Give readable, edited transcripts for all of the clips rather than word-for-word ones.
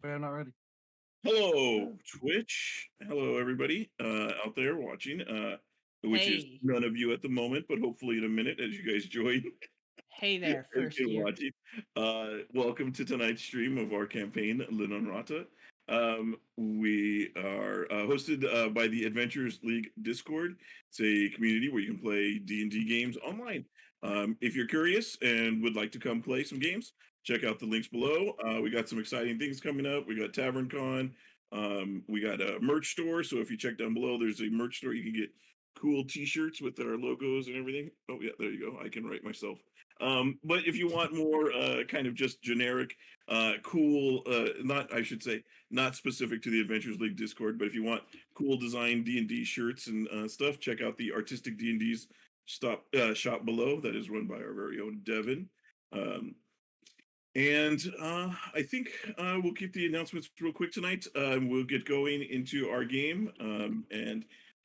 I'm not ready. Hello, Twitch. Hello, everybody out there watching, which is Hey. none of you at the moment, but hopefully in a minute as you guys join Hey there, and first year. watching. Welcome to tonight's stream of our campaign, Linnunrata. We are hosted by the Adventurers League Discord. It's a community where you can play D&D games online. If you're curious and would like to come play some games, check out the links below. We got some exciting things coming up. We got Tavern Con. We got a merch store. So if you check down below, there's a merch store. You can get cool t-shirts with our logos and everything. Oh yeah, there you go. I can write myself. But if you want more kind of just generic, cool, I should say, not specific to the Adventures League Discord, but if you want cool design D&D shirts and stuff, check out the Artistic D&D's shop below. That is run by our very own Devin. I think we'll keep the announcements real quick tonight. We'll get going into our game.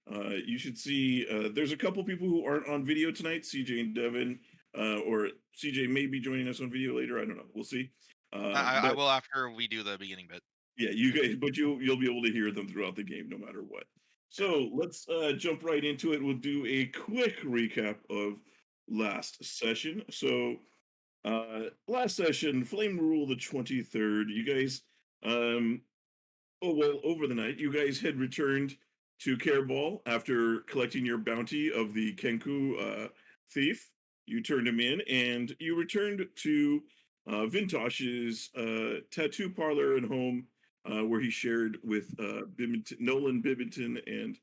You should see there's a couple people who aren't on video tonight, CJ and Devin, or CJ may be joining us on video later. I don't know. We'll see. I will after we do the beginning bit. Yeah, you guys, but you'll be able to hear them throughout the game no matter what. So let's jump right into it. We'll do a quick recap of last session. So last session, Flame Rule the 23rd. You guys, over the night, you guys had returned to Careball after collecting your bounty of the Kenku thief. You turned him in, and you returned to Vintash's tattoo parlor and home, where he shared with Nolan Bibington and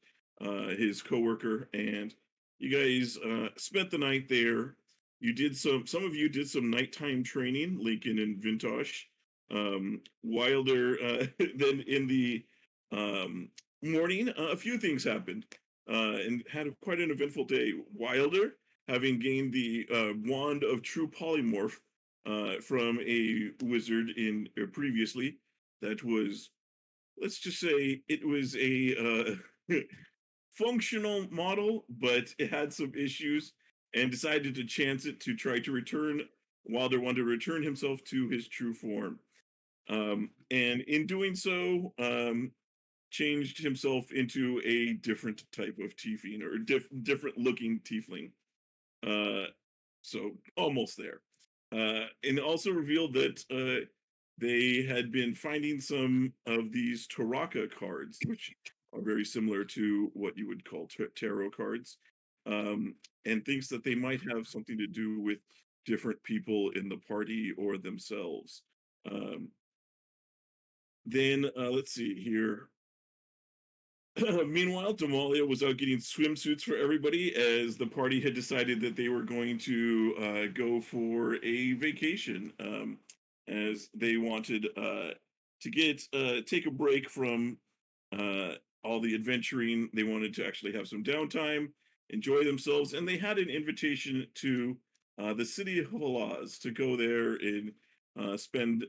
his coworker. And you guys spent the night there. You did some of you did some nighttime training, Lincoln and Vintash. Wilder, then in the morning, a few things happened and had quite an eventful day. Wilder, having gained the wand of true polymorph from a wizard in previously, that was, let's just say, it was a functional model, but it had some issues, and decided to chance it to try to return. Wilder wanted to return himself to his true form. And in doing so, changed himself into a different type of tiefling, or different looking tiefling. So almost there. And also revealed that they had been finding some of these Taraka cards, which are very similar to what you would call tarot cards, and thinks that they might have something to do with different people in the party or themselves. Then let's see here. Meanwhile, Damalia was out getting swimsuits for everybody, as the party had decided that they were going to go for a vacation, as they wanted to take a break from all the adventuring. They wanted to actually have some downtime, enjoy themselves, and they had an invitation to the city of Halas to go there and spend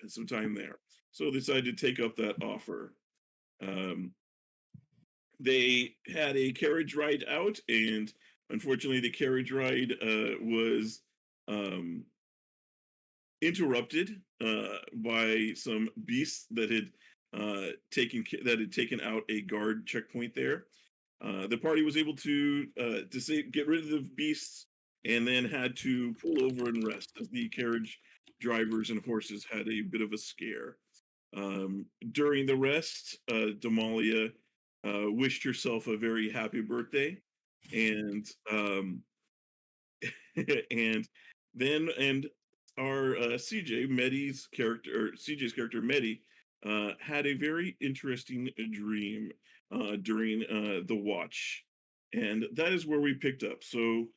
some time there. So they decided to take up that offer. They had a carriage ride out, and unfortunately, the carriage ride was interrupted by some beasts that had taken out a guard checkpoint there. The party was able to get rid of the beasts, and then had to pull over and rest, as the carriage drivers and horses had a bit of a scare. During the rest, Damalia wished herself a very happy birthday, and and our CJ's character Medi had a very interesting dream during the watch, and that is where we picked up. So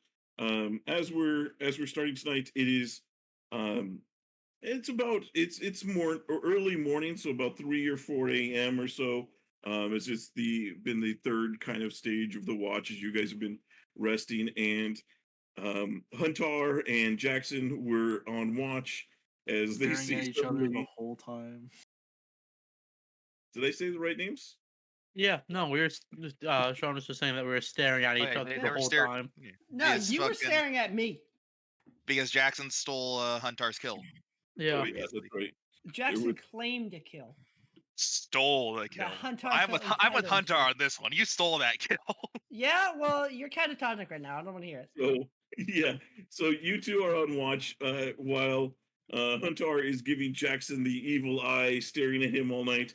as we're starting tonight, it is it's more early morning, so about 3 or 4 a.m. or so. It's been the third kind of stage of the watch, as you guys have been resting, and Huntar and Jackson were on watch as they Staring at see each other the somebody. whole time. Did I say the right names? Yeah, no, we were Sean was just saying that we were staring at each Okay, other they the were whole time. No, Because you were fucking- staring at me. Because Jackson stole Huntar's kill. Yeah. Oh, yeah, that's right. Jackson claimed a kill. Stole the kill. Huntar I'm felt with entitled to. Huntar on this one. You stole that kill. Yeah, well, you're catatonic right now. I don't want to hear it. So yeah, so you two are on watch while Huntar is giving Jackson the evil eye, staring at him all night.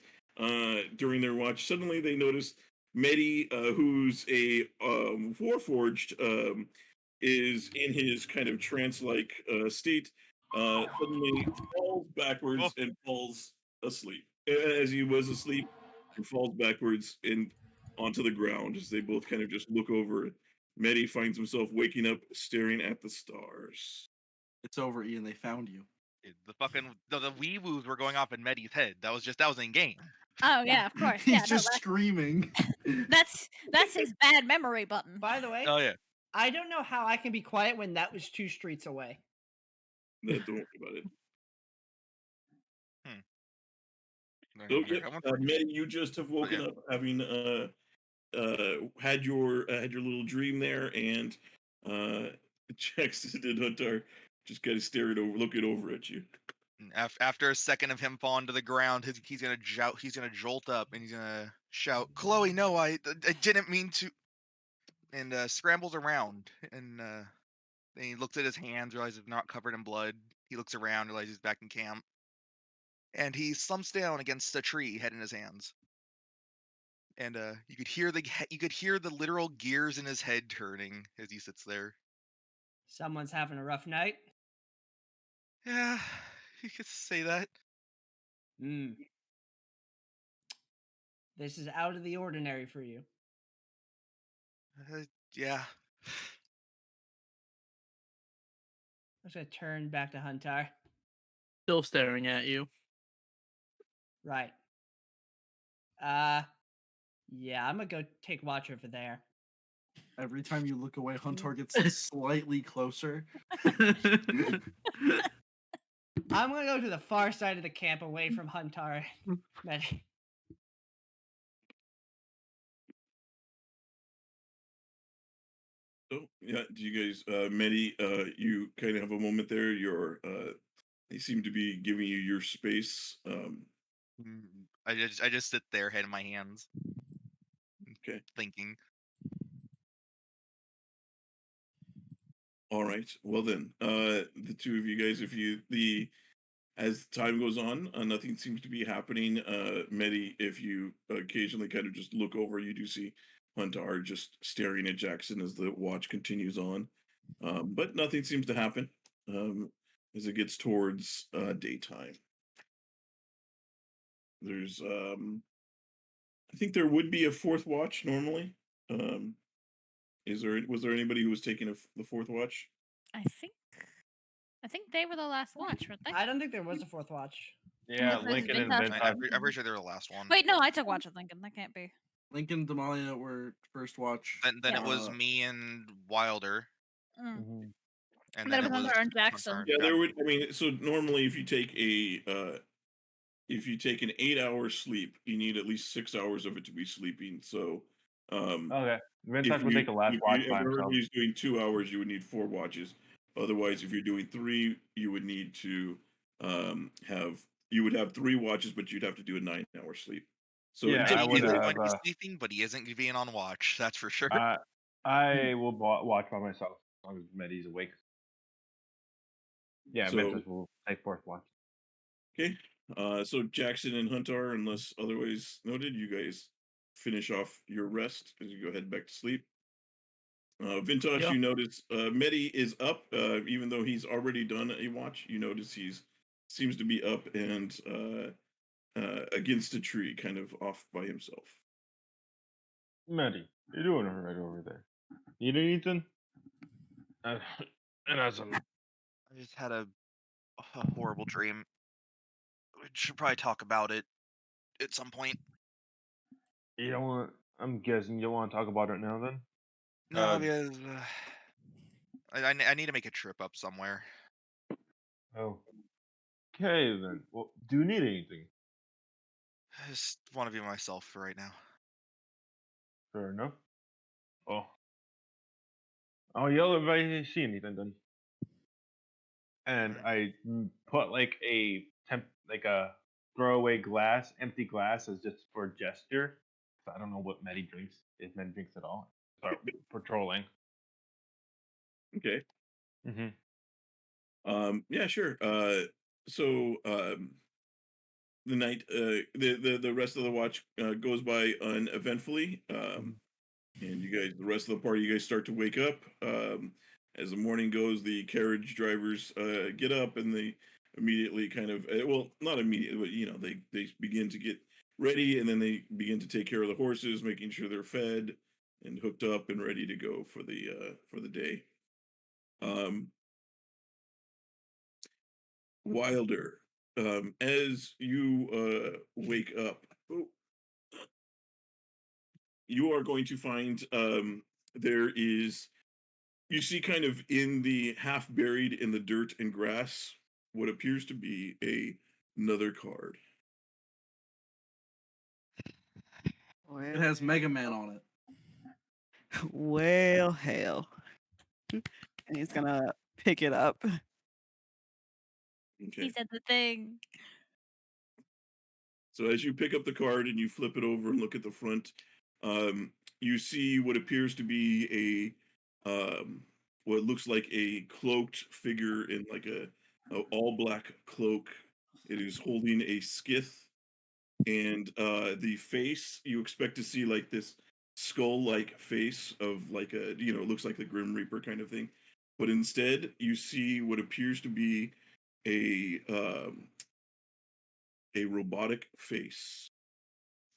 During their watch, suddenly they notice Medi, who's a Warforged, is in his kind of trance-like state. Suddenly falls backwards and falls asleep. As he was asleep, and falls backwards and onto the ground as they both kind of just look over. Medi finds himself waking up, staring at the stars. It's over, Ian. They found you. The fucking the wee woos were going off in Medi's head. That was in game. Oh yeah, of course. He's Yeah, just screaming. that's his bad memory button. By the way, Oh yeah. I don't know how I can be quiet when that was 2 streets away. No, don't worry about it. So, So, Medi, you just have woken up, having had your little dream there, and Jackson and Huntar just kind of looking over at you. After a second of him falling to the ground, he's gonna jolt up and he's gonna shout, "Chloe, no, I didn't mean to," and scrambles around and then he looks at his hands, realizes they're not covered in blood. He looks around, realizes he's back in camp, and he slumps down against a tree, head in his hands. And you could hear the literal gears in his head turning as he sits there. Someone's having a rough night. Yeah, you could say that. This is out of the ordinary for you. Yeah. I'm just gonna turn back to Huntar. Still staring at you. Right. Yeah, I'm gonna go take watch over there. Every time you look away, Huntar gets slightly closer. I'm gonna go to the far side of the camp, away from Huntar. Medi. So yeah, do you guys, Medi, you kind of have a moment there. They seem to be giving you your space. I just sit there, head in my hands. Okay. Thinking. All right. Well then, the two of you guys, as time goes on, nothing seems to be happening. Medi, if you occasionally kind of just look over, you do see Huntar just staring at Jackson as the watch continues on. But nothing seems to happen as it gets towards daytime. There's, I think there would be a fourth watch normally. Was there anybody who was taking the fourth watch? I think they were the last watch, weren't they? I don't think there was a fourth watch. Yeah, Unless Lincoln and Vintash- Vintash. I'm pretty sure they're the last one. Wait, no, I took watch with Lincoln. That can't be. Lincoln and Damalia were first watch. Then it was me and Wilder. Mm. And then then it was Huntar and Jackson. Yeah, there would. I mean, so normally, if you take an 8-hour sleep, you need at least 6 hours of it to be sleeping. So, Okay, Vintash would take a last watch by If himself. everybody's doing 2 hours, you would need 4 watches. Otherwise, if you're doing 3, you would need to have 3 watches, but you'd have to do a 9-hour sleep. So Yeah, until I you would get He's there- going to be sleeping, but he isn't being on watch. That's for sure. I will watch by myself as long as Medi's awake. Yeah, So- Vintash will take fourth watch. Okay. So Jackson and Huntar, unless otherwise noted, you guys finish off your rest as you go head back to sleep. Vintash, Yeah. you notice Medi is up, even though he's already done a watch. You notice seems to be up and against a tree, kind of off by himself. Medi, you're doing all right over there. Need anything? And as I'm I just had a horrible dream. We should probably talk about it at some point. You don't want. I'm guessing you want to talk about it now. Then. No, because I need to make a trip up somewhere. Oh. Okay then. Well, do you need anything? I just want to be myself for right now. Fair enough. Oh. I'll yell if I see anything then. And I put like a like a throwaway glass, empty glass, as just for gesture. So I don't know what Medi drinks, if Medi drinks at all. Start patrolling. Okay. Mm-hmm. Yeah, sure. So the night, the rest of the watch goes by uneventfully. And you guys, the rest of the party, you guys start to wake up. As the morning goes, the carriage drivers get up and they immediately kind of, well, not immediately, but you know, they begin to get ready, and then they begin to take care of the horses, making sure they're fed and hooked up and ready to go for the day. Wilder, as you wake up, you are going to find there is, you see kind of in the half buried in the dirt and grass what appears to be another card. It has Mega Man on it. Well, hell. And he's gonna pick it up. He Okay. said the thing. So as you pick up the card and you flip it over and look at the front, you see what appears to be what looks like a cloaked figure in like a all black cloak. It is holding a skith, and the face, you expect to see like this skull like face of like a, you know, it looks like the Grim Reaper kind of thing, but instead you see what appears to be a robotic face,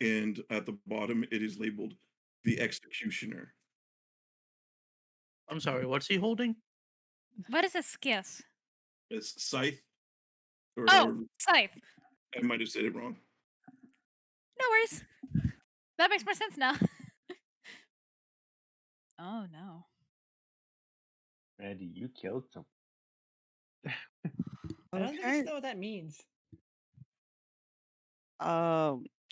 and at the bottom it is labeled the Executioner. I'm sorry, what's he holding? What is a skiff? It's Scythe, or Oh, however, scythe. I might have said it wrong. No worries. That makes more sense now. Oh no. Medi, you killed some. I don't think I Okay. know what that means.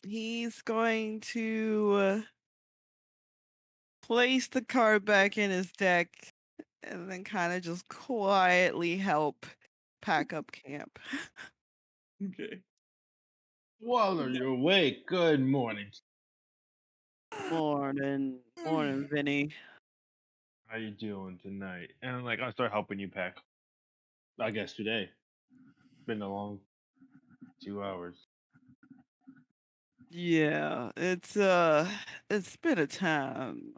He's going to place the card back in his deck and then kind of just quietly help pack up camp. Okay. Wilder, you're awake. Good morning. Morning, Vinny. How you doing tonight? And like, I start helping you pack. I guess today. It's been a long 2 hours. Yeah, it's been a time.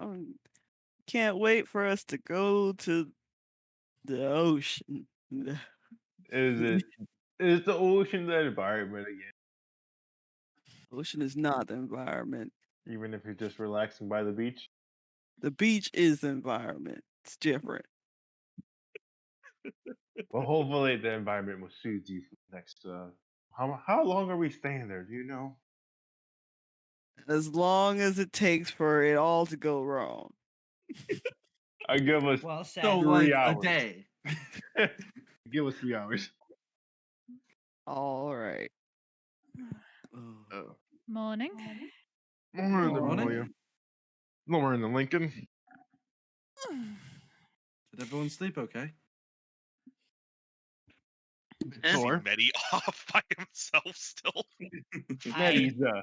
Can't wait for us to go to the ocean. Is it? Is the ocean the environment again? Ocean is not the environment. Even if you're just relaxing by the beach? The beach is the environment. It's different. Well, hopefully the environment will soothe you for the next. How long are we staying there? Do you know? As long as it takes for it all to go wrong. I give us Well said. So 3 like a hours. day. Give us 3 hours. All right. Morning. Morning, Morning. Damalia. Morning, the Lincoln. Did everyone sleep okay? See Sure. Medi off by himself still. Medi's Well,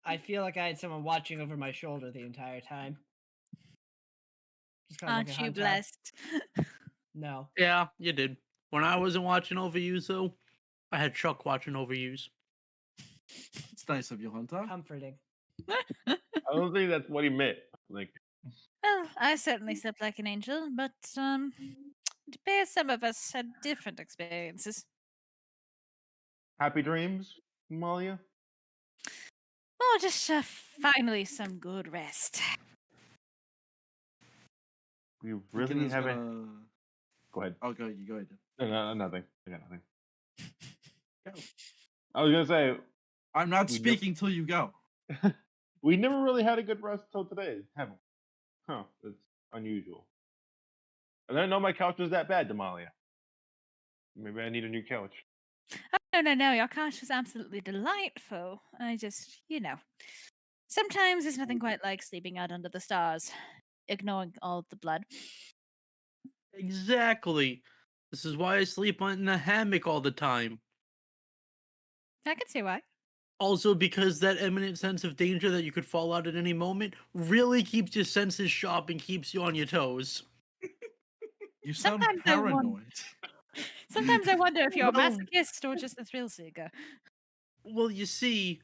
I feel like I had someone watching over my shoulder the entire time. Just kind of aren't looking you Huntar. blessed? No. Yeah, you did. When I wasn't watching over you, though, I had Chuck watching over yous. It's nice of you, Hunter. Comforting. I don't think that's what he meant. Like, Well, I certainly slept like an angel, but it appears some of us had different experiences. happy dreams, Damalia? Oh, just finally some good rest. We Lincoln really is haven't. gonna... Go ahead. Oh, go. You go ahead. No, nothing. I got nothing. Go. I was gonna say I'm not We speaking till you go. we never really had a good rest till today, have we? Huh? That's unusual. I didn't know my couch was that bad, Damalia. Maybe I need a new couch. Oh, no. Your couch was absolutely delightful. I just, sometimes there's nothing quite like sleeping out under the stars, ignoring all the blood. Exactly. This is why I sleep in a hammock all the time. I can see why. Also, because that imminent sense of danger that you could fall out at any moment really keeps your senses sharp and keeps you on your toes. You sound Sometimes I wonder. paranoid. Sometimes I wonder if you're a Well- masochist or just a thrill seeker. Well, you see,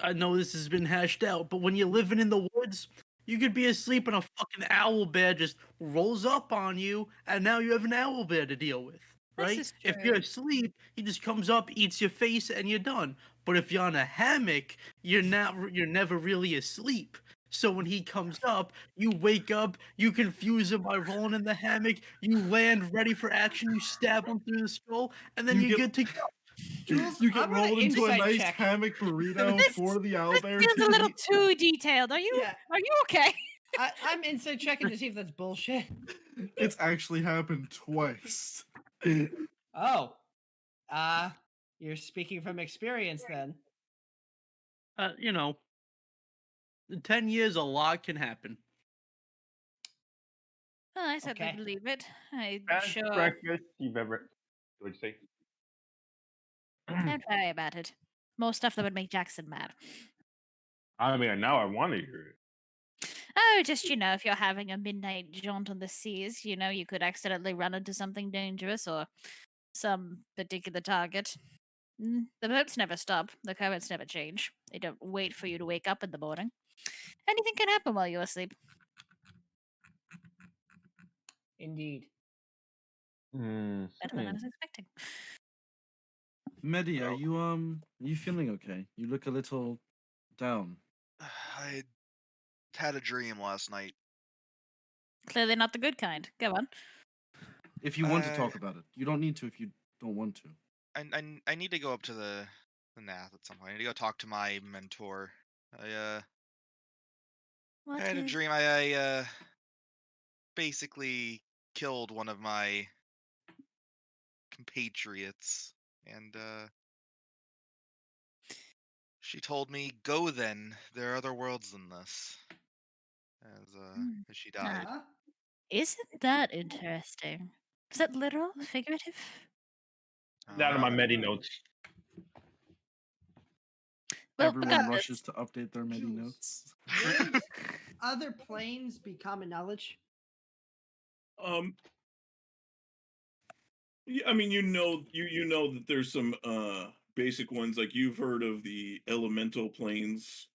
I know this has been hashed out, but when you're living in the woods, you could be asleep and a fucking owl bear just rolls up on you, and now you have an owl bear to deal with, This right? is If true. you're asleep, he just comes up, eats your face, and you're done. But if you're on a hammock, you're never really asleep. So when he comes up, you wake up, you confuse him by rolling in the hammock, you land ready for action, you stab him through the skull, and then You you're get- good to go. Jules, You get I'm gonna rolled into a insight nice check. hammock burrito This- for the owl This bear. feels to a little eat. too detailed. Are you? Yeah. Are you okay? I'm inside checking to see if that's bullshit. It's actually happened twice. Oh. You're speaking from experience then. You know, in 10 years, a lot can happen. Well, I certainly Okay. believe it. I'm Best sure. breakfast you've ever. What'd you say? Don't worry about it. More stuff that would make Jackson mad. I mean, now I want to hear it. Oh, just, if you're having a midnight jaunt on the seas, you could accidentally run into something dangerous or some particular target. The boats never stop. The currents never change. They don't wait for you to wake up in the morning. Anything can happen while you're asleep. Indeed. Better than I was expecting. Medi, are you feeling okay? You look a little down. I had a dream last night. Clearly not the good kind. Go on. If you want to talk about it, you don't need to if you don't want to. I need to go up to the Nath at some point. I need to go talk to my mentor. I What had a is- dream. I basically killed one of my compatriots, and she told me, "Go then. There are other worlds than this." As she died. Huh? Isn't that interesting? Is that literal? Figurative? Down in my Uh, Medi notes. Well, Everyone regardless, rushes to update their Medi Jules. notes. Would other planes be common knowledge? Yeah, I mean, you know that there's some basic ones, like you've heard of the elemental planes.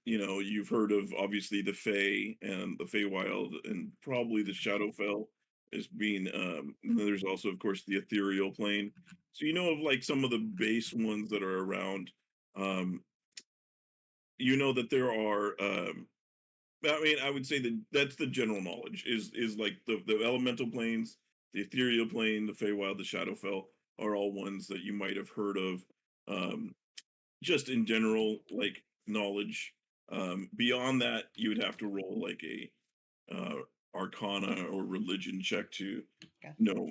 You've heard of obviously the Fae and the Feywild, and probably the Shadowfell as being. And then there's also, of course, the ethereal plane. So you know of like some of the base ones that are around. You know that there are. I mean, I would say that that's the general knowledge is like the elemental planes, the ethereal plane, the Feywild, the Shadowfell are all ones that you might have heard of, just in general, like knowledge. Beyond that, you would have to roll like a Arcana or religion check to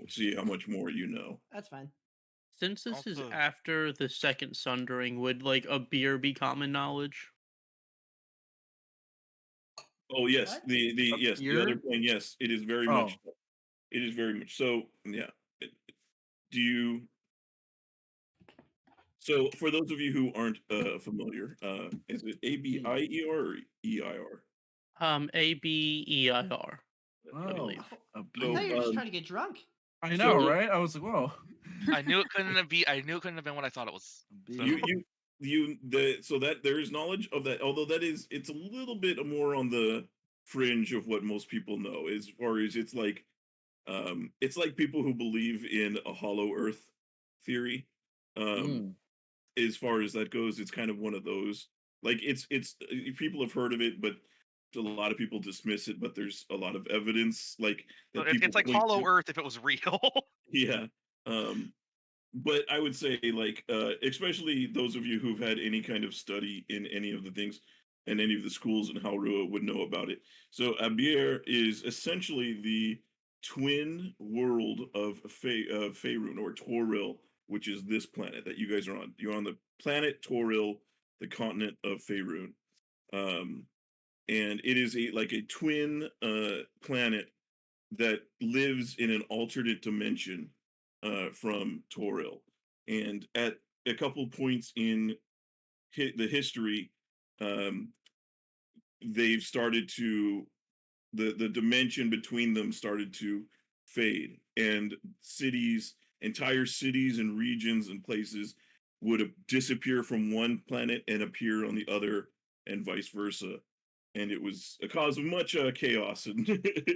see how much more you know. That's fine. Since this is Also- after the second sundering, would like a beer be common knowledge? Oh yes, What? the other plane. Yes, it is very much. Oh. It is very much so. Yeah. Do you? So for those of you who aren't familiar, is it ABIER or EIR? ABEIR. I Oh, believe. a I beer. thought you were just trying to get drunk. I know, so- right? I was like, whoa. I knew it couldn't have been. I knew it couldn't have been what I thought it was. A So- beer. So that there is knowledge of that, although it's a little bit more on the fringe of what most people know, as far as it's like people who believe in a hollow earth theory. As far as that goes, it's kind of one of those, like it's people have heard of it, but a lot of people dismiss it, but there's a lot of evidence like that people it's like point Hollow to. Earth if it was real. Yeah. But I would say, like, especially those of you who've had any kind of study in any of the things and any of the schools in Halrua would know about it. So Abir is essentially the twin world of Faerun or Toril, which is this planet that you guys are on. You're on the planet Toril, the continent of Faerun. And it is like a twin planet that lives in an alternate dimension from Toril. And at a couple points in the history, they've started to the dimension between them started to fade, and entire cities and regions and places would disappear from one planet and appear on the other, and vice versa. And it was a cause of much chaos and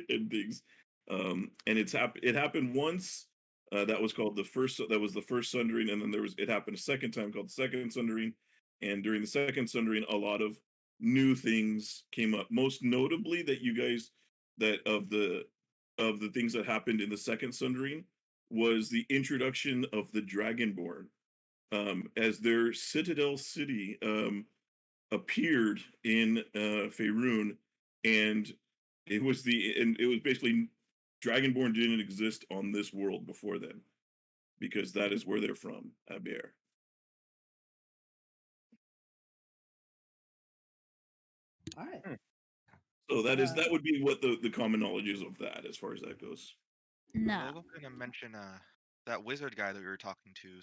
and things. And it happened once. That was called the first. That was the first sundering, and then it happened a second time called the second sundering. And during the second sundering, a lot of new things came up. Most notably, that of the things that happened in the second sundering was the introduction of the Dragonborn, as their citadel city appeared in Faerun, and it was basically Dragonborn didn't exist on this world before then, because that is where they're from, Aber. All right. So that would be what the common knowledge is of that, as far as that goes. I No. was gonna mention that wizard guy that we were talking to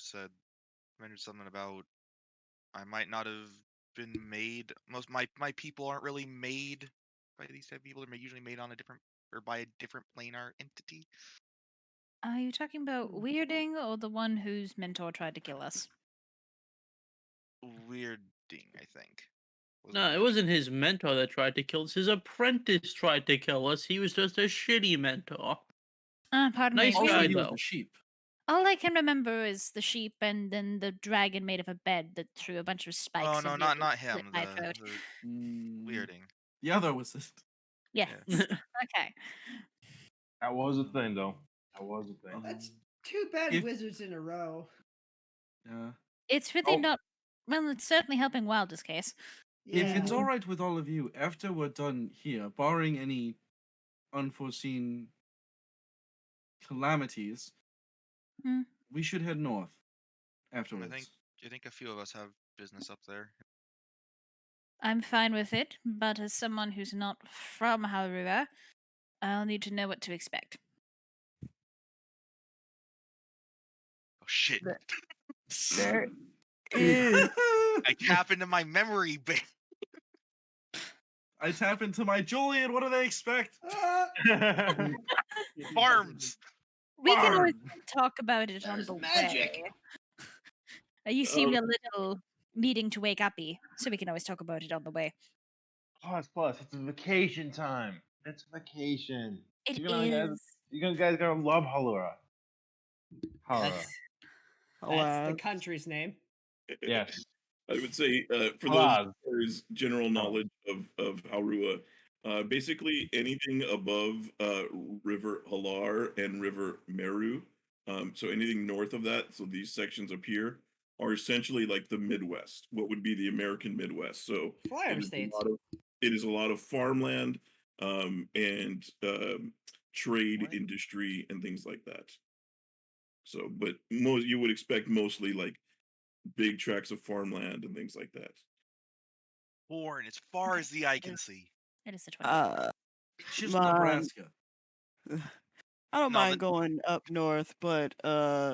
mentioned something about I might not have been made. Most my people aren't really made by these type of people. They're usually made on a different or by a different planar entity. Are you talking about Weirding or the one whose mentor tried to kill us? Weirding, I think. No, it wasn't his mentor that tried to kill us. His apprentice tried to kill us. He was just a shitty mentor. Pardon Nice me. Also, guy, he was though. the sheep. All I can remember is the sheep and then the dragon made of a bed that threw a bunch of spikes. Oh at no, you not and not slit him. my throat. The Mm, Weirding. The other was this. Yes. Okay. That was a thing, though. That was a thing. That's two bad If- wizards in a row. Yeah. It's really Oh. not. Well, it's certainly helping Wilder's case. If it's Yeah. all right with all of you, after we're done here, barring any unforeseen calamities, Hmm. we should head north I afterwards. think a few of us have business up there. I'm fine with it, but as someone who's not from Harua, I'll need to know what to expect. Oh shit! There is. I tap into my memory bank. I tap into my Julian. What do they expect? Farms. We can always Barn. talk about it on There's the magic. way. You seemed a little needing to wake uppy, so we can always talk about it on the way. Plus, it's vacation time. It's vacation. It You guys, is. you guys gonna love Halura. That's the Alas. country's name. Yes. I would say, for Halas. those there's general knowledge of Harua, basically anything above River Halar and River Meru, so anything north of that, so these sections up here are essentially like the Midwest, what would be the American Midwest. So Flyover it is states. it is a lot of farmland, and trade What? industry and things like that. So, but you would expect mostly like big tracts of farmland and things like that. Born as far Okay. as the eye can see. It is the 20th. It's just Mine- Nebraska. I don't No, mind going up north, but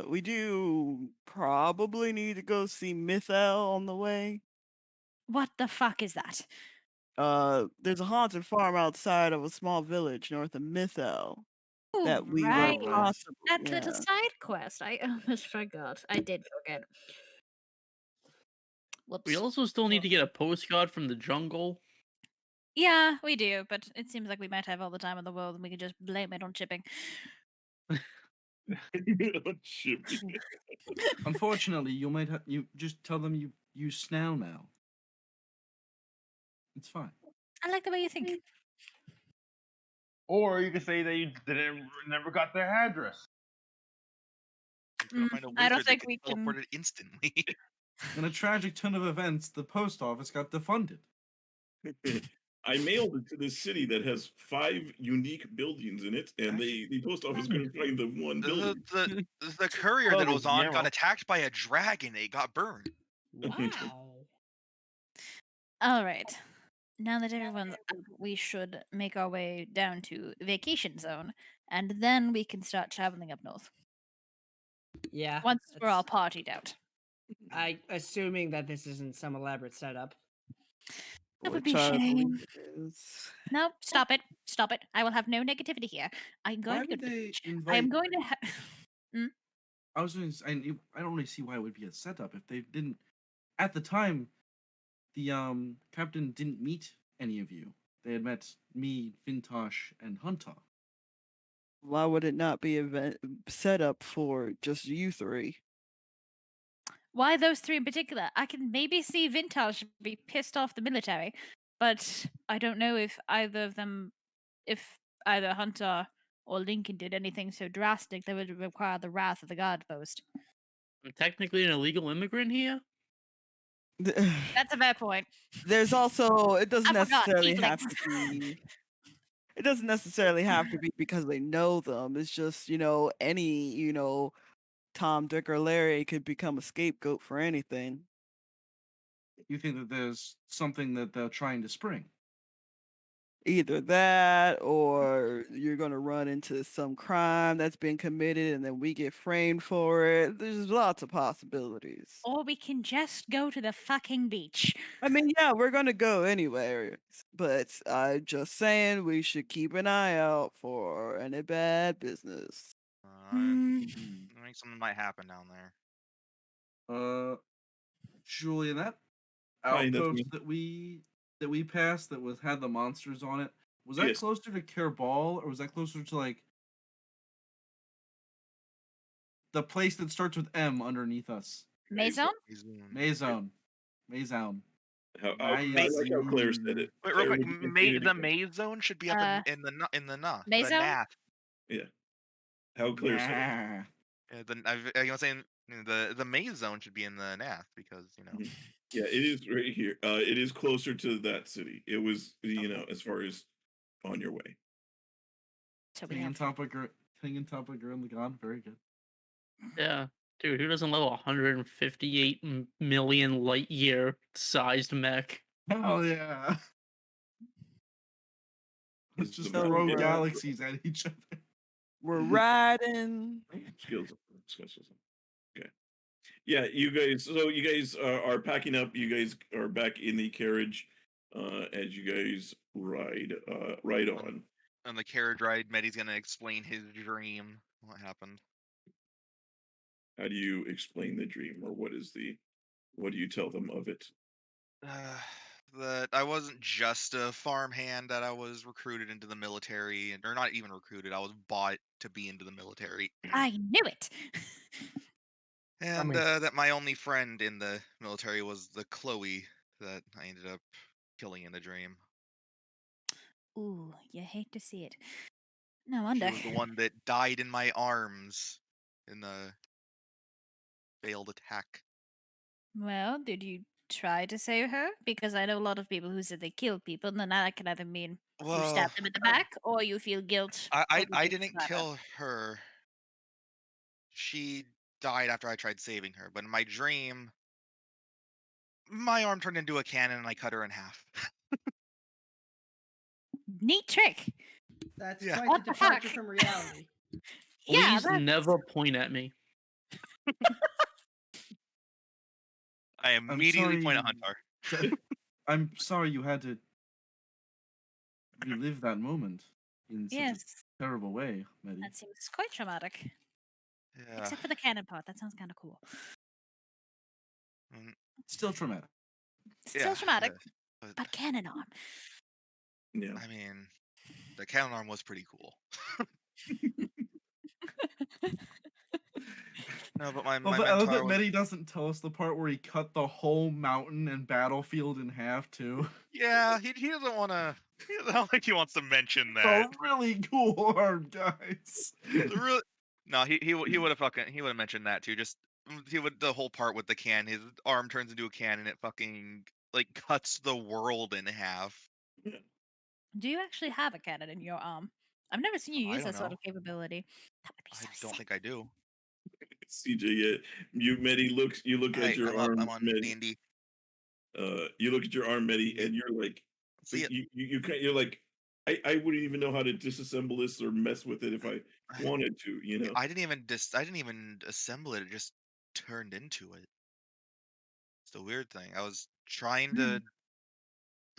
we do probably need to go see Mythel on the way. What the fuck is that? There's a haunted farm outside of a small village north of Mythel Oh, that we right. were possibly. That little side quest. I almost forgot. I did forget. Whoops. We also still need to get a postcard from the jungle. Yeah, we do, but it seems like we might have all the time in the world and we can just blame it on shipping. Shipping. Unfortunately, you might have you just tell them you use snail mail. It's fine. I like the way you think. Or you could say that you never got their address. He's gonna find a I don't wizard that think gets we can. teleported instantly. In a tragic turn of events, the post office got defunded. I mailed it to this city that has 5 unique buildings in it, and the post office couldn't find the one building. The courier that it was on got attacked by a dragon. It got burned. Wow. All right. Now that everyone's up, we should make our way down to vacation zone, and then we can start traveling up north. Yeah. Once we're all partied out. assuming that this isn't some elaborate setup. That We're would be a trying to shame. believe it is. No, stop it. Stop it. I will have no negativity here. I'm Why going to go would to the they beach. invite? I am going to I was going to. I don't really see why it would be a setup if they didn't. At the time, the captain didn't meet any of you. They had met me, Vintash, and Huntar. Why would it not be set up for just you three? Why those three in particular? I can maybe see Vintage be pissed off the military, but I don't know if either Hunter or Lincoln did anything so drastic that would require the wrath of the guard post. I'm technically an illegal immigrant here. That's a fair point. There's also it doesn't I forgot, necessarily have tieflings. to be. It doesn't necessarily have to be because they know them. It's just any Tom, Dick, or Larry could become a scapegoat for anything. You think that there's something that they're trying to spring? Either that or you're going to run into some crime that's been committed and then we get framed for it. There's lots of possibilities. Or we can just go to the fucking beach. I mean, yeah, we're going to go anywhere, but I'm just saying we should keep an eye out for any bad business. Hmm. I think something might happen down there. Julian, that Hi, that's outpost me. that we passed that had the monsters on it. Was that Yes. closer to Kerbal, or was that closer to like the place that starts with M underneath us? Maison? Mazone. Mazone. I like how Claire said it. Wait, real Claire, quick. would you continue to The go? maze zone should be up in the the Maze zone? nath. Yeah. How Claire said it. Yeah. You know, saying the maze zone should be in the nath because Mhm. Yeah, it is right here. It is closer to that city. It was, as far as on your way. So we King and have Topic and the God. Very good. Yeah. Dude, who doesn't love a 158 million light year sized mech? Hell yeah. Let's Is just the throw value- galaxies at each other. We're riding. skills. Okay. Yeah, you guys. So you guys are packing up. You guys are back in the carriage as you guys ride on. on the carriage ride, Medi's gonna explain his dream. What happened? How do you explain the dream, or what do you tell them of it? That I wasn't just a farmhand, that I was recruited into the military, or not even recruited. I was bought to be into the military, I knew it. and that my only friend in the military was the Chloe that I ended up killing in the dream. Ooh, you hate to see it. No She wonder. was the one that died in my arms in the failed attack. Well, did you try to save her? Because I know a lot of people who said they killed people, and then that can either mean you Well, stabbed them in the back or you feel guilt. I over being didn't smarter. kill her. She died after I tried saving her, but in my dream, my arm turned into a cannon and I cut her in half. Neat trick. That's Yeah. quite What the the departure fuck? from reality. Yeah, Please that's... never point at me. I immediately point at Huntar. I'm sorry you had to relive that moment in such Yes, a terrible way, Medi. that seems quite traumatic. Yeah. Except for the cannon part, that sounds kind of cool. Mm, Still traumatic. Still yeah, traumatic, but but cannon arm. Yeah. I mean, the cannon arm was pretty cool. No, but my I love mentor that was. Medi doesn't tell us the part where he cut the whole mountain and battlefield in half too. Yeah, he doesn't want to. I don't think he wants to mention So that. really cool arm, guys. No, he would have mentioned that too. Just the whole part with the can. His arm turns into a can and it fucking like cuts the world in half. Do you actually have a cannon in your arm? I've never seen you I use don't that sort know. of capability. That would be I so don't sick. think I do. CJ, yeah, you look at Alright, your I'm up. arm, I'm on Medi. D&D. You look at your arm, Medi, and you're like, See it. you can't. You're like, I wouldn't even know how to disassemble this or mess with it if I wanted to. I didn't even assemble it. It just turned into it. It's the weird thing. I was trying to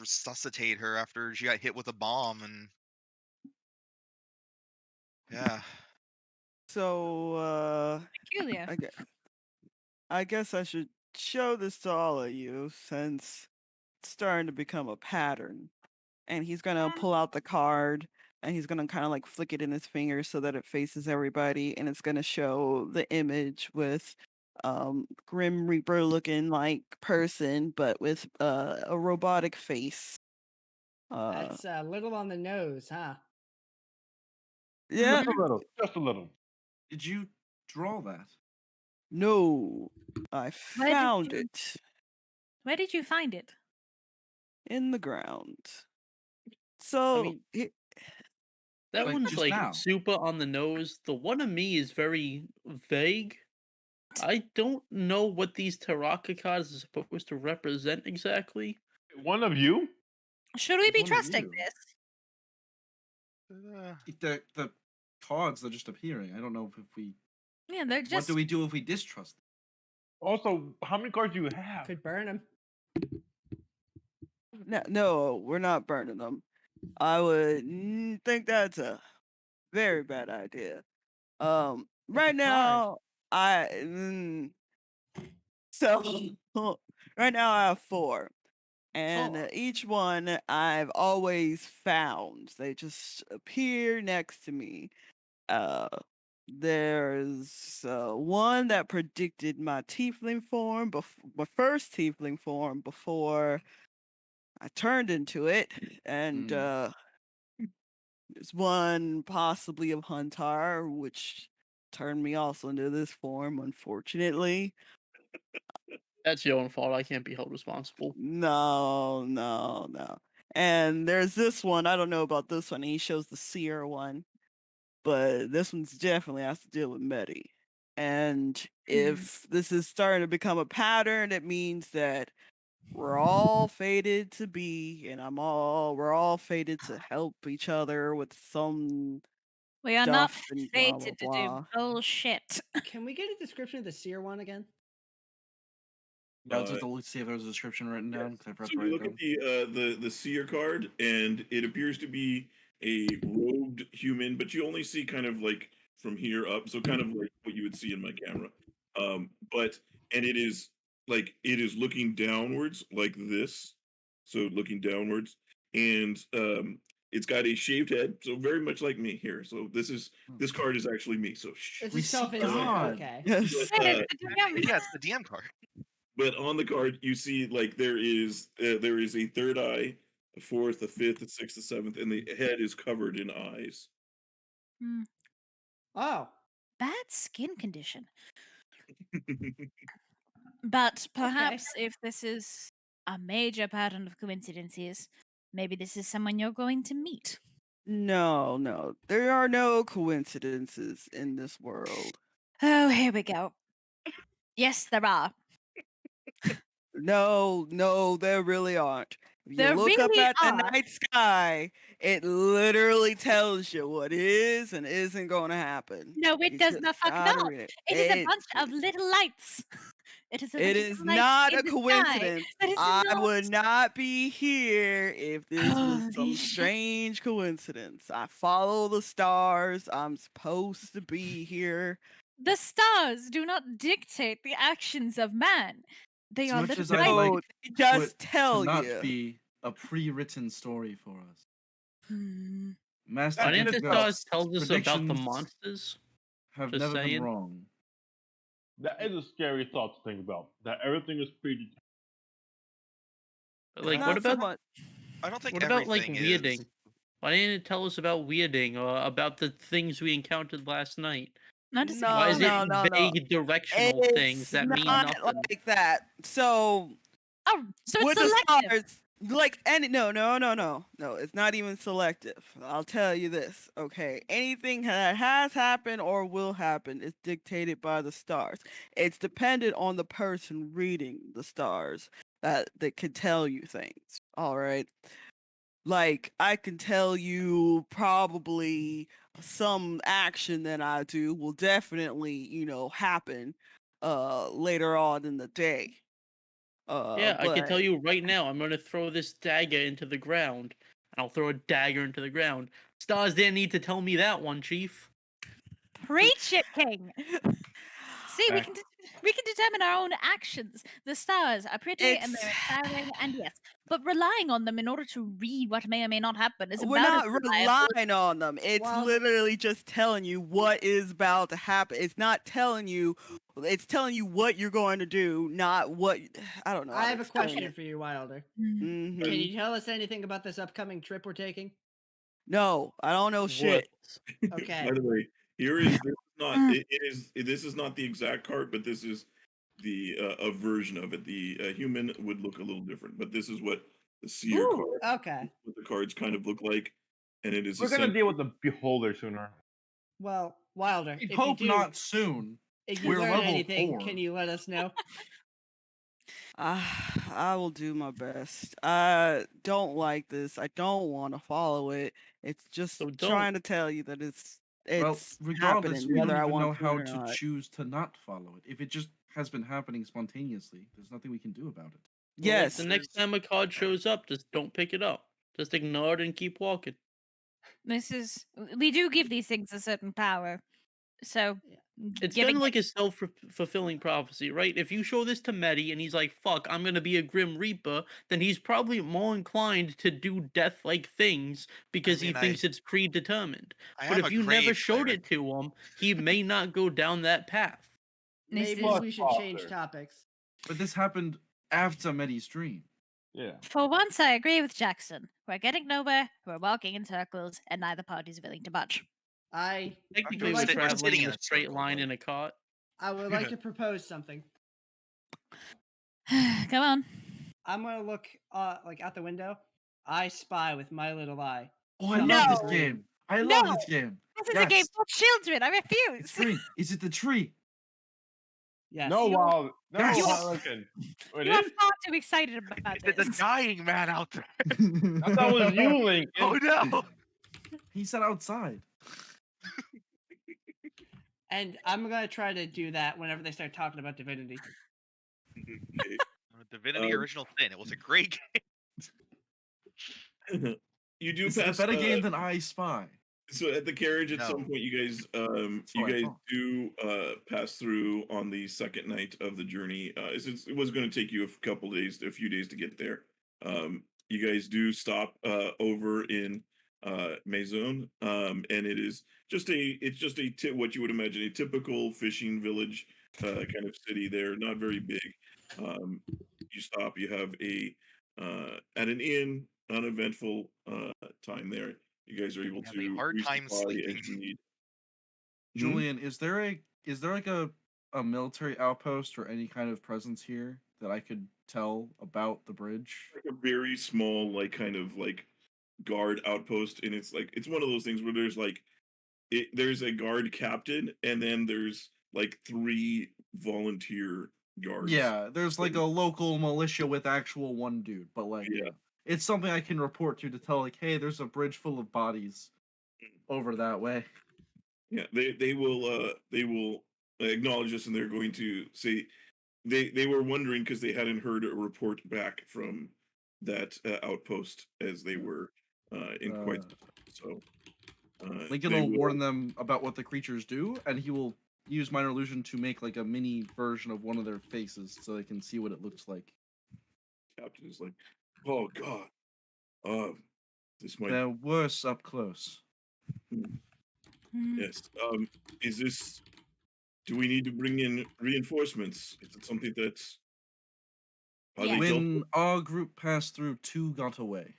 resuscitate her after she got hit with a bomb, and yeah. So, Peculiar. I guess I should show this to all of you since it's starting to become a pattern. And he's gonna pull out the card and he's gonna kind of like flick it in his fingers so that it faces everybody, and it's gonna show the image with Grim Reaper looking like person, but with a robotic face. That's a little on the nose, huh? Yeah, Just a little. Just a little. Did you draw that? no, I Where did found you- it Where did you find it? in the ground. So mean- he- That Like, one's just like now. super on the nose. The one of me is very vague. I don't know what these Taraka cards are supposed to represent exactly. One of you? Should we be One of trusting you. this? The cards are just appearing. I don't know if we. Yeah, they're What just. do we do if we distrust them? Also, how many cards do you have? Could burn him. no, we're not burning them. I would think that's a very bad idea. Right a card. now, so right now I have 4, and Four. each one I've always found. They just appear next to me. There's one that predicted my tiefling form, my first tiefling form before I turned into it, and there's one possibly of Huntar, which turned me also into this form, unfortunately. That's your own fault. I can't be held responsible. No. And there's this one. I don't know about this one. He shows the seer one, but this one's definitely has to deal with Medi. And if this is starting to become a pattern, it means that we're all fated to be, and we're all fated to help each other with some We are not stuff and blah, fated blah, to do blah. bullshit. Can we get a description of the seer one again? Yeah, I'll just always see if there's a description written down because I forgot So to you write look it at down. the seer card, and it appears to be a robed human, but you only see kind of like from here up, so kind of like what you would see in my camera. And it is looking downwards like this, so looking downwards, and it's got a shaved head, so very much like me here. So this card is actually me. So shh. It's We a see self-insert. God. Okay. Yes. But, Hey, it's the DM. Yeah, it's the DM card. but on the card, you see like there is a third eye, a fourth, a fifth, a sixth, a seventh, and the head is covered in eyes. Oh, Bad skin condition. But perhaps if this is a major pattern of coincidences, maybe this is someone you're going to meet. No. There are no coincidences in this world. Oh, here we go. Yes, there are. No, there really aren't. If you There look up really at the are. night sky, it literally tells you what is and isn't going to happen. No, it You does just not fuck gotta not. read it. It is a bunch of little lights. It is a bunch It of is lights not in a the sky. coincidence. That is I not. would not be here if this was some Holy shit. strange coincidence. I follow the stars. I'm supposed to be here. The stars do not dictate the actions of man. They As are much little as I'd lights. like No, they just for it tell to not you. be a pre-written story for us. Hmm. Master Why didn't the stars Gift's tell us about the predictions monsters? have Just never been saying. wrong. That is a scary thought to think about. That everything is predetermined. It's Like, not what so about much. I don't think what about like everything weirding? is. Why didn't it tell us about weirding or about the things we encountered last night? Not to say No, Why is it no. vague directional things It's that mean not nothing? like that. So Oh, so it's with the selective. stars, like any no, it's not even selective. I'll tell you this, okay? Anything that has happened or will happen is dictated by the stars. It's dependent on the person reading the stars that can tell you things. All right. Like I can tell you probably some action that I do will definitely, happen later on in the day. Yeah, I can But tell you right now, I'm gonna throw this dagger into the ground. I'll throw a dagger into the ground. Stars didn't need to tell me that one, Chief. Preach it, King. See, we Back. can we can determine our own actions. The stars are pretty and it's they're inspiring, and yes, but relying on them in order to read what may or may not happen is we're about not as reliable. relying on them. It's Well- literally just telling you what is about to happen. It's not telling you. It's telling you what you're going to do, not what. I don't know. I have a question for you, Wilder. Mm-hmm. Can you tell us anything about this upcoming trip we're taking? No, I don't know shit. Okay. By the way, here is this is not this is not the exact cart, but this is the a version of it. The human would look a little different, but this is what the seer Ooh. card, Okay. what the cards kind of look like, and it is. We're gonna deal with the beholder sooner. Well, Wilder, We if hope you do, not soon. if you We're learn level anything, 4. can you let us know? I will do my best. I don't like this. I don't want to follow it. It's just So don't. trying to tell you that it's Well, regardless, happening, we don't whether I even want know to how or to not. choose to not follow it. If it just has been happening spontaneously, there's nothing we can do about it. Well, Yes, the next time a card shows up, just don't pick it up. Just ignore it and keep walking. We do give these things a certain power, so It's giving kind of like a self-fulfilling prophecy, right? If you show this to Medi and he's like, fuck, I'm gonna be a Grim Reaper, then he's probably more inclined to do death-like things because he mean, thinks it's predetermined. I But am if a you never grave showed cleric. it to him, he may not go down that path. Maybe is- we should change Father. topics. But this happened after Medi's dream. Yeah. For once, I agree with Jackson. We're getting nowhere. We're walking in circles, and neither party's willing to budge. I Technically, like we're to traveling sitting in in a a straight circle, line but- in a cart. I would like to propose something. Come on. I'm gonna look like out the window. I spy with my little eye. Oh, I something love this No. game. I No. love this game. This is a game Yes. for children. I It's refuse. green. Is it the tree? Yes. No, You- Wild. No, Yes. Harlequin. It You are is? far too excited about Is it the this. dying man out there? I thought it was you, Lincoln. Oh no! He said outside. And I'm gonna try to do that whenever they start talking about divinity. Okay. Divinity Um, Original Sin. It was a great game. You do Is it a pass. better game than I Spy? So at the carriage, at some No. point, you guys, what you I guys thought. do pass through on the second night of the journey. It was going to take you a few days to get there. You guys do stop over in Maison, and it's just what you would imagine a typical fishing village kind of city. There, not very big. You stop. You have at an inn, uneventful time there. You guys are able Have a to hard time resupply sleeping. as you need. Julian, is there like a military outpost or any kind of presence here that I could tell about the bridge? Like a very small, like kind of like guard outpost, and it's one of those things where there's a guard captain, and then there's like 3 volunteer guards. Yeah, there's like a local militia with actual one dude, but like Yeah. it's something I can report to tell like, hey, there's a bridge full of bodies over that way. Yeah, they will acknowledge this, and they're going to say they were wondering because they hadn't heard a report back from that outpost as they were in quite some time. So Lincoln they will warn them about what the creatures do, and he will use minor illusion to make like a mini version of one of their faces so they can see what it looks like. Captain is like, oh god, this might They're worse up close. yes. Is this? Do we need to bring in reinforcements? Is it something that's? Are they dealt When with? our group passed through, 2 got away.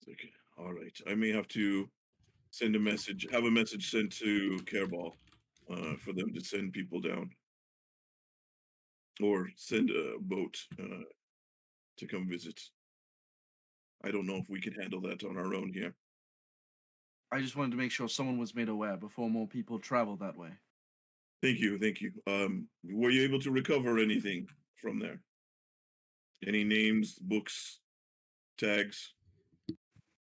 Okay, all right. I may have to send a message. Have a message sent to Carball, for them to send people down, or send a boat to come visit. I don't know if we can handle that on our own here. I just wanted to make sure someone was made aware before more people traveled that way. Thank you, thank you. Were you able to recover anything from there? Any names, books, tags?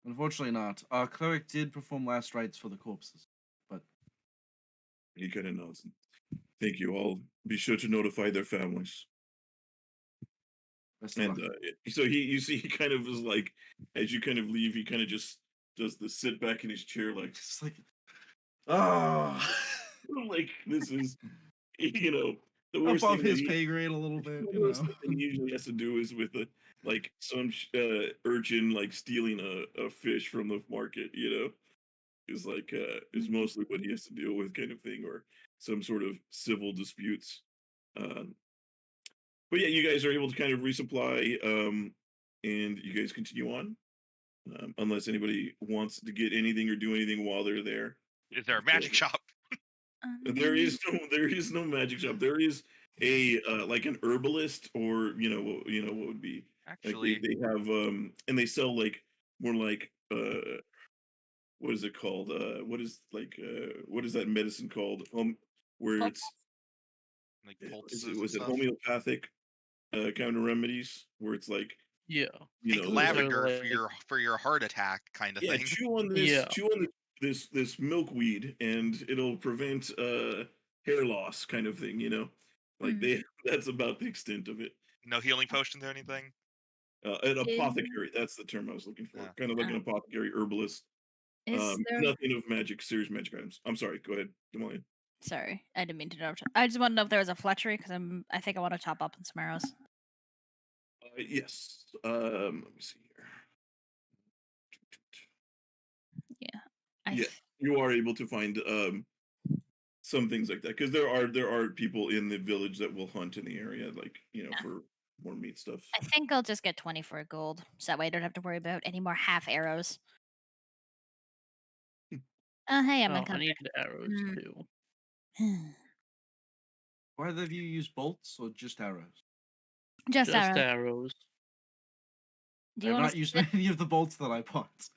Unfortunately not. Our cleric did perform last rites for the corpses, but He kind of nods. Thank you. I'll be sure to notify their families. Best of And luck. so you see, he kind of is like, as you kind of leave, he kind of just does the sit back in his chair, like, Just like, oh, like this is, the worst above thing that his he, pay grade a little bit, the worst thing he usually has to do is with like some urchin like stealing a fish from the market, is like is mostly what he has to deal with, kind of thing, or some sort of civil disputes. Um, but yeah, you guys are able to kind of resupply, and you guys continue on, unless anybody wants to get anything or do anything while they're there. Is there a magic shop? There is no magic shop. There is a like an herbalist, or what would be like Actually, they have and they sell like more like what is it called? What is that medicine called? Where Pulp? it's like poultices and was it stuff. homeopathic kind of remedies, where it's like, Yeah. Take there's like, lavender like- for your heart attack kind of yeah, thing. chew on Yeah. this milkweed and it'll prevent hair loss, kind of thing, like that's about the extent of it. No healing potions or anything. An apothecary, that's the term I was looking for. Yeah. Kind of like an apothecary herbalist. Is there? Nothing of serious magic items. I'm sorry, go ahead, Damalia. Sorry, I didn't mean to interrupt. I just want to know if there was a fletchery because I think I want to top up on some arrows. Yes. Let me see here. Yeah. You are able to find some things like that, because there are people in the village that will hunt in the area, like, for more meat stuff. I think I'll just get 20 for a gold, so that way I don't have to worry about any more half arrows. Oh, hey, I'm Oh, I uncomfortable. need arrows Mm. too. Why have you used bolts or just arrows? Just arrows. arrows. Do you I've want not to used split? any of the bolts that I bought.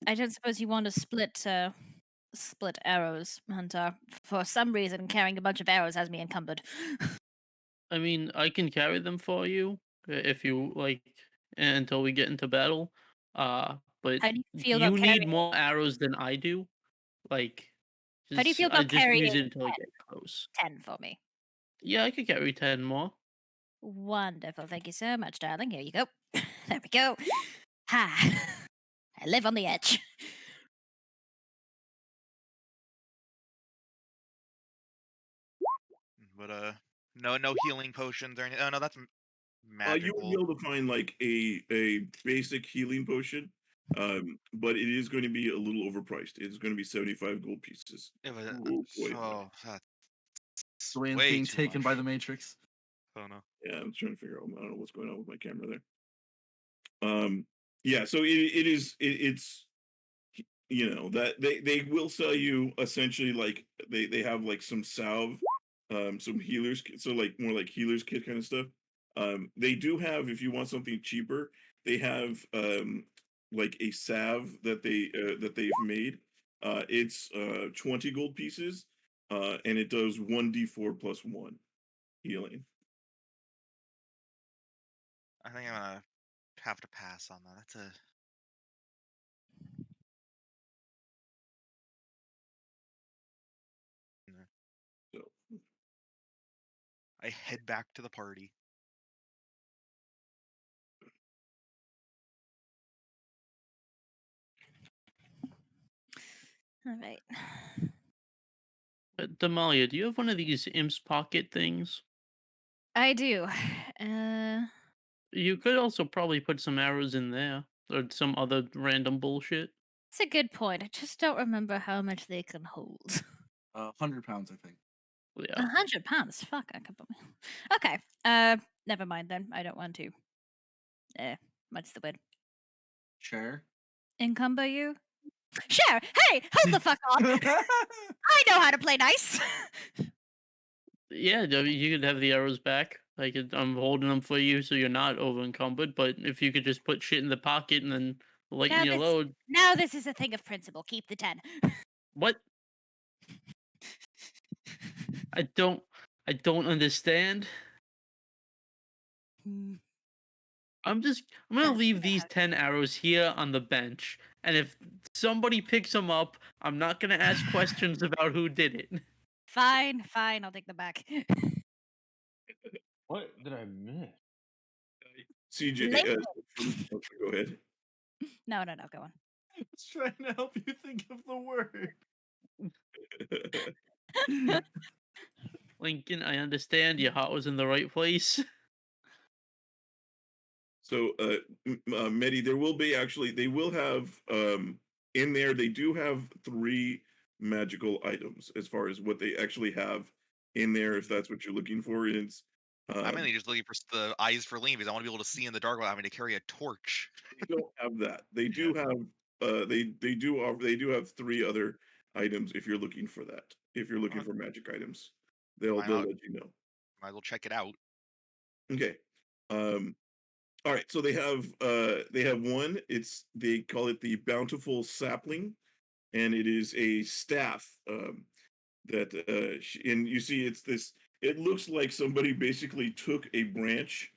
I don't suppose you want to split arrows, Hunter. For some reason, carrying a bunch of arrows has me encumbered. I mean, I can carry them for you if you like until we get into battle. But How do you feel you about need carrying? more arrows than I do. Like, How do you feel I about just use carrying it until I get close. 10 for me? Yeah, I could carry 10 more. Wonderful. Thank you so much, darling. Here you go. There we go. Ha! I live on the edge. But no healing potions or anything. Oh no, that's You magical. will be able to find like a basic healing potion, but it is going to be a little overpriced. It's going to be 75 gold pieces. It was, Oh, boy. that's Dwayne's way being too taken by much. the Matrix. Oh no. Yeah, I'm trying to figure out. I don't know what's going on with my camera there. Yeah, so it's that they will sell you essentially, like they have like some salve, some healers kit, so like more like healers kit kind of stuff. They do have, if you want something cheaper, they have like a salve that they've made. It's 20 gold pieces, and it does 1d4 plus 1 healing. I think I'm gonna have to pass on that. That's a So I head back to the party. All right. Damalia, do you have one of these Imp's Pocket things? I do. You could also probably put some arrows in there, or some other random bullshit. That's a good point. I just don't remember how much they can hold. 100 pounds, I think. Yeah. 100 pounds. Fuck, I could. Okay. Never mind then. I don't want to. What's the word? Share. Encumber you? Sure. Hey, hold the fuck on. I know how to play nice. Yeah, you could have the arrows back. I'm holding them for you so you're not over encumbered. But if you could just put shit in the pocket and then lighten your load. Now this is a thing of principle. Keep the 10. What? I don't understand. I'm gonna That's leave not these how- 10 arrows here on the bench, and if somebody picks them up, I'm not gonna ask questions about who did it. Fine, fine. I'll take them back. What did I miss? CJ, Later. go ahead. No, go on. I was trying to help you think of the word. Lincoln, I understand your heart was in the right place. So, Medi, there will be they will have in there. They do have 3 magical items as far as what they actually have in there. If that's what you're looking for, it's I'm mainly just looking for the eyes for Liam because I want to be able to see in the dark without having to carry a torch. they don't have that. They do have they do have 3 other items if you're looking for that. If you're looking Okay. for magic items, they'll Why not? let you know. Might as well check it out. Okay. All right, so they have one. They call it the Bountiful Sapling, and it is a staff that and you see it's this. It looks like somebody basically took a branch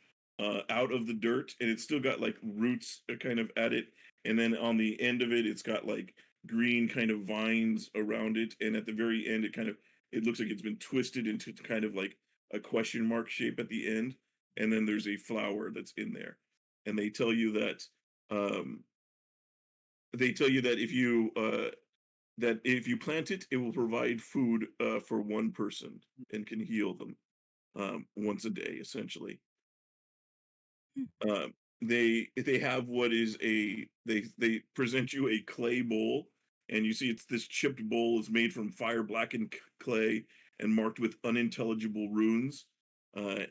out of the dirt, and it's still got like roots kind of at it, and then on the end of it, it's got like green kind of vines around it, and at the very end, it looks like it's been twisted into kind of like a question mark shape at the end, and then there's a flower that's in there, and um, they tell you that if you plant it, it will provide food for 1 person and can heal them once a day, essentially. Um, they have what is they present you a clay bowl, and you see it's this chipped bowl is made from fire blackened clay and marked with unintelligible runes. And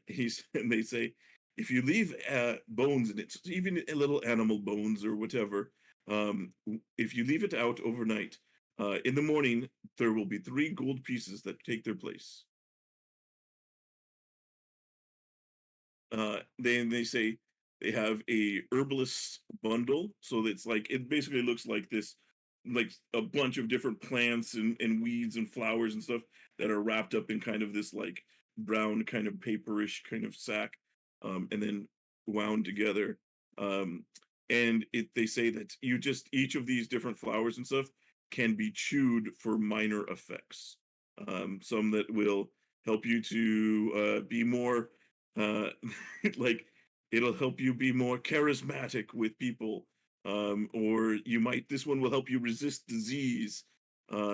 they say if you leave bones in it, so even a little animal bones or whatever, if you leave it out overnight, in the morning there will be 3 gold pieces that take their place. They say they have a herbalist bundle, so it's like it basically looks like this, like a bunch of different plants and weeds and flowers and stuff that are wrapped up in kind of this like brown kind of paperish kind of sack, and then wound together. Um, and they say that each of these different flowers and stuff can be chewed for minor effects. Some that will help you to be more uh like it'll help you be more charismatic with people, or this one will help you resist disease,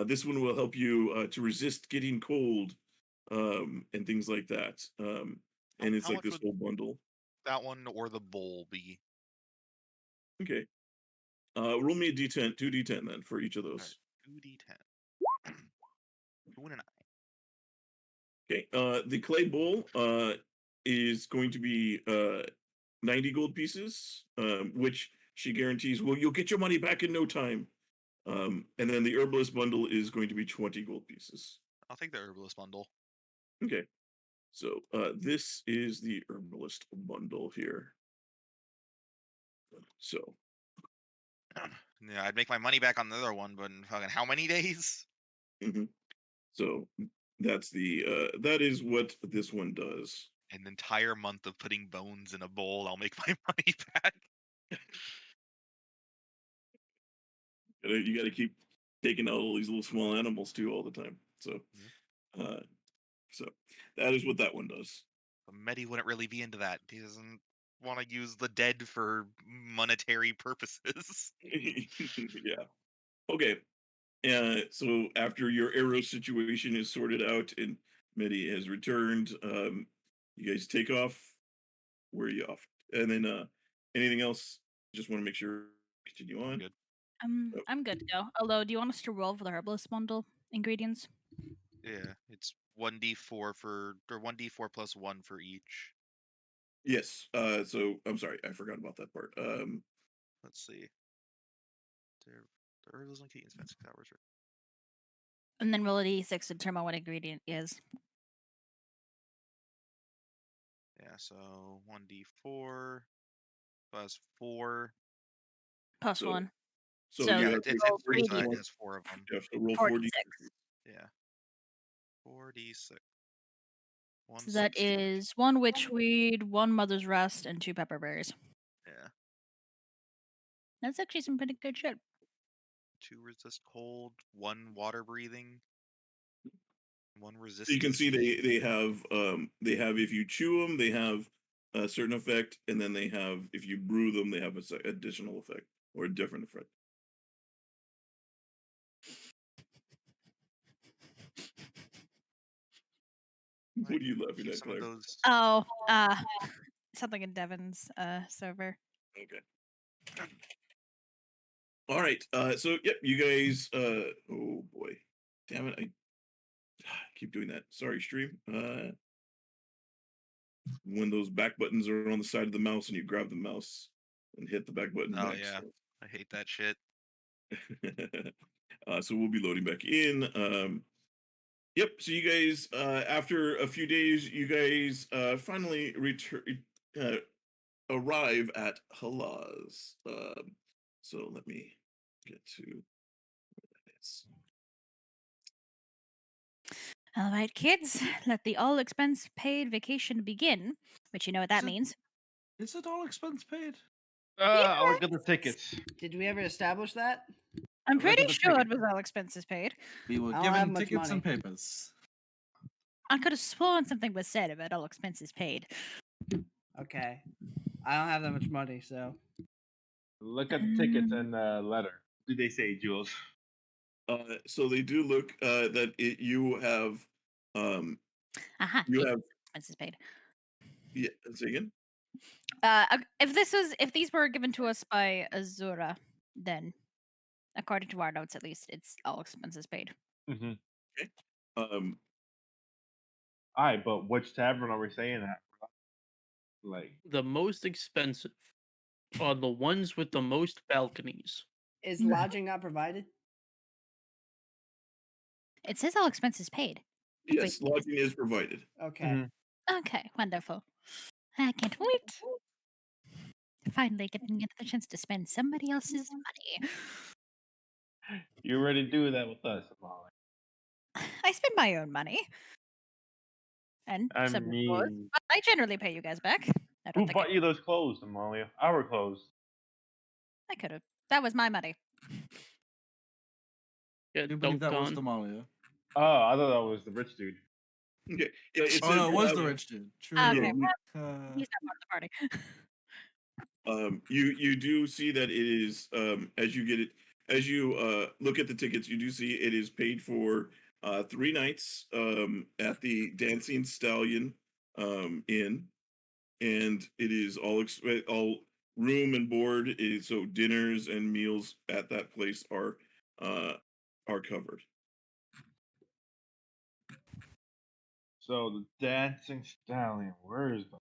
this one will help you to resist getting cold, and things like that, and it's How like much this would whole bundle. that one or the bowl be? Okay, roll me a d10, 2d10 then for each of All those. right, 2d10. 2 and an Okay, the clay bowl is going to be 90 gold pieces, which she guarantees you'll get your money back in no time. And then the herbalist bundle is going to be 20 gold pieces. I'll take the herbalist bundle. Okay, so this is the herbalist bundle here. So Yeah, I'd make my money back on the other one, but in fucking how many days? mhm. So that is what this one does. An entire month of putting bones in a bowl, I'll make my money back. You got to keep taking out all these little small animals too all the time. So, uh, so that is what that one does. But Medi wouldn't really be into that. He doesn't want to use the dead for monetary purposes. Yeah. Okay. So after your arrow situation is sorted out and Medi has returned, you guys take off. Where are you off? And then anything else? Just want to make sure continue I'm on. good. Oh, I'm good to go. Although, do you want us to roll for the herbalist bundle ingredients? Yeah, it's 1d4 or 1d4 plus 1 for each. yes. So I'm sorry, I forgot about that part. Let's see. The herbals and key spend 6 hours. And then roll a d6 to determine what ingredient is. Yeah, so 1d4 plus 4. Plus So 1. so So you Yeah, have it's roll 3, 3 so that d6. is 4 of them. you have to roll 4d6. 40. Yeah. 4d6. So that 160. is 1 witchweed, 1 mother's rest, and 2 pepper berries. Yeah. That's actually some pretty good shit. 2 resist cold, 1 water breathing. One resistance. So you can see they have if you chew them, they have a certain effect, and then they have if you brew them, they have a additional effect or a different effect. What are you laughing Keep at, some of Claire? those. Oh, something in Devin's server. Okay. All right. So yep, you guys. Oh boy, damn it! I keep doing that. Sorry, stream. When those back buttons are on the side of the mouse, and you grab the mouse and hit the back button. Oh back, yeah, I hate that shit. So we'll be loading back in. Yep. So you guys, after a few days, you guys finally arrive at Halas. So let me get to where that is. All right, kids, let the all expense paid vacation begin. Which you know what that Is it- means. Is it all expense paid? I'll look at the tickets. Did we ever establish that? I'm Look pretty at the sure it ticket. was all expenses paid. We were I don't have given much tickets and money. papers. I could have sworn something was said about all expenses paid. Okay. I don't have that much money, so Look at the tickets and the letter. What did they say, Jules? So they do look that you have Aha, you yeah, have expenses paid. yeah. Say again. If these were given to us by Azura, then according to our notes at least, it's all expenses paid. Mm-hmm. Okay. Um, All right, but which tavern are we saying that? Like, The most expensive are the ones with the most balconies. is lodging not provided? It says all expenses paid. yes, lodging is provided. Okay. Mhm. Okay, wonderful. I can't wait. Finally getting the chance to spend somebody else's money. you already do that with us, Molly. I spend my own money. And I some of yours, mean, but I generally pay you guys back. I who don't think bought you those clothes, Amalia? Our clothes. I could have. That was my money. Get You believe dunked that was on. Damalia? Oh, I thought that was the rich dude. Okay. Yeah, it Oh says no, it was the lodging. rich dude. True. Okay, Yeah, well, he's not part of the party. you do see that it is as you get it as you look at the tickets, you do see it is paid for 3 nights at the Dancing Stallion Inn, and it is all room and board is so dinners and meals at that place are covered. So the dancing stallion. Where is the?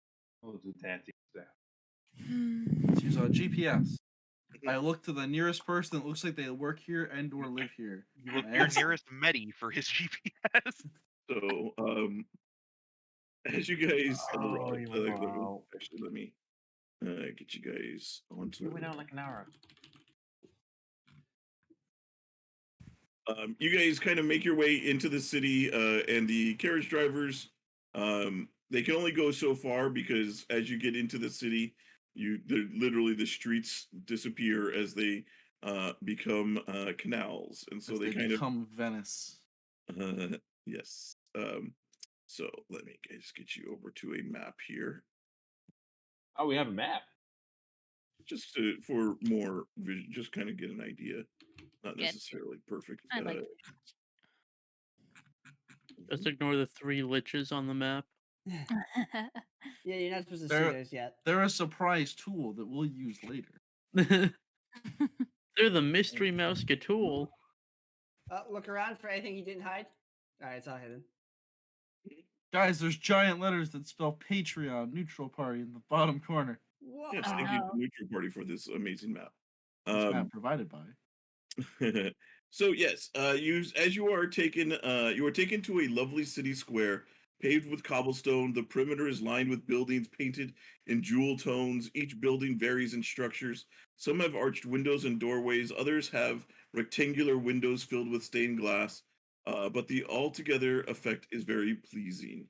Oh, the dancing stallion. She's on GPS. I look to the nearest person that looks like they work here and or live here. You look I to your ask them, nearest Medi for his GPS. So as you guys Oh, arrive, you went out. actually let me get you guys onto You went out like an hour. you guys kind of make your way into the city, and the carriage drivers, they can only go so far because as you get into the city, literally the streets disappear as they become canals, and so as they they kind become Venice. of yes. So let me guys get you over to a map here, Oh, we have a map. just for more vision, just kind of get an idea, not Good. necessarily perfect. I like Just ignore the 3 liches on the map. Yeah, you're not supposed to see There- those yet. They're a surprise tool that we'll use later. They're the mystery mousetool. Look around for anything he didn't hide. All right, it's all hidden. Guys, there's giant letters that spell Patreon neutral party in the bottom corner. Whoa. Yes, thank you to Neutral Party for this amazing map. This map provided by. So yes, you are taken to a lovely city square paved with cobblestone. The perimeter is lined with buildings painted in jewel tones. Each building varies in structures. Some have arched windows and doorways. Others have rectangular windows filled with stained glass. But the altogether effect is very pleasing.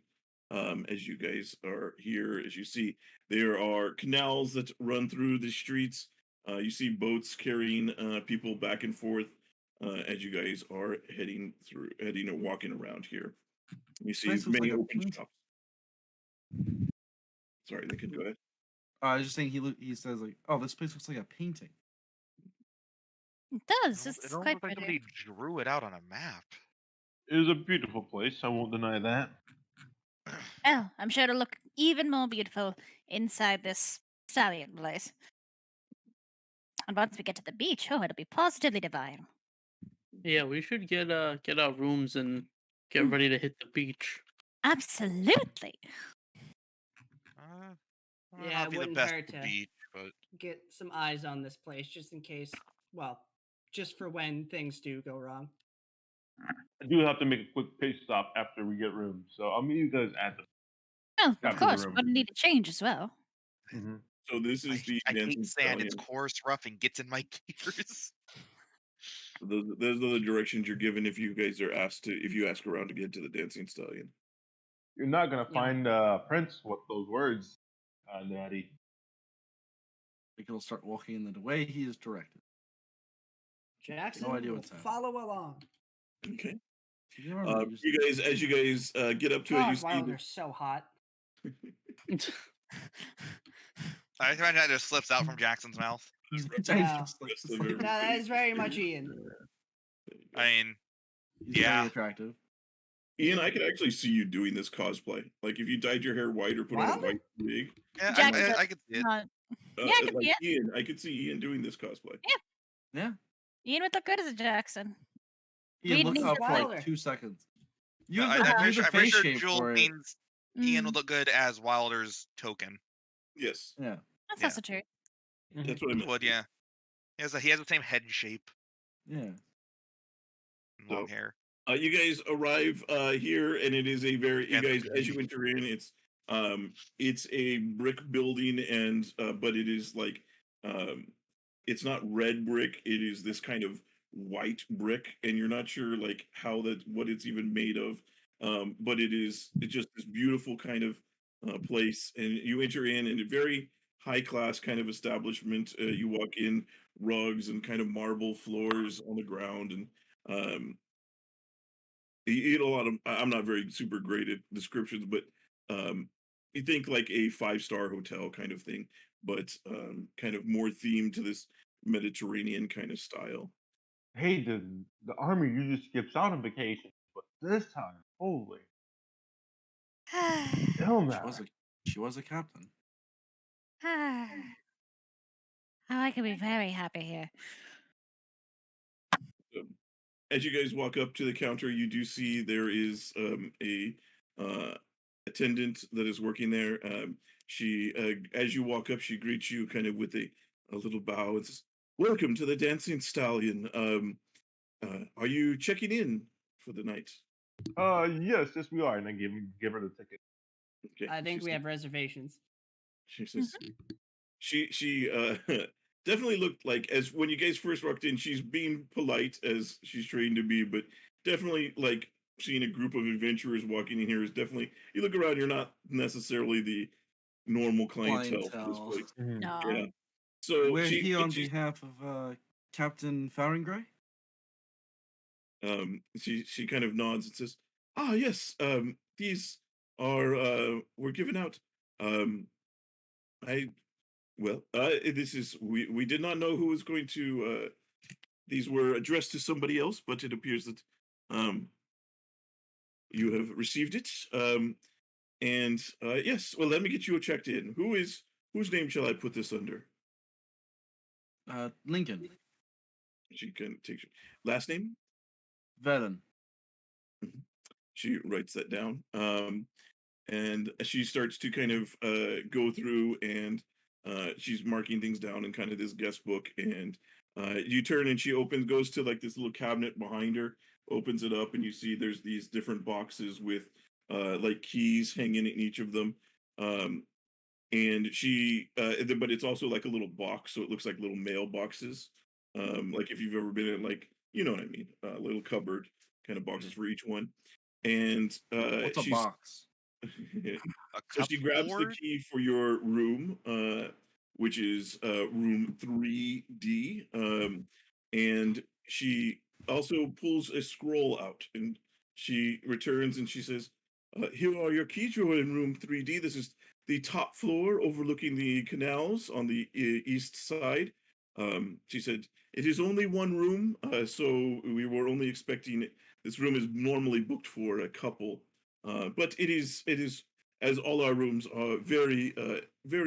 As you guys are here, as you see, there are canals that run through the streets. You see boats carrying people back and forth as you guys are heading or walking around here. You see Place looks many like a open painting. shops. Sorry, Lincoln, go ahead. I was just saying he says like, oh, this place looks like a painting. It It does. almost, It's it almost quite looks like pretty. somebody drew it out on a map. It is a beautiful place. I won't deny that. Oh, I'm sure it'll look even more beautiful inside this stallion place. And once we get to the beach, oh, it'll be positively divine. Yeah, we should get our rooms and get Mm. ready to hit the beach. Absolutely. Might Yeah, not it be the wouldn't best hurt at the to beach, but get some eyes on this place just in case. Well, just for when things do go wrong. I do have to make a quick pit stop after we get rooms, so I'll meet you guys at the. Oh, of After the course. We're room. going to need a change as well. Mhm. So this is the I hate dancing sand. It's stallion. coarse, rough, and gets in my gears. Those are the directions you're given if you guys are asked to, if you ask around to get to the dancing stallion. You're not gonna Yeah. find Prince with those words, Natty. Like he'll start walking in the way he is directed. Jackson idea will what's happening. follow along. Okay. You remember, you just- You guys, as you guys get up to it, you God, see. Wilder's so hot. I find that just slips out from Jackson's mouth. James Wow. just, like, Rest it's of like- everybody. No, that is very much Ian. There you go. I mean, he's yeah. very attractive. Ian, I could actually see you doing this cosplay. Like if you dyed your hair white or put on a Wilder? white wig. yeah, Jackson, I could see it. Yeah, I could like see it. Ian, I could see Ian doing this cosplay. Yeah. Ian would look good as a Jackson. He Reed looks needs up to for Wilder. like 2 seconds. You No, have the, I'm you have the pretty face sure shape Jewel for it. means Ian Mm, would look good as Wilder's token. Yes, Yeah. that's yeah. also true. that's what I He meant. would, yeah. He has the same head shape Yeah. and long So, hair. You guys arrive here, and it is a very. You And the guys, as you beach. enter in, it's a brick building, and but it is like it's not red brick. It is this kind of white brick, and you're not sure like what it's even made of. But it's just this beautiful kind of place, and you enter in a very high class kind of establishment. You walk in, rugs and kind of marble floors on the ground, and you eat a lot of. I'm not very super great at descriptions, but you think like a 5-star hotel kind of thing, but kind of more themed to this Mediterranean kind of style. Hey, the army usually skips out on vacation, but this time, holy, Ilmac. She was a captain. Oh, I could be very happy here. As you guys walk up to the counter, you do see there is a attendant that is working there. She, as you walk up, she greets you kind of with a little bow and says, "Welcome to the Dancing Stallion. Are you checking in for the night?" Yes, we are, and I give her the ticket. Okay. I think she we says- have reservations. She says, she definitely looked like, as when you guys first walked in, she's being polite as she's trained to be, but definitely like seeing a group of adventurers walking in here is definitely, you look around, you're not necessarily the normal clientele for this Clientele. place. No. Yeah. So We're she here on she's- behalf of Captain Faerun Grey. she kind of nods and says, "Ah, yes, these are were given out. I Well, this is we did not know who was going to. These were addressed to somebody else, but it appears that um, you have received it. And yes, well, let me get you checked in. Whose name shall I put this under?" Lincoln. She can take your last name. Verdan. She writes that down. And she starts to kind of go through, and she's marking things down in kind of this guest book, and you turn and she goes to like this little cabinet behind her, opens it up, and you see there's these different boxes with like keys hanging in each of them. And but it's also like a little box, so it looks like little mailboxes. Like if you've ever been in, like, you know what I mean, little cupboard kind of boxes for each one. And What's a she's box? A so she grabs the cupboard? key for your room, which is room 3D, and she also pulls a scroll out, and she returns and she says, "Here are your keys. You're in room 3D. This is the top floor overlooking the canals on the east side." She said, "It is only one room, so we were only expecting. This room is normally booked for a couple, but it is as all our rooms are very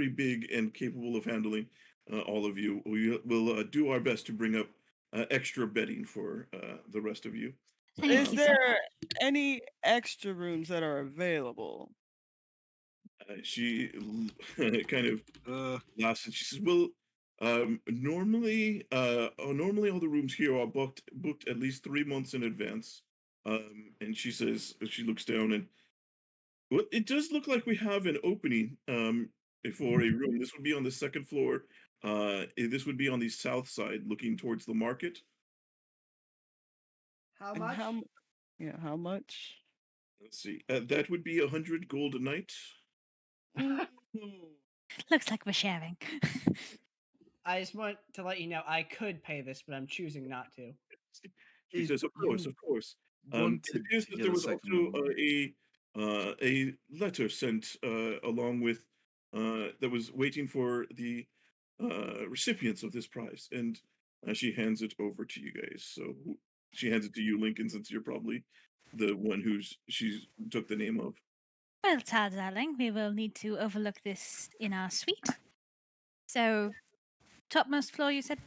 big and capable of handling all of you. We will do our best to bring up extra bedding for the rest of you." Thank Is you so there any extra rooms that are available? She kind of Uh, laughs and she says, "Well, normally all the rooms here are booked at least 3 months in advance." And she says, she looks down and, well, it does look like we have an opening for a room. This would be on the second floor. This would be on the south side, looking towards the market. How And much? how much? Let's see. That would be 100 gold a night. Mm, Looks like we're sharing. I just want to let you know I could pay this, but I'm choosing not to. She Is says, "Of course, you of course." It wanted appears to that get there a was second also room. a letter sent along with that was waiting for the recipients of this prize, and she hands it over to you guys. So she hands it to you, Lincoln, since you're probably the one who's she's took the name of. Well, Tad, darling, we will need to overlook this in our suite. So, topmost floor, you said?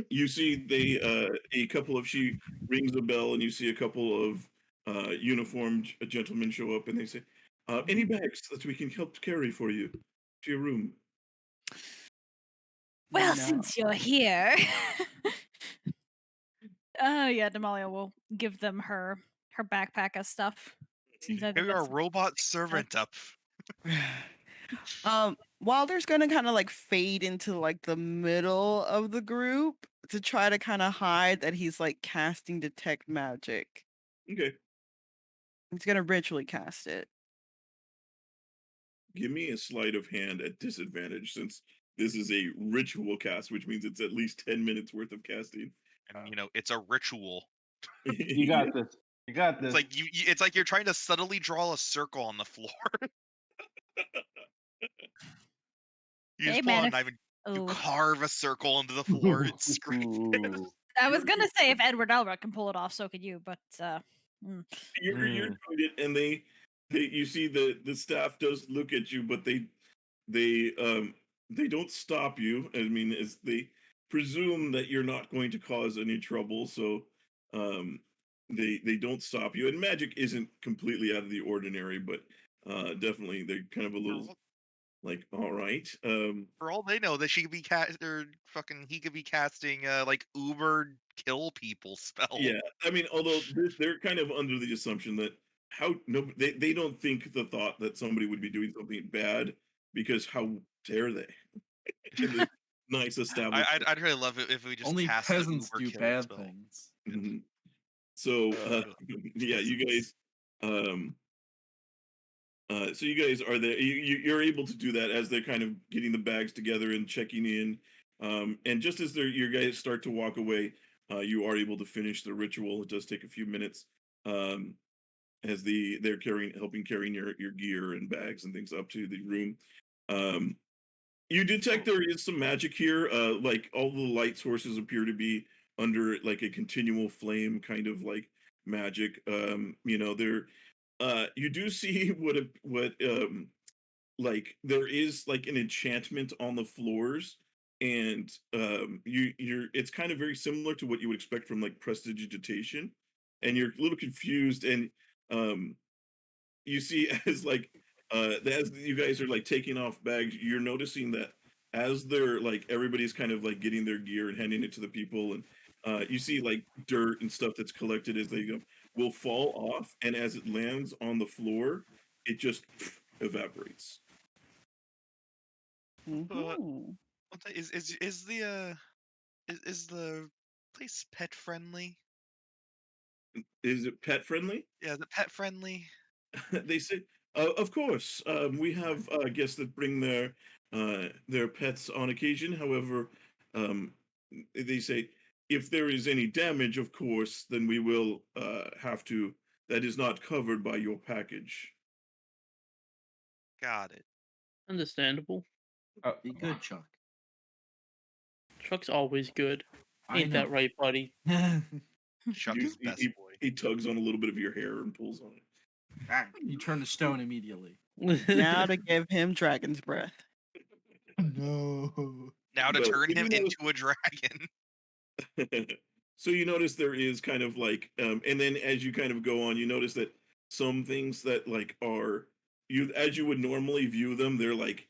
You see a couple of she rings a bell, and you see a couple of uniformed gentlemen show up, and they say, "Any bags that we can help carry for you to your room?" Well, no. since you're here. Oh, yeah, Damalia will give them her backpack of stuff. Seems like Maybe our that's robot servant up. Wilder's gonna kind of like fade into like the middle of the group to try to kind of hide that he's like casting detect magic. Okay, He's gonna ritually cast it. give me a sleight of hand at disadvantage, since this is a ritual cast, which means it's at least 10 minutes worth of casting. And it's a ritual. You got this. You got It's this. like it's like you're trying to subtly draw a circle on the floor. You Hey, just pull man. out a knife and you Oh, carve a circle into the floor. It's great. Ooh. I was gonna say if Edward Albert can pull it off, so could you. But You're Mm. doing it, and they you see the staff does look at you, but they don't stop you. I mean, as they presume that you're not going to cause any trouble, so um they don't stop you. And magic isn't completely out of the ordinary, but definitely they're kind of a For little all, like, all right. for all they know, that she could be or fucking he could be casting like Uber kill people spell. Yeah, I mean, although they're kind of under the assumption that how no, they don't think the thought that somebody would be doing something bad, because how dare they in this nice establishment. I'd really love it if we just Only cast the peasants Uber do kill bad spell. things. Mhm. So Uh, yeah, you guys um so you guys are there. You're able to do that as they're kind of getting the bags together and checking in. And just as your guys start to walk away, you are able to finish the ritual. It does take a few minutes. Um, as they're helping carrying your gear and bags and things up to the room. Um, you detect there is some magic here. Like all the light sources appear to be under like a continual flame kind of like magic. There you do see what like there is like an enchantment on the floors, and you're it's kind of very similar to what you would expect from like prestidigitation, and you're a little confused, and um you see as like as you guys are like taking off bags, you're noticing that as they're like everybody's kind of like getting their gear and handing it to the people, and you see like dirt and stuff that's collected as they go will fall off, and as it lands on the floor it just evaporates. uh, Mhm. is the place pet friendly? Is it pet friendly? Yeah, is it pet friendly? They say, of course, we have guests that bring their pets on occasion. However, um, they say if there is any damage, of course, then we will have to that is not covered by your package. Got it. Understandable. Be good, Chuck. Chuck's always good. I Ain't that know. right, buddy? Chuck You- is best he, boy. he tugs on a little bit of your hair and pulls on it. You turn to stone immediately. Now to give him dragon's breath. No. Now to But turn you him know- into a dragon. So you notice there is kind of like, and then as you kind of go on, you notice that some things that like are as you would normally view them, they're like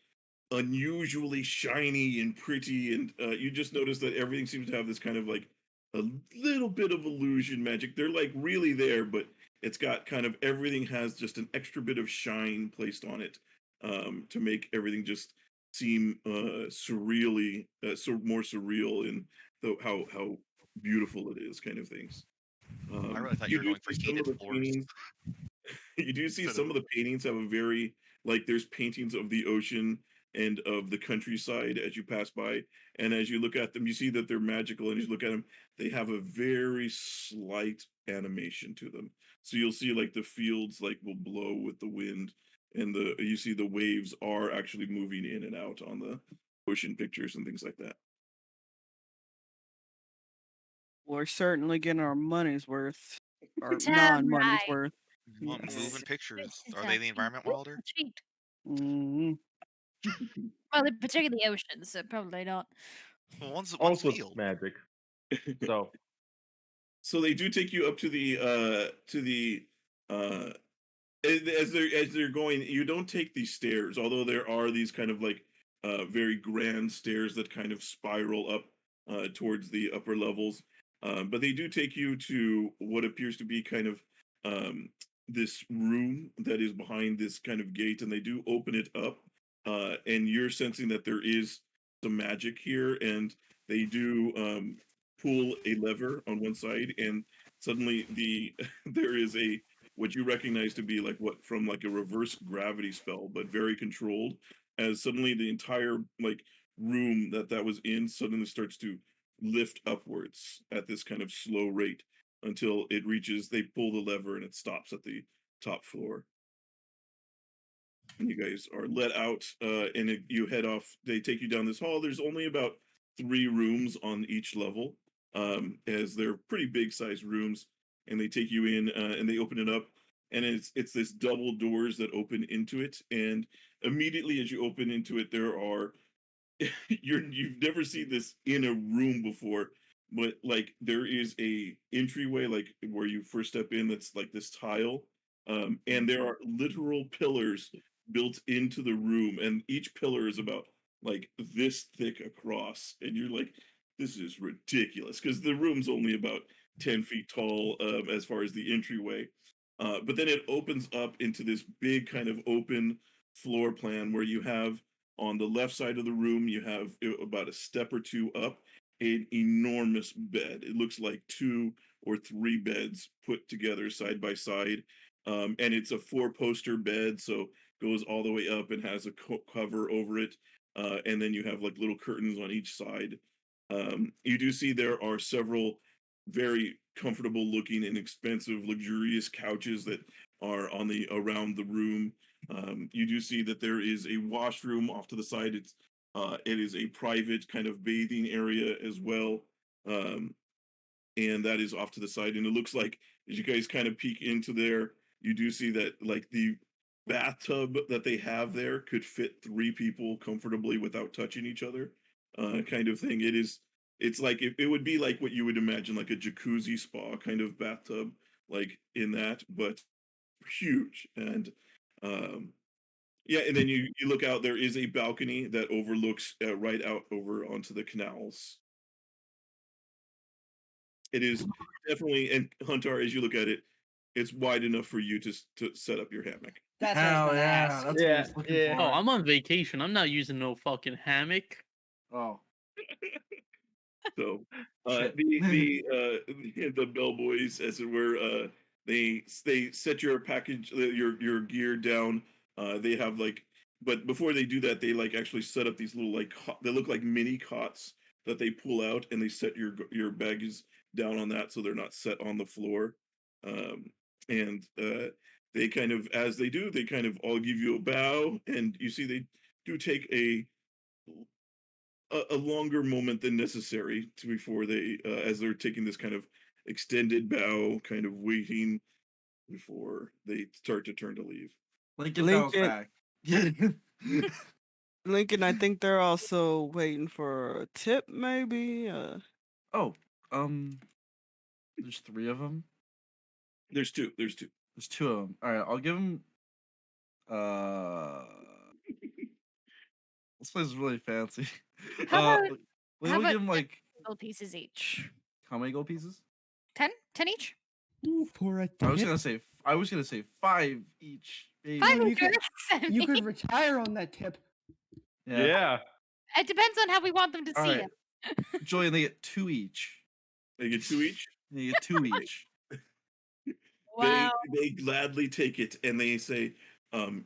unusually shiny and pretty, and you just notice that everything seems to have this kind of like a little bit of illusion magic. They're like really there, but it's got kind of everything has just an extra bit of shine placed on it to make everything just seem surreally more surreal in how beautiful it is, kind of things. I really thought you were do going for see some heated of the forests. paintings. You do see Instead some of- of the paintings have a very like there's paintings of the ocean and of the countryside as you pass by, and as you look at them, you see that they're magical, and as you look at them, they have a very slight animation to them. So you'll see like the fields like will blow with the wind, and you see the waves are actually moving in and out on the ocean pictures and things like that. We're certainly getting our money's worth, or Damn non-money's right. worth. Well, Yes. moving pictures. This is Are a they the environment treat, welder? a treat. Mhm. Well, they're particularly the ocean, so probably not. Well, one's Also, it's field. magic. So So they do take you up to the as they're going. You don't take these stairs, although there are these kind of like very grand stairs that kind of spiral up towards the upper levels. But they do take you to what appears to be kind of this room that is behind this kind of gate, and they do open it up, and you're sensing that there is some magic here, and they do pull a lever on one side, and suddenly there is a what you recognize to be like what from like a reverse gravity spell, but very controlled. As suddenly the entire like room that was in suddenly starts to lift upwards at this kind of slow rate until it reaches. They pull the lever and it stops at the top floor. And you guys are let out, and you head off. They take you down this hall. There's only about 3 rooms on each level, as they're pretty big sized rooms. And they take you in, and they open it up, and it's this double doors that open into it. And immediately as you open into it, there are you've never seen this in a room before, but like there is a entryway like where you first step in that's like this tile, and there are literal pillars built into the room, and each pillar is about like this thick across, and you're like, this is ridiculous because the room's only about 10 feet tall as far as the entryway, but then it opens up into this big kind of open floor plan where you have on the left side of the room, you have about a step or two up an enormous bed. It looks like 2 or 3 beds put together side by side. And it's a 4-poster bed, so goes all the way up and has a cover over it. And then you have like little curtains on each side. You do see there are several very comfortable looking and expensive, luxurious couches that are on the around the room. You do see that there is a washroom off to the side. It is a private kind of bathing area as well, and that is off to the side. And it looks like as you guys kind of peek into there, you do see that like the bathtub that they have there could fit 3 people comfortably without touching each other, kind of thing. It's like it would be like what you would imagine like a jacuzzi spa kind of bathtub, like in that, but huge. And yeah, and then you look out. There is a balcony that overlooks right out over onto the canals. It is definitely, and Huntar, as you look at it, it's wide enough for you to set up your hammock. That's what I was Hell gonna yeah, ask. that's what I was looking Yeah. for. Oh, I'm on vacation. I'm not using no fucking hammock. Oh, So shit. the bellboys, as it were, they set your package, your gear down. They have like, but before they do that, they like actually set up these little like they look like mini cots that they pull out, and they set your baggage down on that so they're not set on the floor. Um, and they kind of, as they do, they kind of all give you a bow, and you see they do take a longer moment than necessary to before they, as they're taking this kind of extended bow, kind of waiting before they start to turn to leave. Lincoln bows Lincoln- back. Lincoln, I think they're also waiting for a tip, maybe. Oh, there's 3 of them. There's two. There's two. There's 2 of them. All right, I'll give them. This place is really fancy. How Let me about give them like gold pieces each. how many gold pieces? 10? 10 each? Ooh, for a I was tip. gonna say 5 each. Maybe. Five you each. could- I You mean, could retire on that tip. Yeah. It depends on how we want them to All see right. it. Julian, they get 2 each. They get 2 each. They get 2 each. Wow. They gladly take it, and they say, and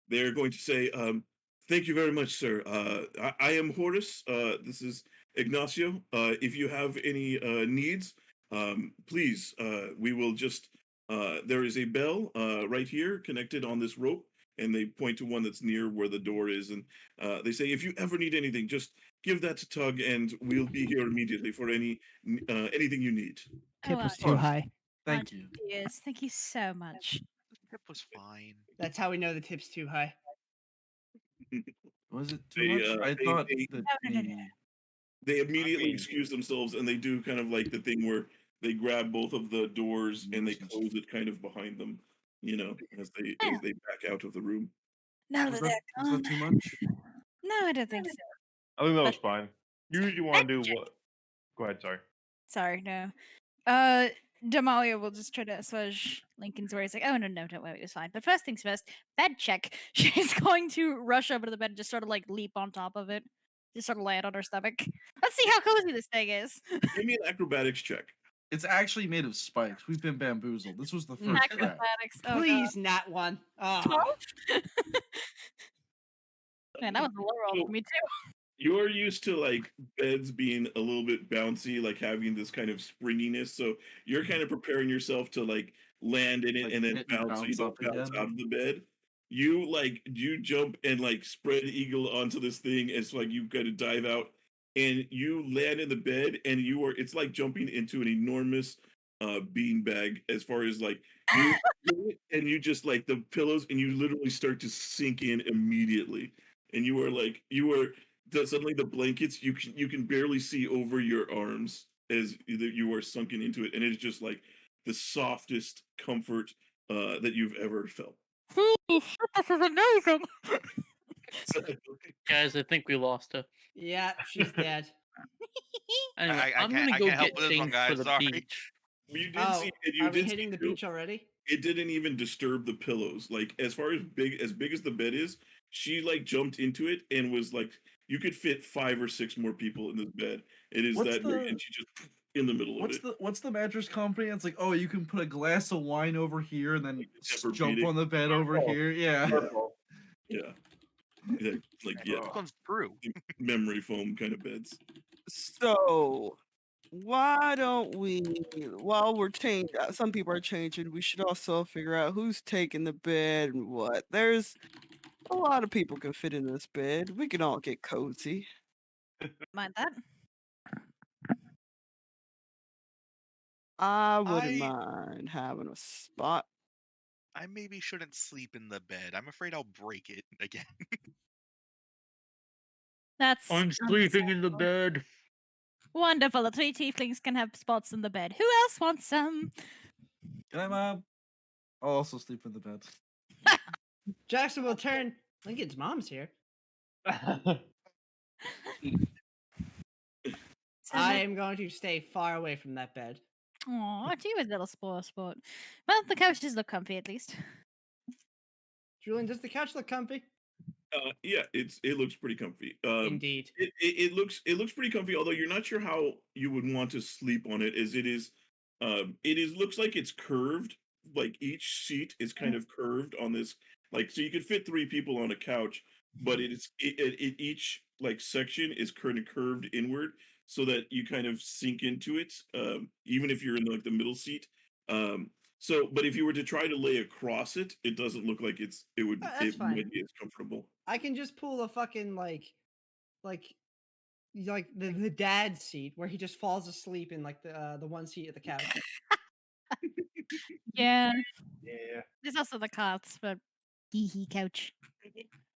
they're going to say, thank you very much, sir. I am Horace. This is Ignacio. If you have any needs, please, we will just, there is a bell right here connected on this rope, and they point to one that's near where the door is, and they say, if you ever need anything, just give that to Tug, and we'll be here immediately for anything you need. Tip Oh, was wow. too high. Thank you. Yes, thank you so much. Tip was fine. That's how we know the tip's too high. Was it too They, much? I they- thought they- that No. the They immediately mean- excuse themselves, and they do kind of like the thing where they grab both of the doors and they close it kind of behind them, as they back out of the room. Now was that they're that gone. too much? No, I don't think so. I think that was fine. You usually want to do what? Go ahead, sorry. Sorry, no. Damalia will just try to assuage Lincoln's worries. Like, oh, no, don't worry, it's fine. But first things first, bed check. She's going to rush over to the bed and just sort of like leap on top of it. Just sort of land on her stomach. Let's see how cozy this thing is. Give me an acrobatics check. It's actually made of spikes. We've been bamboozled. This was the first trap. Acrobatics. Oh, Please, not one. God. Oh, 12? Man, that was a low roll for me too. You're used to like beds being a little bit bouncy, like having this kind of springiness. So you're kind of preparing yourself to like land in it Like and then hit and bounce so you bounce don't up bounce again. out of the bed. You jump and like spread eagle onto this thing. It's like you got to dive out and you land in the bed and it's like jumping into an enormous bean bag as far as like you and you just like the pillows and you literally start to sink in immediately. And suddenly the blankets you can barely see over your arms as you are sunken into it, and it's just like the softest comfort that you've ever felt. Holy shit, this is amazing. Guys, I think we lost her. yeah, she's dead. Anyway, I I'm can't- gonna I go can't help get with this one, changed guys, for the sorry. beach. You did Oh, see it. You are we did hitting see the too, beach already? it didn't even disturb the pillows. Like as far as big as the bed is, she like jumped into it and was like, you could fit 5 or 6 more people in this bed. It is What's that big, the- and she just in the middle of it. What's the mattress company? It's like, oh, you can put a glass of wine over here and then Temper jump beating. on the bed over Oh. here. Yeah. Yeah. Yeah, This one's true. memory foam kind of beds. So, why don't we, while we're changing, some people are changing, we should also figure out who's taking the bed and what. There's a lot of people can fit in this bed. We can all get cozy. Mind that. I wouldn't I- mind having a spot. I maybe shouldn't sleep in the bed. I'm afraid I'll break it again. That's I'm sleeping in the bed. wonderful. The 3 tieflings can have spots in the bed. Who else wants some? Can I, Mom? I'll also sleep in the bed. Jackson will turn. Lincoln's mom's here. I am going to stay far away from that bed. Aw, you a little spoil sport. Well, the couches look comfy at least. Julian, does the couch look comfy? Yeah, it looks pretty comfy. Indeed. It looks pretty comfy, although you're not sure how you would want to sleep on it, as it is looks like it's curved. Like each seat is kind of curved on this, like so you could fit 3 people on a couch, but each like section is kind of curved inward, so that you kind of sink into it, even if you're in like the middle seat. But if you were to try to lay across it, it doesn't look like it That's fine. might be as comfortable. I can just pull a fucking like the dad seat where he just falls asleep in like the one seat at the couch. Yeah. Yeah. There's also the cots, but hee couch.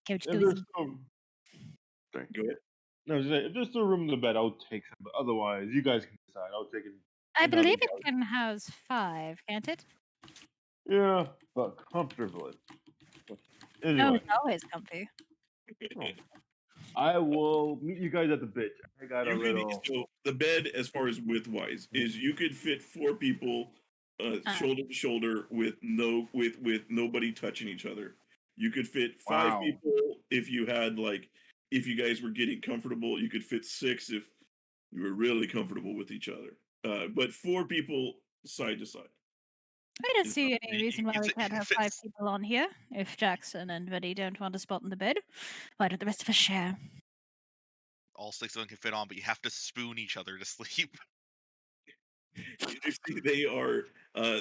Couch If there's cozy. sorry. Go ahead. No, I was gonna say, if there's still room in the bed, I'll take some. But otherwise, you guys can decide. I'll take it. I another believe it couch. can house 5, can't it? Yeah, but comfortably. No, Anyway, it's always comfy. I will meet you guys at the bitch. I got a You could little. so the bed, as far as width wise, is you could fit 4 people shoulder to shoulder with nobody touching each other. You could fit 5 Wow. people if you had if you guys were getting comfortable. You could fit 6 if you were really comfortable with each other. But 4 people side to side. I don't Is see You- any reason why you we fit- can't you have fit 5 s- people on here. If Jackson and Vinny don't want a spot in the bed, why don't the rest of us share? All 6 of them can fit on, but you have to spoon each other to sleep. You do see they are.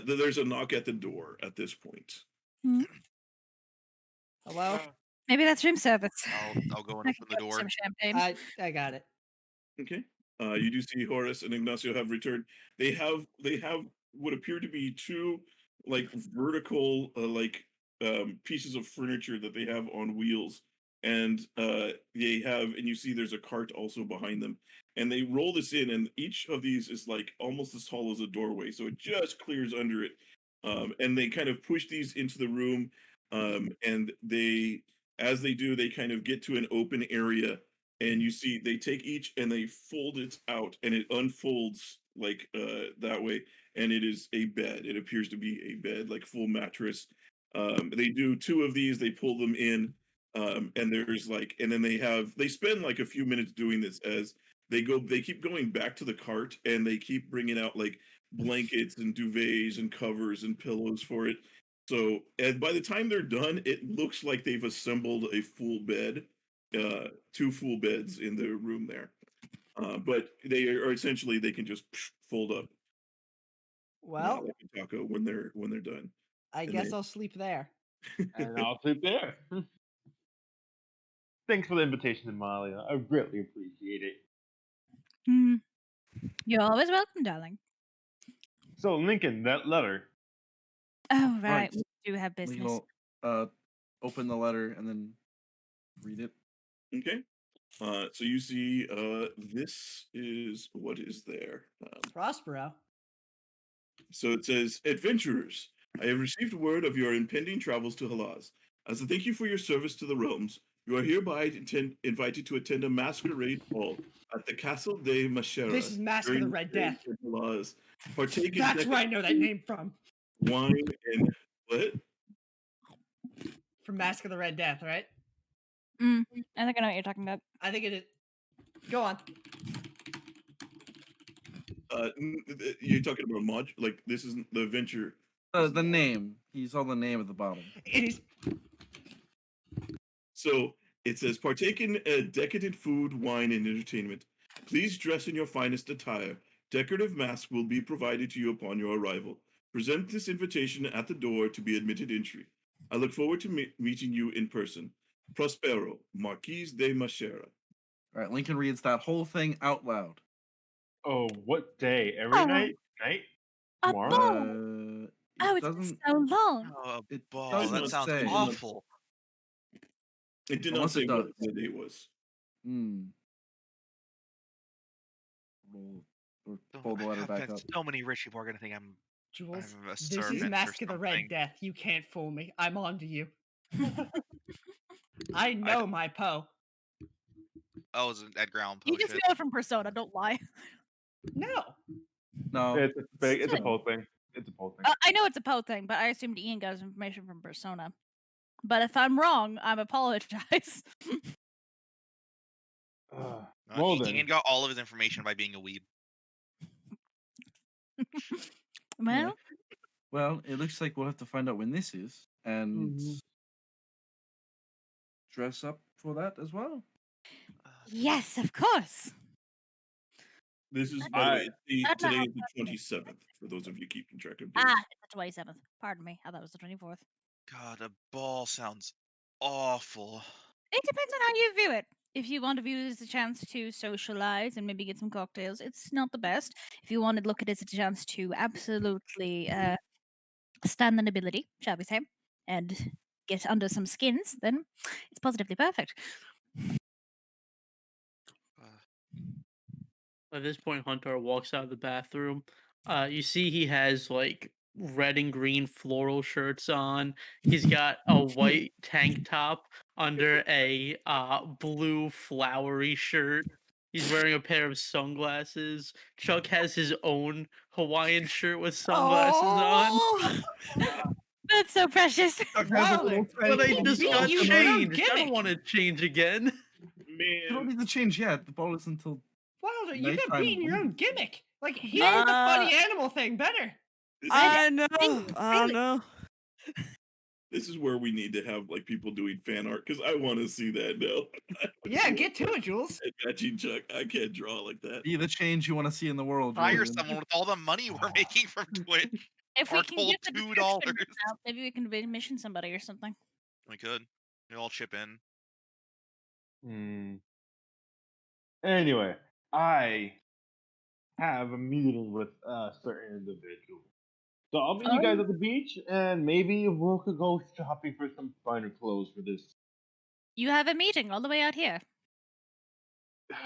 There's a knock at the door at this point. Hello? Maybe that's room service. I'll go and I open could the get you door. some champagne. I got it. Okay. You do see Horace and Ignacio have returned. They have what appear to be 2 like vertical pieces of furniture that they have on wheels, and you see there's a cart also behind them, and they roll this in, and each of these is like almost as tall as a doorway, so it just clears under it, and they kind of push these into the room, and as they do, they kind of get to an open area, and you see they take each and they fold it out, and it unfolds that way, and it is a bed. It appears to be a bed, like full mattress. They do 2 of these, they pull them in, and and then they spend like a few minutes doing this as they keep going back to the cart, and they keep bringing out like blankets and duvets and covers and pillows for it. So, and by the time they're done, it looks like they've assembled a full bed, 2 full beds in the room there. But they are essentially, they can just fold up Well, like a taco when they're done. I And guess they- I'll sleep there. And I'll sleep there. Thanks for the invitation, Damalia. I greatly appreciate it. Hmm. You're always welcome, darling. So, Lincoln, that letter. Oh, right. Right. We do have business. Legal, open the letter and then read it. Okay. So you see, this is what is there. Prospero. So it says, "Adventurers, I have received word of your impending travels to Halas. As a thank you for your service to the realms, you are hereby invited to attend a masquerade hall at the Castle de Machera. This is Mask of the during Red stay Death. in Halas. Partake in That's decadent where I know that food, name from. wine, and what? From Mask of the Red Death, right? I think I know what you're talking about. I think it is. Go on. You're talking about like this is the adventure. The name. He saw the name at the bottom. It is. So it says, partake in decadent food, wine, and entertainment. Please dress in your finest attire. Decorative masks will be provided to you upon your arrival. Present this invitation at the door to be admitted entry. I look forward to meeting you in person. Prospero, Marquise de Machera. All right, Lincoln reads that whole thing out loud. Oh, what day? Every Oh. night? Night? A Tomorrow? ball. It Oh, it's been doesn't. so long. Oh, It ball. does That not sounds say. awful. It did not Unless say it what does. the day was. Roll or pull the I letter have back been up. so many rich people are gonna think I'm Jules, I'm a this is servant or Mask of the Red something. Death. You can't fool me. I'm on to you. I know my Poe. Oh, it's an Edgar Allan Poe You just shit. know it from Persona, don't lie. No. No. It's a Still. Poe thing. It's a Poe thing. I know it's a Poe thing, but I assumed Ian got his information from Persona. But if I'm wrong, I apologize. Well then. Ian got all of his information by being a weeb. Well, Well, it looks like we'll have to find out when this is and Mhm. dress up for that as well. Yes, of course. This is, by the way, I don't know today how is the 27th, for those of you keeping track of days. It's the 27th. Pardon me. I thought it was the 24th. God, a ball sounds awful. It depends on how you view it. If you want to view it as a chance to socialize and maybe get some cocktails, it's not the best. If you want to look at it as a chance to absolutely stand the nobility, shall we say, and get under some skins, then it's positively perfect. At this point, Huntar walks out of the bathroom. You see he has like red and green floral shirts on. He's got a white tank top under a blue flowery shirt. He's wearing a pair of sunglasses. Chuck has his own Hawaiian shirt with sunglasses on. Oh! That's so precious. Wilder, But I you just beat got you your own changed. I don't gimmick. want to change again. You don't Man, need to change yet. The ball is until. Wilder, you got Nighttime beaten your own window. gimmick. Like he did the funny Uh, animal thing better. this is, I know. Really? I don't know. this is where we need to have like people doing fan art because I want to see that now. Yeah, get to it, Jules. Matching Chuck. I can't draw like that. Be the change you want to see in the world. Hire Julian. someone with all the money we're making from Twitch. If we Our can goal get the $2. description out, maybe we can mission somebody or something. We could. We all chip in. Anyway, I have a meeting with a certain individual. So I'll meet you guys at the beach, and maybe we could go shopping for some finer clothes for this. You have a meeting all the way out here.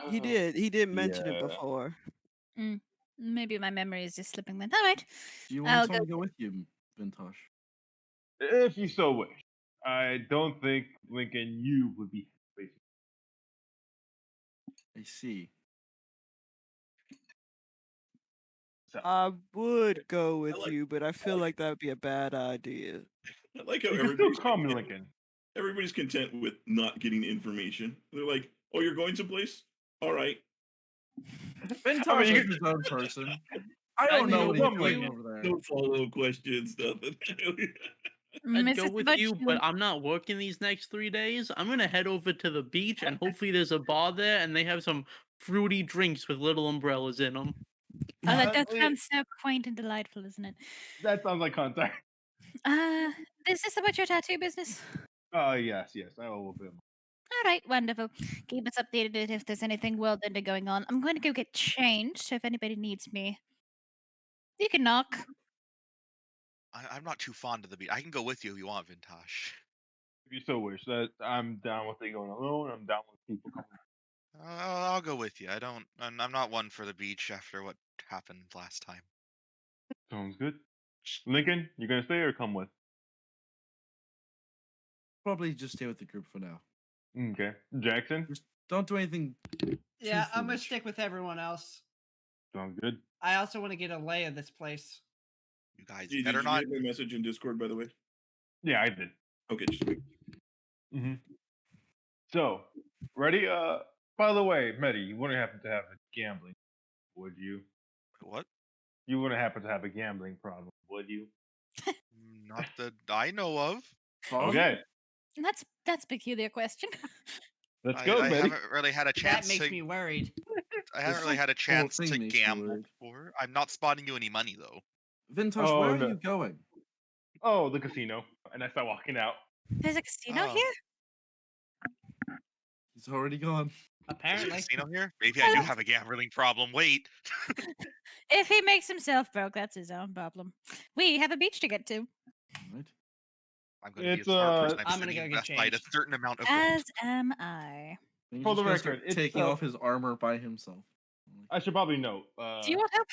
He did. He did mention it Yeah. before. Maybe my memory is just slipping then. All right. Do you I'll want someone go to go with you, Vintash? If you so wish. I don't think Lincoln, you would be happy. I see. So, I would go with like- you, but I feel like that would be a bad idea. I like how you can still everybody's call me content, Lincoln. everybody's content with not getting information. They're like, "Oh, you're going someplace? All right." Vintash you is his own person. I don't mean, know what he's what doing you- over there. No follow-up questions, nothing. I'd go Mrs. with Butch, you, but I'm not working these next 3 days. I'm gonna head over to the beach, and hopefully there's a bar there, and they have some fruity drinks with little umbrellas in them. Oh, that Honestly, sounds so quaint and delightful, isn't it? that sounds like contact. Is this about your tattoo business? Yes, I will be. All right, wonderful. Keep us updated if there's anything world-ender going on. I'm going to go get changed, so if anybody needs me, you can knock. I'm not too fond of the beat. I can go with you if you want, Vintash. If you so wish. That I'm down with it going alone. I'm down with people coming. I'll go with you. I'm not one for the beach after what happened last time. Sounds good. Lincoln, you gonna stay or come with? Probably just stay with the group for now. Okay. Jackson, Just don't do anything. Yeah, I'm gonna foolish. stick with everyone else. sounds good. I also want to get a lay of this place. You guys Did better you not. get my message in Discord, by the way? Yeah, I did. Okay, just wait. So, ready? By the way, Medi, you wouldn't happen to have a gambling, would you? What? You wouldn't happen to have a gambling problem, would you? Not that I know of. Okay, That's a peculiar question. let's I, go, I Medi. haven't really had a That chance makes to. me worried. I haven't This really had a whole chance thing to makes me gamble worried. before. I'm not spotting you any money though. Vintash, Oh, where are no. you going? Oh, the casino. And I start walking out. There's a casino Oh. here? He's already gone. There's a Apparently. casino here? Maybe I do have a gambling problem. Wait. If he makes himself broke, that's his own problem. We have a beach to get to. Right? I'm going to be a It's, smart person. I'm I'm gonna going go to get invest by a changed. certain amount of gold. As am I. And he's For just the gonna start record, it's, taking off his armor by himself. I should probably note. Do you want help?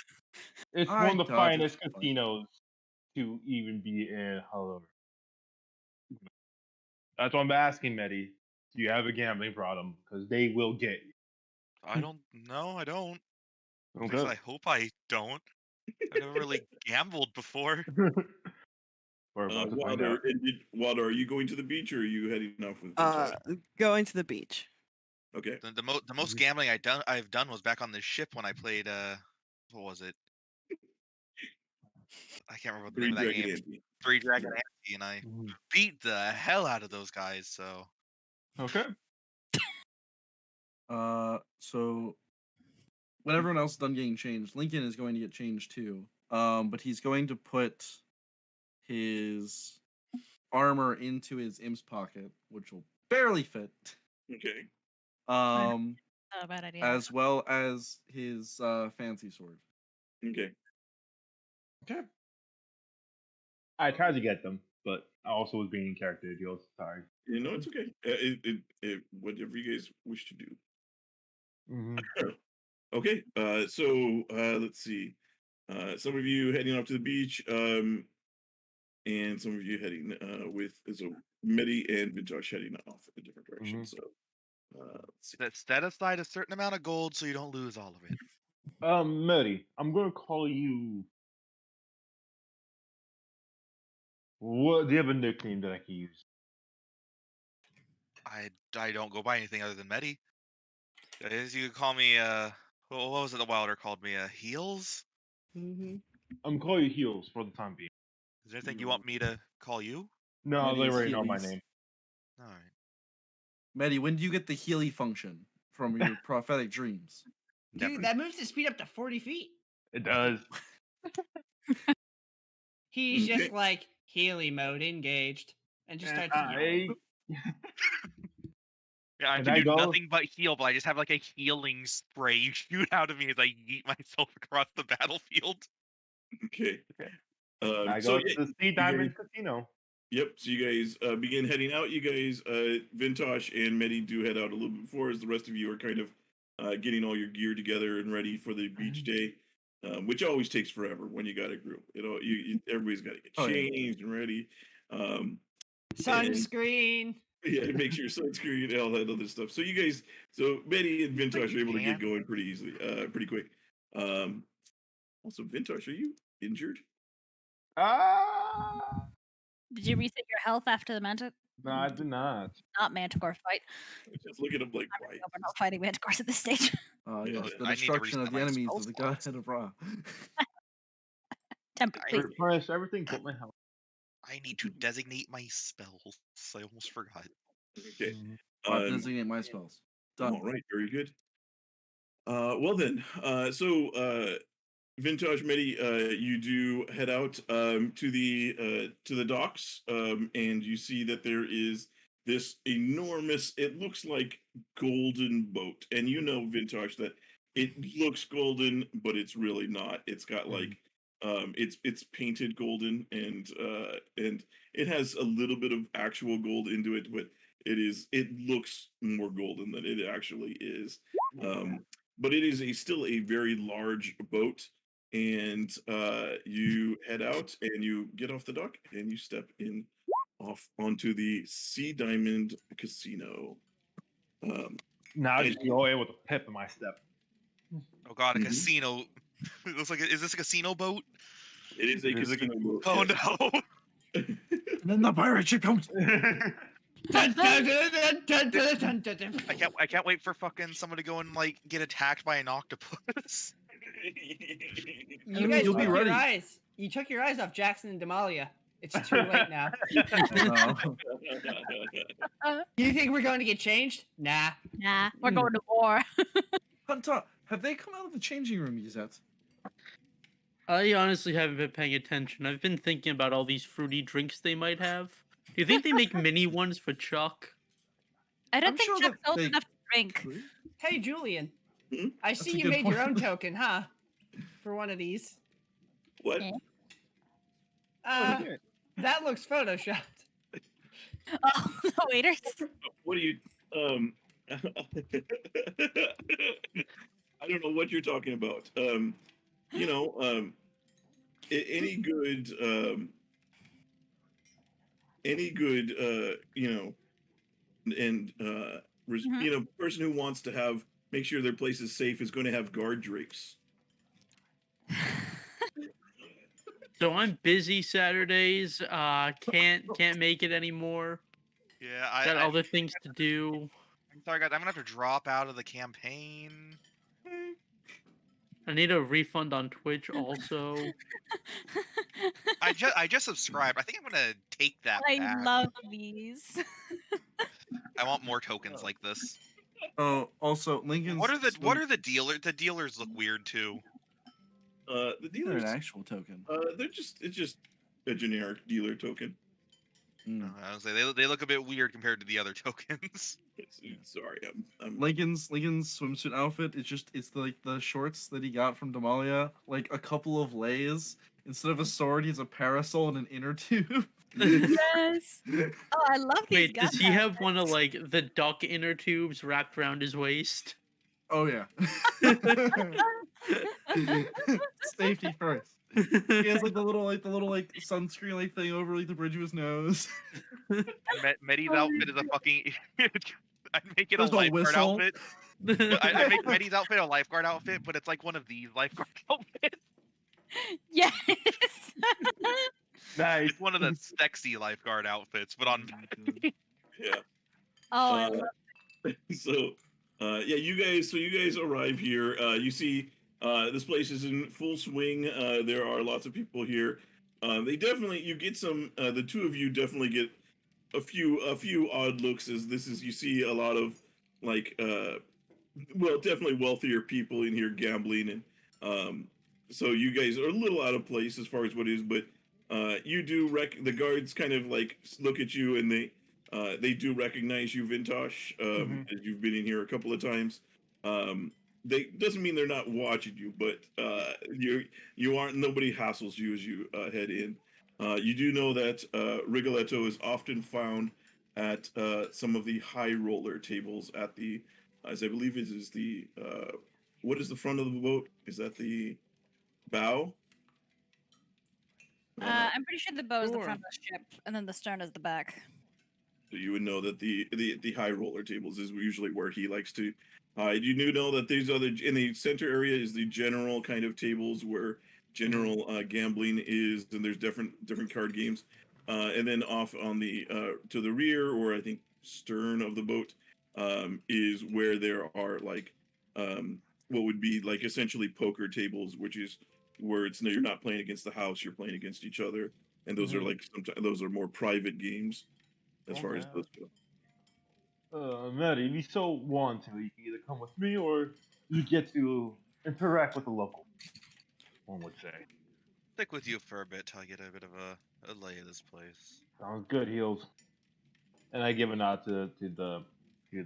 It's I one of the thought finest it's fine. casinos to even be in Hollow. That's what I'm asking, Medi. Do you have a gambling problem? Because they will get you. I don't know. I don't. At least Okay. I hope I don't. I've never really gambled before. We're about to find Wilder, out. Wilder, are you going to the beach or are you heading off with Vintash? Going to the beach. Okay. The most gambling I've done was back on this ship when I played what was it? I can't remember what the Three name of that Dragon game. Ante. Three Dragon Ante, and I beat the hell out of those guys. So Okay. So when everyone else is done getting changed, Lincoln is going to get changed too. But he's going to put his armor into his imp's pocket, which will barely fit. Okay. Not a bad idea. As well as his fancy sword. Okay. Okay. I tried to get them, but I also was being in character deals. Sorry. You know, it's okay. Whatever you guys wish to do. Mm-hmm. Okay. So let's see. Some of you heading off to the beach, and some of you heading with Medi and Vintash heading off in a different direction. So let's see. Set aside a certain amount of gold so you don't lose all of it. Medi, I'm gonna call you. What? Do you have a nickname that I can use? I don't go by anything other than Medi. You could call me what was it the Wilder called me? Heels? Mm-hmm. I'm gonna call you Heels for the time being. Is there anything you want me to call you? No, Medi they is already know my Heelys. name. Alright. Medi, when do you get the Healy function from your prophetic dreams? Dude, Never. that moves his speed up to 40 feet. It does. He's just Okay. like Healy mode engaged, and just starts yelling. Yeah, I Can can I do go? nothing but heal, but I just have like a healing spray you shoot out of me as I yeet myself across the battlefield. Okay. I So go to the Sea you guys- Diamond Casino. Yep. So you guys begin heading out. You guys, Vintash and Medi do head out a little bit before, as the rest of you are kind of getting all your gear together and ready for the beach day, which always takes forever when you got a group. You know, everybody's got to get Oh, yeah. changed and ready. Sunscreen. Yeah, make sure sunscreen and all that other stuff. So you guys, so Medi and Vintash are able to get Can? going pretty easily, pretty quick. Also, Vintash, are you injured? Ah, Did you reset your health after the no, I did not. not Manticore fight? Just look at him like, I why? know we're not fighting Manticores at this stage. Yes, the I need to destruction of reset the my enemies spell of the slots. Godhead of Ra. Temporarily. Replenish everything but my health. I need to designate my spells. I almost forgot. Okay. I'll designate my spells. Done. All right, very good. Well then, Vintage Medi, you do head out to the docks, and you see that there is this enormous. It looks like golden boat, and you know, Vintage, that it looks golden, but it's really not. It's got like it's painted golden, and it has a little bit of actual gold into it, but it looks more golden than it actually is. But it is still a very large boat, and you head out and you get off the dock and you step in off onto the Sea Diamond Casino. Now I And- just go in with a pip in my step. Oh god, a Mhm. casino. It looks like is this a casino boat? It is a It is a casino boat. Oh yes. no. And then the pirate ship comes. Dun, dun, dun, dun, dun, dun, dun, dun, dun. I can't wait for fucking someone to go and like get attacked by an octopus. You guys You'll be took your ready. eyes. You took your eyes off Jackson and Damalia. It's too late now. No. You think we're going to get changed? Nah. Nah, we're going to war. Huntar, have they come out of the changing room yet? I honestly haven't been paying attention. I've been thinking about all these fruity drinks they might have. Do you think they make mini ones for Chuck? I don't I'm think sure Chuck's that old they enough to drink. could. Hey, Julian. Hmm? I That's see a you good made your point. own token, huh? For one of these. What? Yeah. That looks photoshopped. Oh, the waiters. What do you? I don't know what you're talking about. You know, any good, you know, and Mhm. you know, person who wants to have make sure their place is safe is going to have guard drapes. So I'm busy Saturdays. Can't make it anymore. Yeah, Got other things to do. I'm sorry, guys. I'm gonna have to drop out of the campaign. I need a refund on Twitch also. I just subscribed. I think I'm gonna take that I back. love these. I want more tokens like this. Oh, also Lincoln's. What are the dealers? The dealers look weird too. The They're dealers, an actual token. it's just a generic dealer token. I was say they look a bit weird compared to the other tokens. Sorry, I'm Lincoln's swimsuit outfit. It's like the shorts that he got from Damalia, like a couple of lays. Instead of a sword, he's a parasol and an inner tube. Yes. Oh, I love these Wait, gun does he have one of outfits. like the duck inner tubes wrapped around his waist? Oh yeah. Safety first. He has like the little sunscreen like thing over like the bridge of his nose. Medi's outfit is a fucking. I'd make it There's a a lifeguard whistle. outfit. I make Medi's outfit a lifeguard outfit, but it's like one of these lifeguard outfits. Yes. Nice. It's one of the sexy lifeguard outfits, but on. yeah. Oh, I Uh, love so yeah, you guys arrive here. You see this place is in full swing. There are lots of people here. They definitely, you get some, the two of you definitely get a few odd looks, as this is, you see a lot of like well, definitely wealthier people in here gambling, and so you guys are a little out of place as far as what is, but you do the guards kind of like look at you, and they do recognize you, Vintash, as you've been in here a couple of times. They doesn't mean they're not watching you, but you aren't, nobody hassles you as you head in. You do know that Rigoletto is often found at some of the high roller tables at the, as I believe it is the, what is the front of the boat? Is that the bow? I'm pretty sure the bow is the Sure. front of the ship, and then the stern is the back. So you would know that the high roller tables is usually where he likes to hide. You do know that these other, in the center area is the general kind of tables where general gambling is, and there's different card games. And then off on the to the rear, or I think stern of the boat, is where there are like what would be like essentially poker tables, which is where it's, no, you're not playing against the house, you're playing against each other, and those are like sometimes those are more private games as far as those go. Medi, if you so want to, you can either come with me or you get to interact with the local. One would say. Stick with you for a bit till I get a bit of a lay of this place. Sounds good, Heels. And I give a nod to the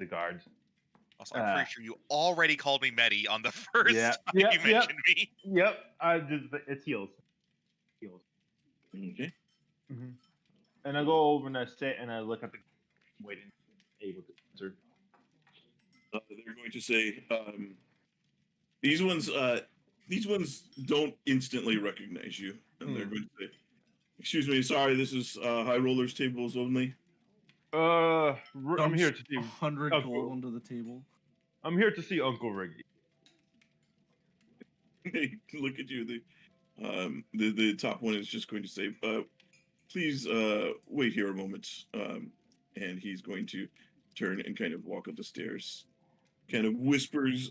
guards. Also, I'm pretty sure you already called me Medi on the first Yeah, time yep, you yep. mentioned me. Yep, it's Heels. Heels. Okay. And I go over and I sit and I look at the waiting, able to answer. They're going to say these ones don't instantly recognize you, and they're going to say, "Excuse me, sorry, this is high rollers tables only." I'm here to see 100 gold onto the table. I'm here to see Uncle Riggy. They look at you. The top one is just going to say, "Please wait here a moment," and he's going to turn and kind of walk up the stairs. Kind of whispers,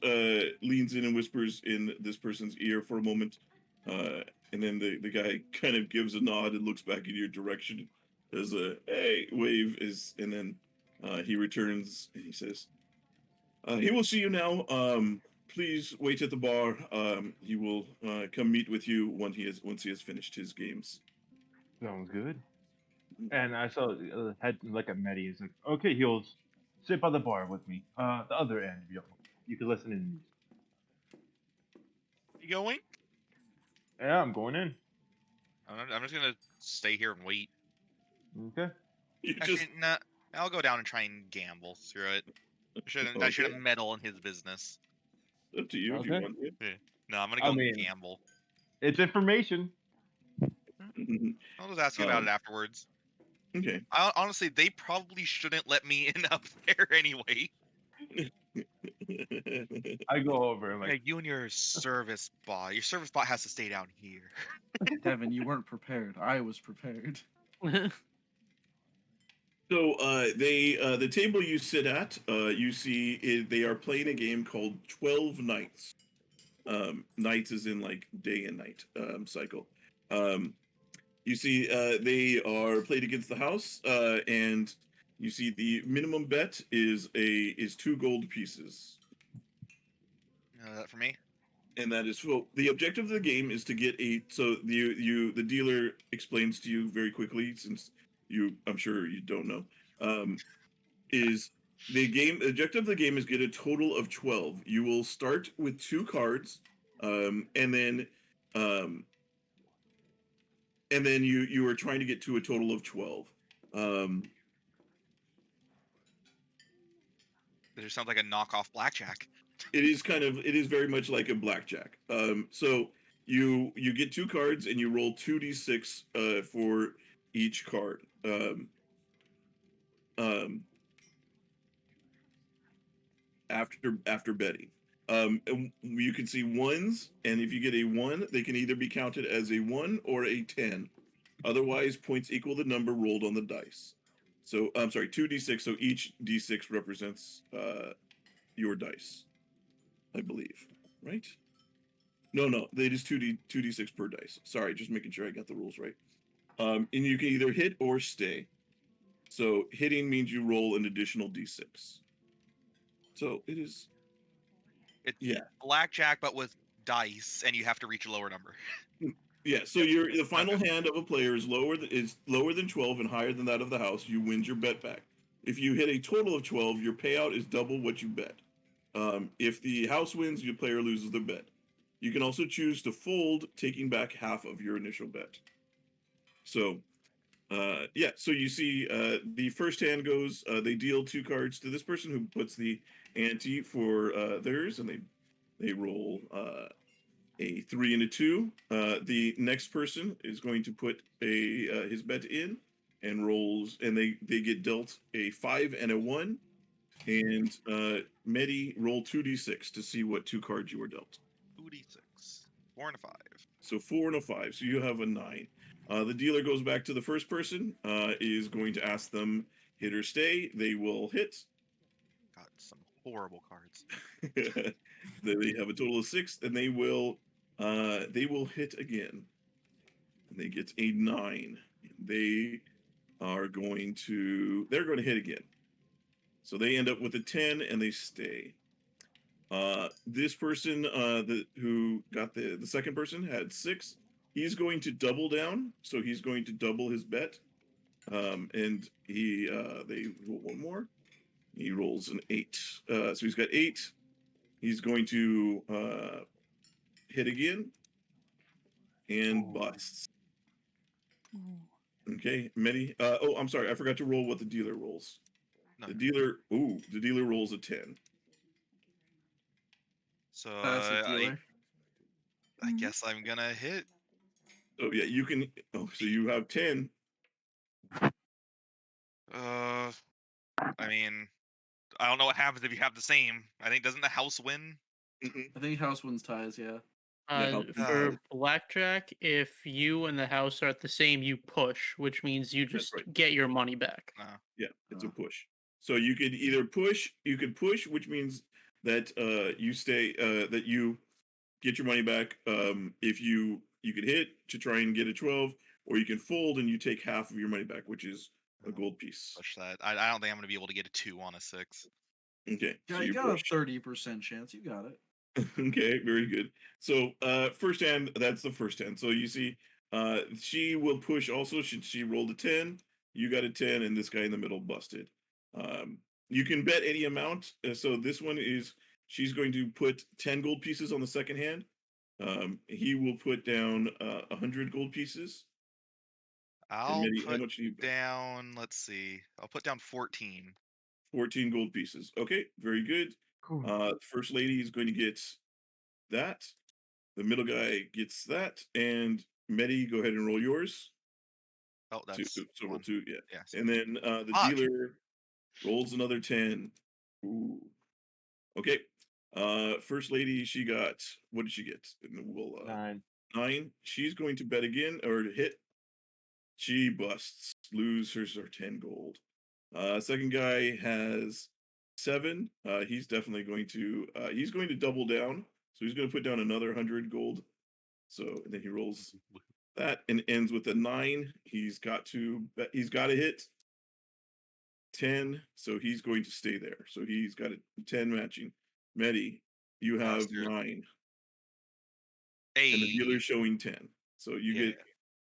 leans in and whispers in this person's ear for a moment, and then the guy kind of gives a nod and looks back in your direction as a hey wave is, and then he returns and he says, "He will see you now. Please wait at the bar. He will come meet with you once he has finished his games." Sounds good. And I saw had to look at Medi. He's like, "Okay, Heels, sit by the bar with me. The other end, you can listen in." You going? Yeah, I'm going in. I'm just gonna stay here and wait. Okay. You Actually, just nah, I'll go down and try and gamble through it. I shouldn't meddle in his business. up to you if you Okay. want to. No, I'm gonna I go mean- gamble. It's information. I'll just ask you about it afterwards. Okay. Honestly, they probably shouldn't let me in up there anyway. I go over and Hey, you and your service bot. Your service bot has to stay down here. Devin, you weren't prepared. I was prepared. So the table you sit at, you see they are playing a game called 12 Nights. Nights is in like day and night cycle. You see they are played against the house, and you see the minimum bet is 2 gold pieces. That for me. And that is the objective of the game is to get the dealer explains to you very quickly, since I'm sure you don't know, is the objective of the game is get a total of 12. You will start with 2 cards, and then you are trying to get to a total of 12. It just sounds like a knockoff blackjack. It is very much like a blackjack. So you get 2 cards and you roll 2d6 for each card. After betting. And you can see ones, and if you get a 1, they can either be counted as a 1 or a 10. Otherwise, points equal the number rolled on the dice. So I'm sorry, 2d6. So each d6 represents your dice, I believe, right? No, it is 2d6 per dice. Sorry, just making sure I got the rules right. And you can either hit or stay. So hitting means you roll an additional d6. So it is. It's Yeah. blackjack, but with dice, and you have to reach a lower number. Yeah. So the final hand of a player is lower than 12 and higher than that of the house. You win your bet back. If you hit a total of 12, your payout is double what you bet. If the house wins, your player loses the bet. You can also choose to fold, taking back half of your initial bet. So, so you see the first hand goes, they deal 2 cards to this person who puts the ante for theirs, and they roll a 3 and a 2. The next person is going to put his bet in and rolls, and they get dealt a 5 and a 1. And Medi, roll 2d6 to see what 2 cards you were dealt. 2d6. 4 and a 5. So 4 and a 5. So you have a 9. The dealer goes back to the first person, is going to ask them hit or stay. They will hit. Got some horrible cards. They have a total of 6, and they will hit again. And they get a 9. They're going to hit again. So they end up with a 10 and they stay. This person who got the second person had 6. He's going to double down, so he's going to double his bet. And they roll one more. He rolls an 8. So he's got 8. He's going to hit again and busts. Okay, Medi. I'm sorry, I forgot to roll what the dealer rolls. No. The dealer rolls a 10. So Classic dealer. I guess I'm gonna hit. Oh yeah, you can. Oh, so you have 10. I mean, I don't know what happens if you have the same. I think doesn't the house win? I think house wins ties, yeah. For blackjack, if you and the house are at the same, you push, which means you just get your money back. Yeah, it's a push. So you could either push. You could push, which means that you stay. That you get your money back. If you could hit to try and get a 12, or you can fold and you take half of your money back, which is a gold piece. Push that. I don't think I'm gonna be able to get a 2 on a 6. Okay, Yeah, so you got push. a 30% chance. You got it. Okay, very good. So first hand, that's the first hand. So you see, she will push also. She rolled a 10. You got a 10, and this guy in the middle busted. You can bet any amount. So this one is, she's going to put 10 gold pieces on the second hand. He will put down 100 gold pieces. I'll Medi, how put much do you bet? down. Let's see. I'll put down 14. 14 gold pieces. Okay, very good. Cool. First lady is going to get that. The middle guy gets that, and Medi, go ahead and roll yours. Oh, that's So roll one. 2, yeah. Yeah. And then the Fuck. dealer rolls another 10. Ooh. Okay. First lady, she got, what did she get? And we'll 9. 9. She's going to bet again or hit. She busts, loses her 10 gold. Second guy has 7. He's definitely going to double down. So he's going to put down another 100 gold. So and then he rolls that and ends with a 9. He's got to hit. 10, so he's going to stay there. So he's got a 10 matching. Medi, you Oh, have seriously. 9, Hey. and the dealer's showing 10. So you Yeah. get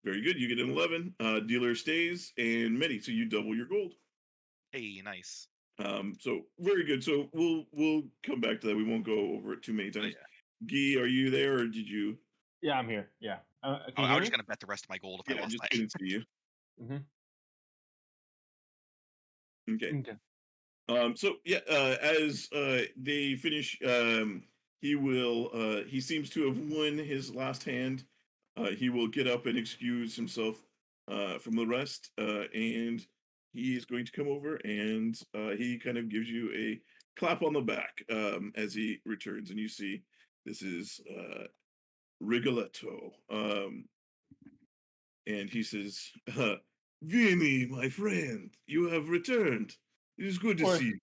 very good. You get an 11. Dealer stays, and Medi, so you double your gold. Hey, nice. So very good. So we'll come back to that. We won't go over it too many times. yeah. Guy, are you there, or did you? Yeah, I'm here. Yeah. Can Oh, you I hear was me? just gonna bet the rest of my gold if I Yeah, I lost just that. couldn't see you. Okay. Okay. So yeah, as they finish, he seems to have won his last hand. He will get up and excuse himself from the rest, and he is going to come over and he kind of gives you a clap on the back as he returns, and you see this is Rigoletto, and he says, "Vinny, my friend, you have returned. It is good to see you."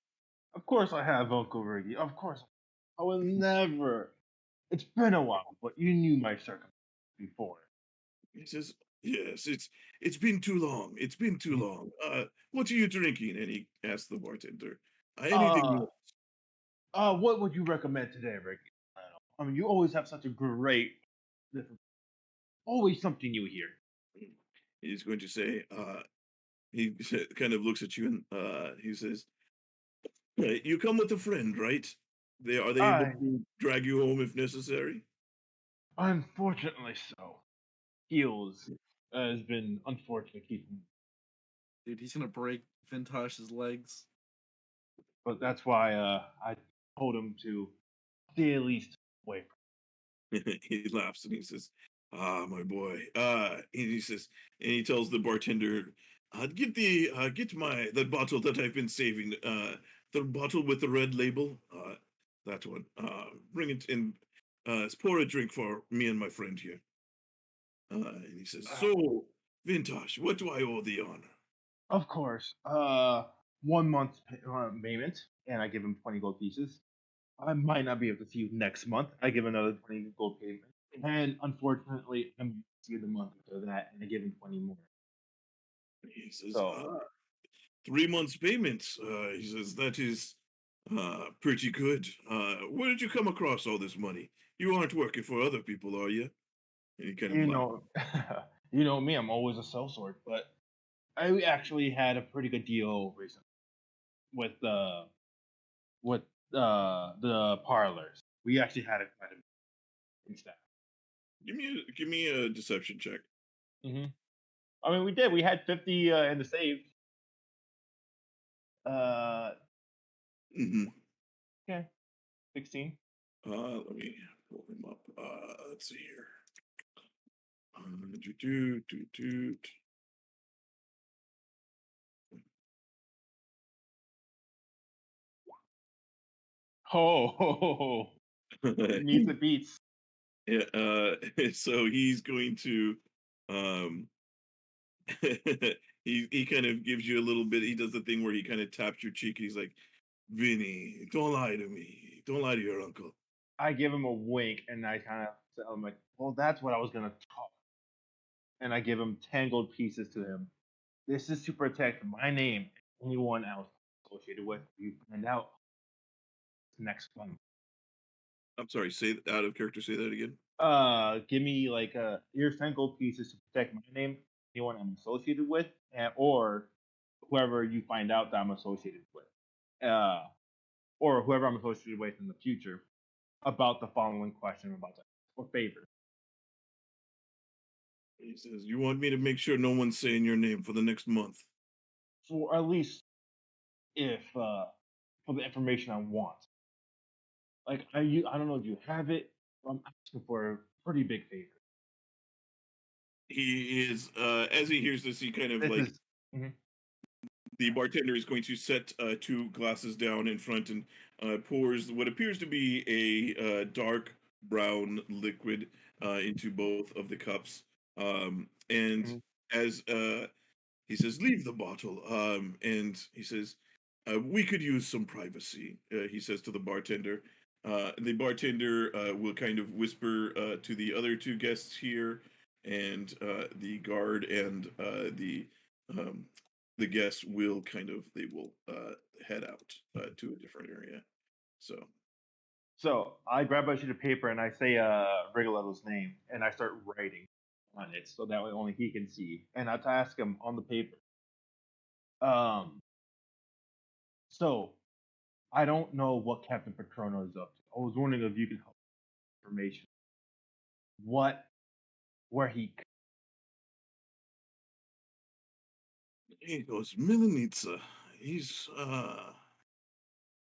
Of course I have, Uncle Riggy. Of course. I will never. It's been a while, but you knew my circumstances before. He says, "Yes, it's been too long. It's been too long. What are you drinking?" And he asks the bartender, "Anything you want." What would you recommend today, Ricky? I don't know. I mean, you always have such a great, always something new here. He's going to say, he kind of looks at you and he says, "You come with a friend, right? Are they able I, to drag you home if necessary?" unfortunately, so. Heels has been unfortunate keeping, Dude, he's gonna break Vintash's legs. but that's why I told him to stay at least away from. He laughs and he says, "Ah, my boy." And he says, and he tells the bartender, get my that bottle that I've been saving, the bottle with the red label, that one. Bring it in. Pour a drink for me and my friend here." And he says, "So, Vintash, what do I owe the honor?" Of course, 1 month payment, and I give him 20 gold pieces. I might not be able to see you next month. I give another 20 gold payment. And unfortunately, I'm going to see you the month after that, and I give him 20 more. He says, So, 3 months payments. He says, "That is pretty good. Where did you come across all this money? You aren't working for other people, are you?" And he kind of you laughs. know, you know me, I'm always a sellsword, but I actually had a pretty good deal recently with the parlors. We actually had it quite a bit in staff. Give me a deception check. I mean, we did. We had 50 in the save. Uh, Mm-hmm. okay, 16. Let me pull him up. Let's see here. Do, do, do, do. Oh, meets the beats. Yeah, so he's going to um he kind of gives you a little bit. He does the thing where he kind of taps your cheek. He's like, "Vinny, don't lie to me. Don't lie to your uncle." I give him a wink, and I kind of tell him like, "Well, that's what I was gonna talk." And I give him 10 gold pieces to him. This is to protect my name and anyone else associated with. You find out next month. I'm sorry, say out of character, say that again. Give me like here's 10 gold pieces to protect my name, anyone I'm associated with, or whoever you find out that I'm associated with, or whoever I'm associated with in the future, about the following question I'm about to ask, or favor. He says, "You want me to make sure no one's saying your name for the next month?" For at least if for the information I want. Like I don't know if you have it, but I'm asking for a pretty big favor. He is as he hears this, he kind of This like is Mhm. the bartender is going to set 2 glasses down in front and pours what appears to be a dark brown liquid into both of the cups. And Mhm. as he says, "Leave the bottle," and he says, "We could use some privacy," he says to the bartender. The bartender will kind of whisper to the other 2 guests here, and the guard and the um, the guests will they will head out to a different area. So I grab a sheet of paper and I say Rigoletto's name and I start writing on it so that way only he can see. And I ask him on the paper. So I don't know what Captain Patrono is up to. I was wondering if you could help with information. Where he He goes, Milanitsa. He's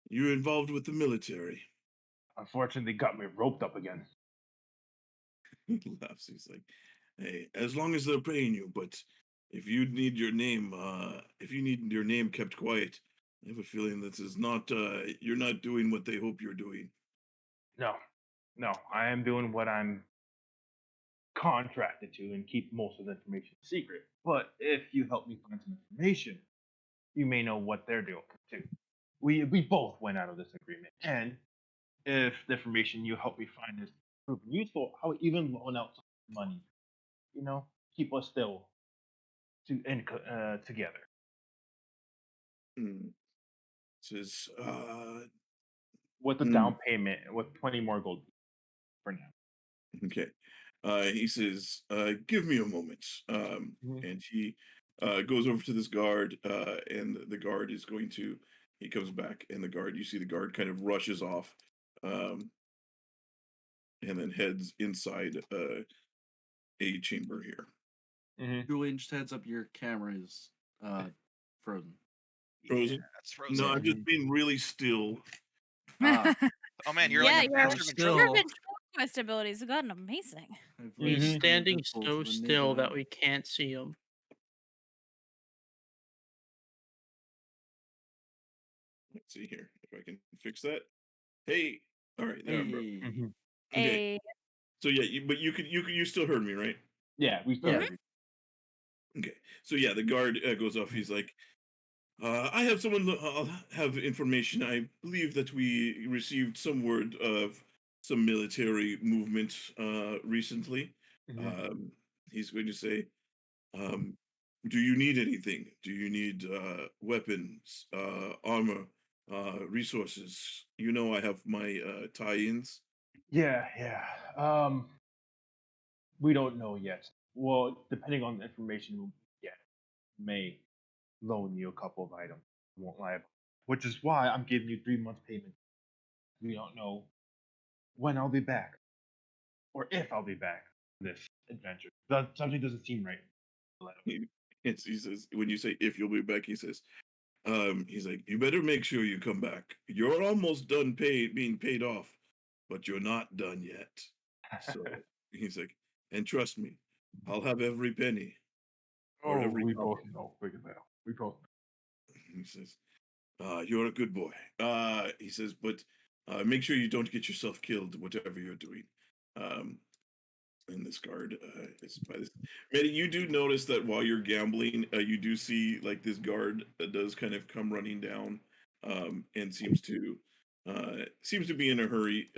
you're involved with the military. unfortunately got me roped up again. He laughs. He's like, "Hey, as long as they're paying you, but if you need your name, kept quiet, I have a feeling this is not. You're not doing what they hope you're doing." No, I am doing what I'm contracted to and keep most of the information secret. But if you help me find some information, you may know what they're doing too. We both went out of this agreement, and if the information you help me find is proven useful, I would even loan out some money. Keep us still together. Hmm. Says, With a down payment, with 20 more gold for now. okay. He says, "Give me a moment." Mhm. And he goes over to this guard, and the guard is going to. He comes back, and you see the guard kind of rushes off, and then heads inside a chamber here. Julian, just heads up, your camera is frozen. Frozen? That's frozen. No, I'm just being really still. Ah, Oh man, you're Yeah, like a your- master still. Your control. ventriloquist abilities have gotten amazing. I've He's raised standing invisible so to the still naked that eye. we can't see him. Let's see here if I can fix that. Hey, all right, there I'm broke. Hey. Okay, A so yeah, but you still heard me, right? Yeah, we still Yeah. have you. Okay, so yeah, the guard goes off. He's like, I have someone. I'll have information. I believe that we received some word of some military movement recently. He's going to say, "Do you need anything? Do you need weapons, armor, resources? You know, I have my tie-ins." Yeah. We don't know yet. Well, depending on the information we get, may loan you a couple of items. I won't lie. Which is why I'm giving you 3 months payment. We don't know when I'll be back, or if I'll be back from this adventure. Something doesn't seem right. He says, when you say if you'll be back, he says, he's like, you better make sure you come back. You're almost done being paid off, but you're not done yet. So he's like, and trust me, I'll have every penny. Or every we copper. both know. We both. He says, you're a good boy. He says, but make sure you don't get yourself killed, whatever you're doing. And this guard is by this. Medi, you do notice that while you're gambling, you do see like this guard does kind of come running down, and seems to be in a hurry.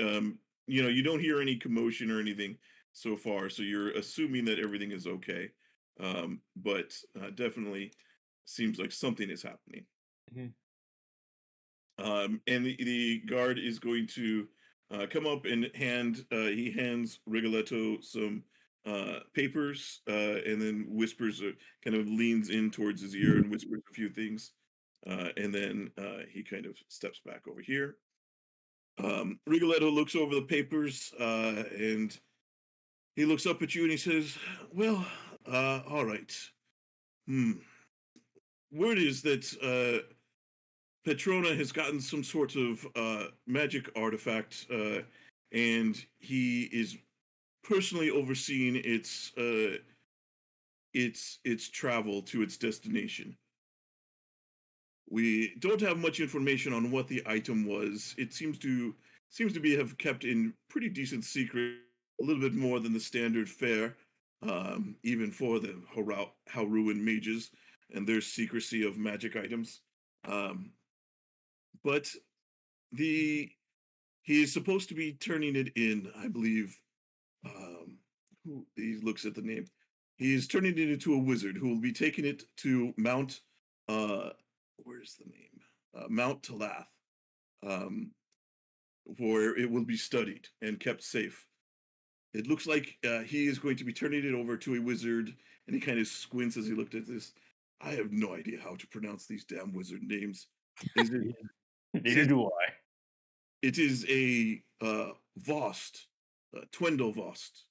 You don't hear any commotion or anything so far, so you're assuming that everything is okay. But definitely seems like something is happening. And the guard is going to come up and he hands Rigoletto some papers, and then whispers, kind of leans in towards his ear and whispers a few things, and then he kind of steps back over here. Rigoletto looks over the papers, and he looks up at you and he says, well, all right. Word is that Petrona has gotten some sort of magic artifact, and he is personally overseeing its travel to its destination. We don't have much information on what the item was. It seems to be have kept in pretty decent secret, a little bit more than the standard fare, even for the Haruan mages and their secrecy of magic items. But he is supposed to be turning it in, I believe. He looks at the name. He is turning it into a wizard who will be taking it to Mount where's the name? Mount Talath, where it will be studied and kept safe. It looks like he is going to be turning it over to a wizard, and he kind of squints as he looked at this. I have no idea how to pronounce these damn wizard names. Is it? Neither do I. It is a Vost, Twendel Vost,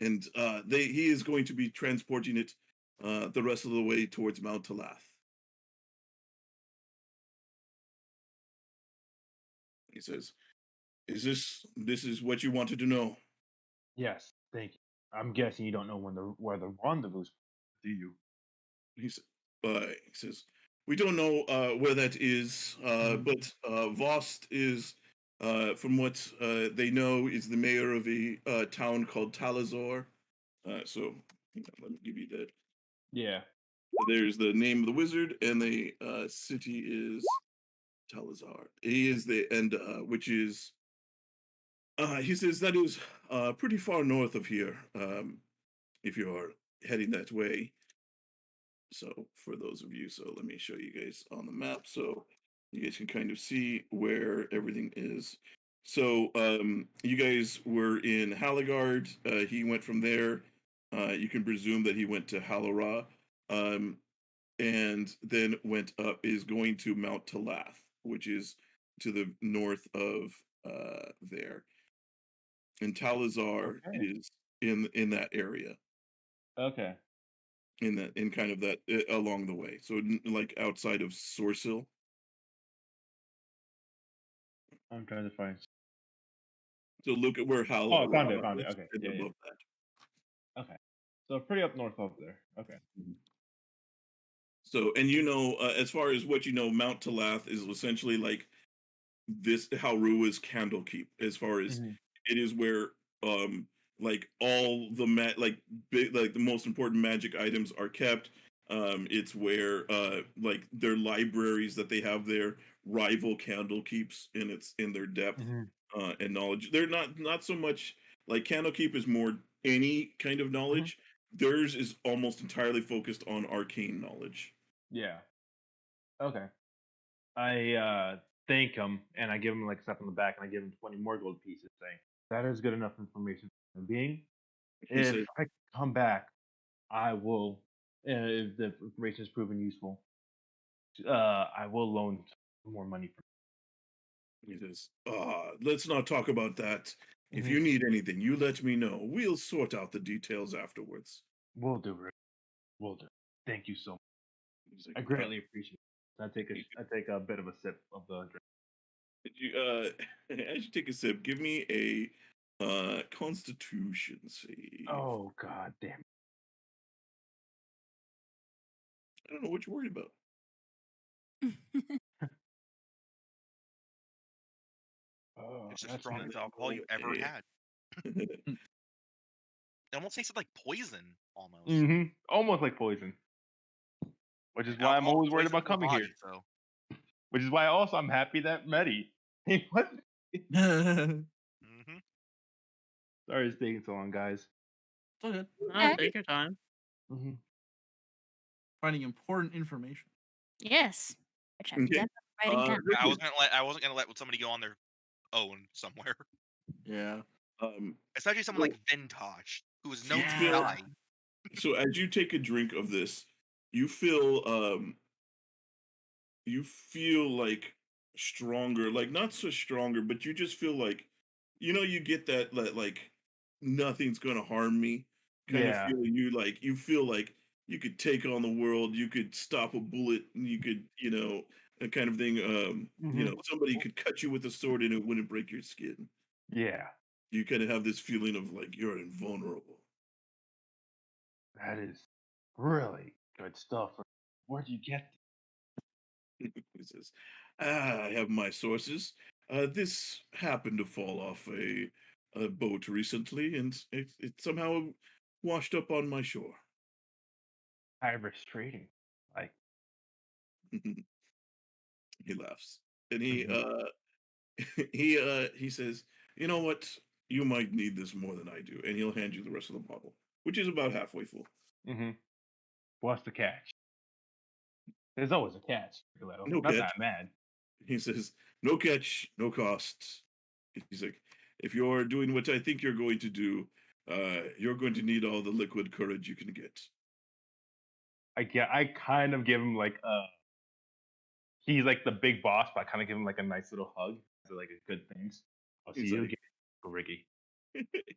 and he is going to be transporting it the rest of the way towards Mount Talath. He says, this is what you wanted to know?" Yes, thank you. I'm guessing you don't know where the rendezvous is, do you? He says, "We don't know where that is, but Vost is, from what they know, is the mayor of a town called Talazor. So let me give you that. Yeah. There's the name of the wizard, and the city is Talazar. He is the and which is he says that is pretty far north of here. If you're heading that way. So for those of you, so let me show you guys on the map so you guys can kind of see where everything is. So you guys were in Halagard. He went from there. You can presume that he went to Halara, and then went up, is going to Mount Talath, which is to the north of there. And Talazar Okay. is in that area. Okay. In kind of that along the way, so like outside of Sourcehill. I'm trying to find. So look at where Hal Oh, found it. Found it. is, Okay. and Yeah, above that. Okay. So pretty up north over there. Okay. So, and as far as what Mount Talath is essentially like this Halrua's Candlekeep, as far as Mhm. it is where like all the like the most important magic items are kept. It's where like their libraries that they have there rival Candlekeeps in their depth Mhm. and knowledge. They're not so much like Candlekeep is more any kind of knowledge. Theirs is almost entirely focused on arcane knowledge. Yeah. Okay. I thank him and I give him like a step on the back and I give him 20 more gold pieces saying that is good enough information for the being. He If says, I come back, I will if the information is proven useful, I will loan more money for let's not talk about that. If Mhm. you need anything, you let me know. We'll sort out the details afterwards." We'll do, Rick. We'll do. Thank you so much. He's like, I greatly appreciate it. I take a bit of a sip of the drink. as you take a sip, give me a Constitution save. Oh god damn it. I don't know what you're worried about. Oh, It's the that's strongest not alcohol you ever Okay. had. It almost tasted like poison, almost. almost like poison. Which is And why I'm alcohol always worried poisons about the coming here. body, so. Which is why also I'm happy that Medi. What? hmm Sorry it's taking so long, guys. It's all good. Ah, take your time. Mm-hmm. Finding important information. Yes. Which I'm Okay. definitely writing down. I Richard, wasn't gonna let somebody go on their own somewhere. Yeah. Especially someone so like Vintash, who is known you to feel die. so as you take a drink of this, you feel like stronger, like not so stronger, but you just feel like you get that like nothing's gonna harm me kind of Yeah. feeling. You feel like you could take on the world, you could stop a bullet, and you could that kind of thing. Mm-hmm. Somebody could cut you with a sword and it wouldn't break your skin. Yeah. You kind of have this feeling of like you're invulnerable. That is really good stuff. Where'd you get He says, I have my sources. This happened to fall off a boat recently, and it somehow washed up on my shore. Irish trading? Like, He laughs, and he Mhm. he says, "You know what? You might need this more than I do," and he'll hand you the rest of the bottle, which is about halfway full. Mhm. What's the catch? There's always a catch. Nicoletto. No Not catch. that mad. He says, "No catch, no costs." He's like, "If you're doing what I think you're going to do, you're going to need all the liquid courage you can get." I kind of give him like he's like the big boss, but I kind of give him like a nice little hug. So like a good things. I'll see He's you like- again, Ricky.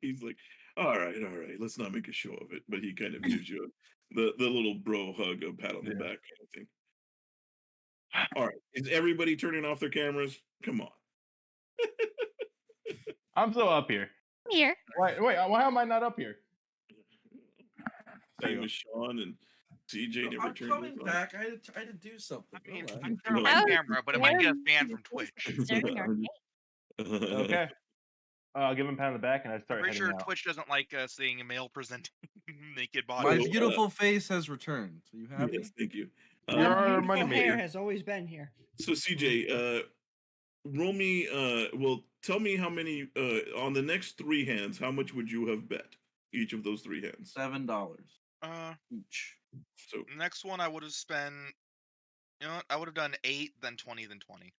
He's like, all right, let's not make a show of it. But he kind of gives you the little bro hug, a pat on the Yeah. back kind of thing. All right, is everybody turning off their cameras? Come on. I'm still up here. Here. Wait, why am I not up here? There you Same go. as Sean and CJ never I'm turned coming his on. back. I had to do something. I mean, Relax. I can turn on my How camera, but it might get us dare banned you from Twitch. concerning our game? Okay. I'll give him a pat on the back and I I'm start pretty heading sure out. Twitch doesn't like seeing a male presenting naked My bodies. So, beautiful face has returned. So you happy? Yes, thank you. You're That our beautiful money hair maker. has always been here. So CJ, roll me. Well, tell me how many on the next 3 hands. How much would you have bet each of those 3 hands? $7 Uh, each. So next one I would have spent. You know what? I would have done 8, then 20, then 20.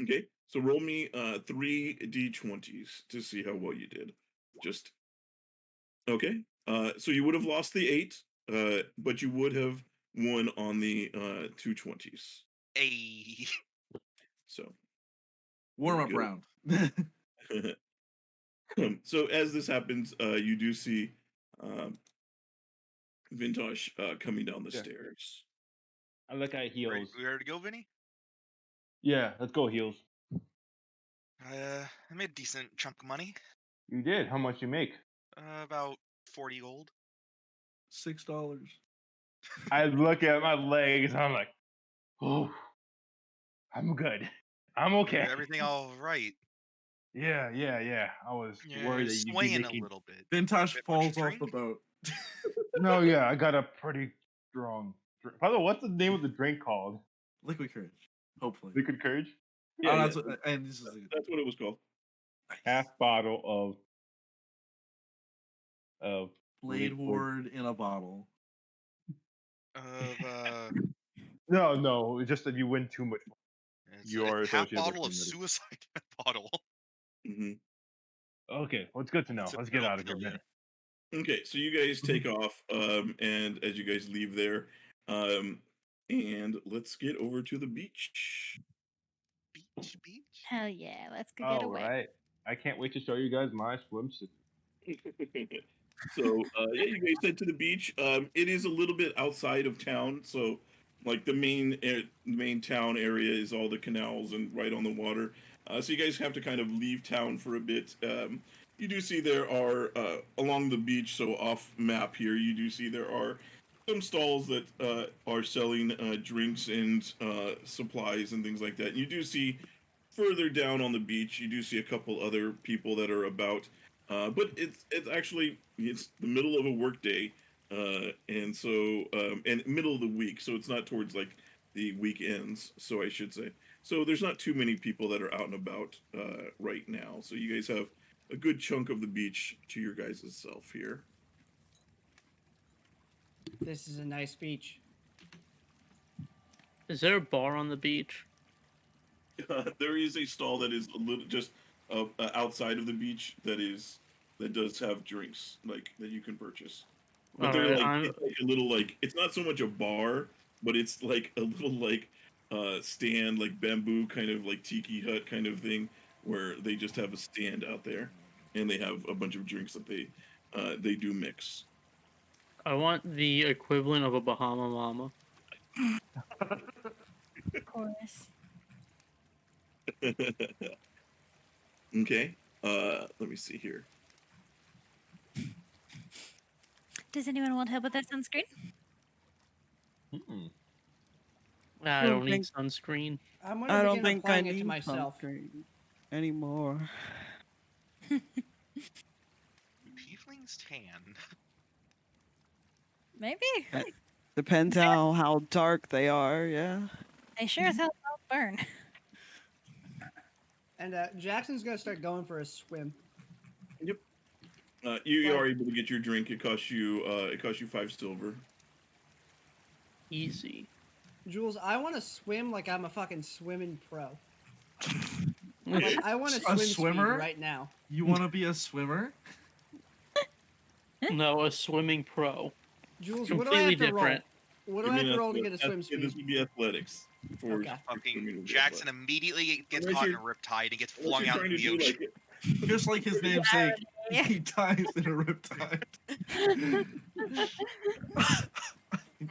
okay, so roll me 3 d20s to see how well you did. Just okay. So you would have lost the 8, but you would have won on the 2 20s. A. So Warm up Good. round. so as this happens, you do see Vintash coming down the Yeah. stairs. I look at heels. We ready to go, Vinny? Yeah, let's go heels. I made a decent chunk of money. You did. How much you make? About 40 gold. $6. I look at my legs and I'm like, oh, I'm good. I'm okay. Everything all right. Yeah. I was Yeah, worried that you'd be swaying making. a little bit. Vintash Bit much falls off drink? the boat. No, yeah, I got a pretty strong. By the way, what's the name of the drink called? Liquid courage. Hopefully. Liquid Courage. Yeah, Oh, yeah, that's what, and this is that's what it was called. Half bottle of Blade liquid- Ward in a bottle. Of No, it's just that you win too much. it's You a are half associated with bottle of Medi. suicide bottle. Hmm. Okay, well, it's good to know. So Let's get it'll out of here, kill ya. Medi. Okay, so you guys take off, and as you guys leave there, and let's get over to the beach. Beach. Hell yeah, let's go get All away. right, I can't wait to show you guys my swimsuit. So yeah, you guys head to the beach. It is a little bit outside of town, so like the main town area is all the canals and right on the water. So you guys have to kind of leave town for a bit. You do see there are along the beach, so off map here, you do see there are some stalls that are selling drinks and supplies and things like that. And you do see further down on the beach, you do see a couple other people that are about. But it's actually it's the middle of a work day, and so and middle of the week, so it's not towards like the weekends. So I should say. So there's not too many people that are out and about right now. So you guys have a good chunk of the beach to your guys' self here. This is a nice beach. Is there a bar on the beach? There is a stall that is a little just outside of the beach that does have drinks like that you can purchase. But they're Alright, like it's like a little like it's not so much a bar, but it's like a little like stand like bamboo kind of like tiki hut kind of thing where they just have a stand out there and they have a bunch of drinks that they do mix. I want the equivalent of a Bahama Mama. Of course. Okay. Let me see here. Does anyone want help with their sunscreen? Mm-mm. I don't need sunscreen. I'm gonna I don't begin think I applying it to need myself. sunscreen anymore. Tiefling's tan. Maybe. Depends how dark they are. Yeah. They sure as hell don't burn. And Jackson's gonna start going for a swim. You Like- are able to get your drink. It costs you 5 silver. easy. Jules, I want to swim like I'm a fucking swimming pro. Like, I want to A swim swimmer? speed right now. You want to be a swimmer? No, a swimming pro. Jules, what do I have Completely to different. roll? What do You I have mean to roll to get a athletic- swim speed? This would be athletics. For Okay. Fucking Jackson immediately gets Unless caught in a you're- riptide and gets Unless flung you're out trying into to the do ocean. like Just like his namesake, he dies in a riptide.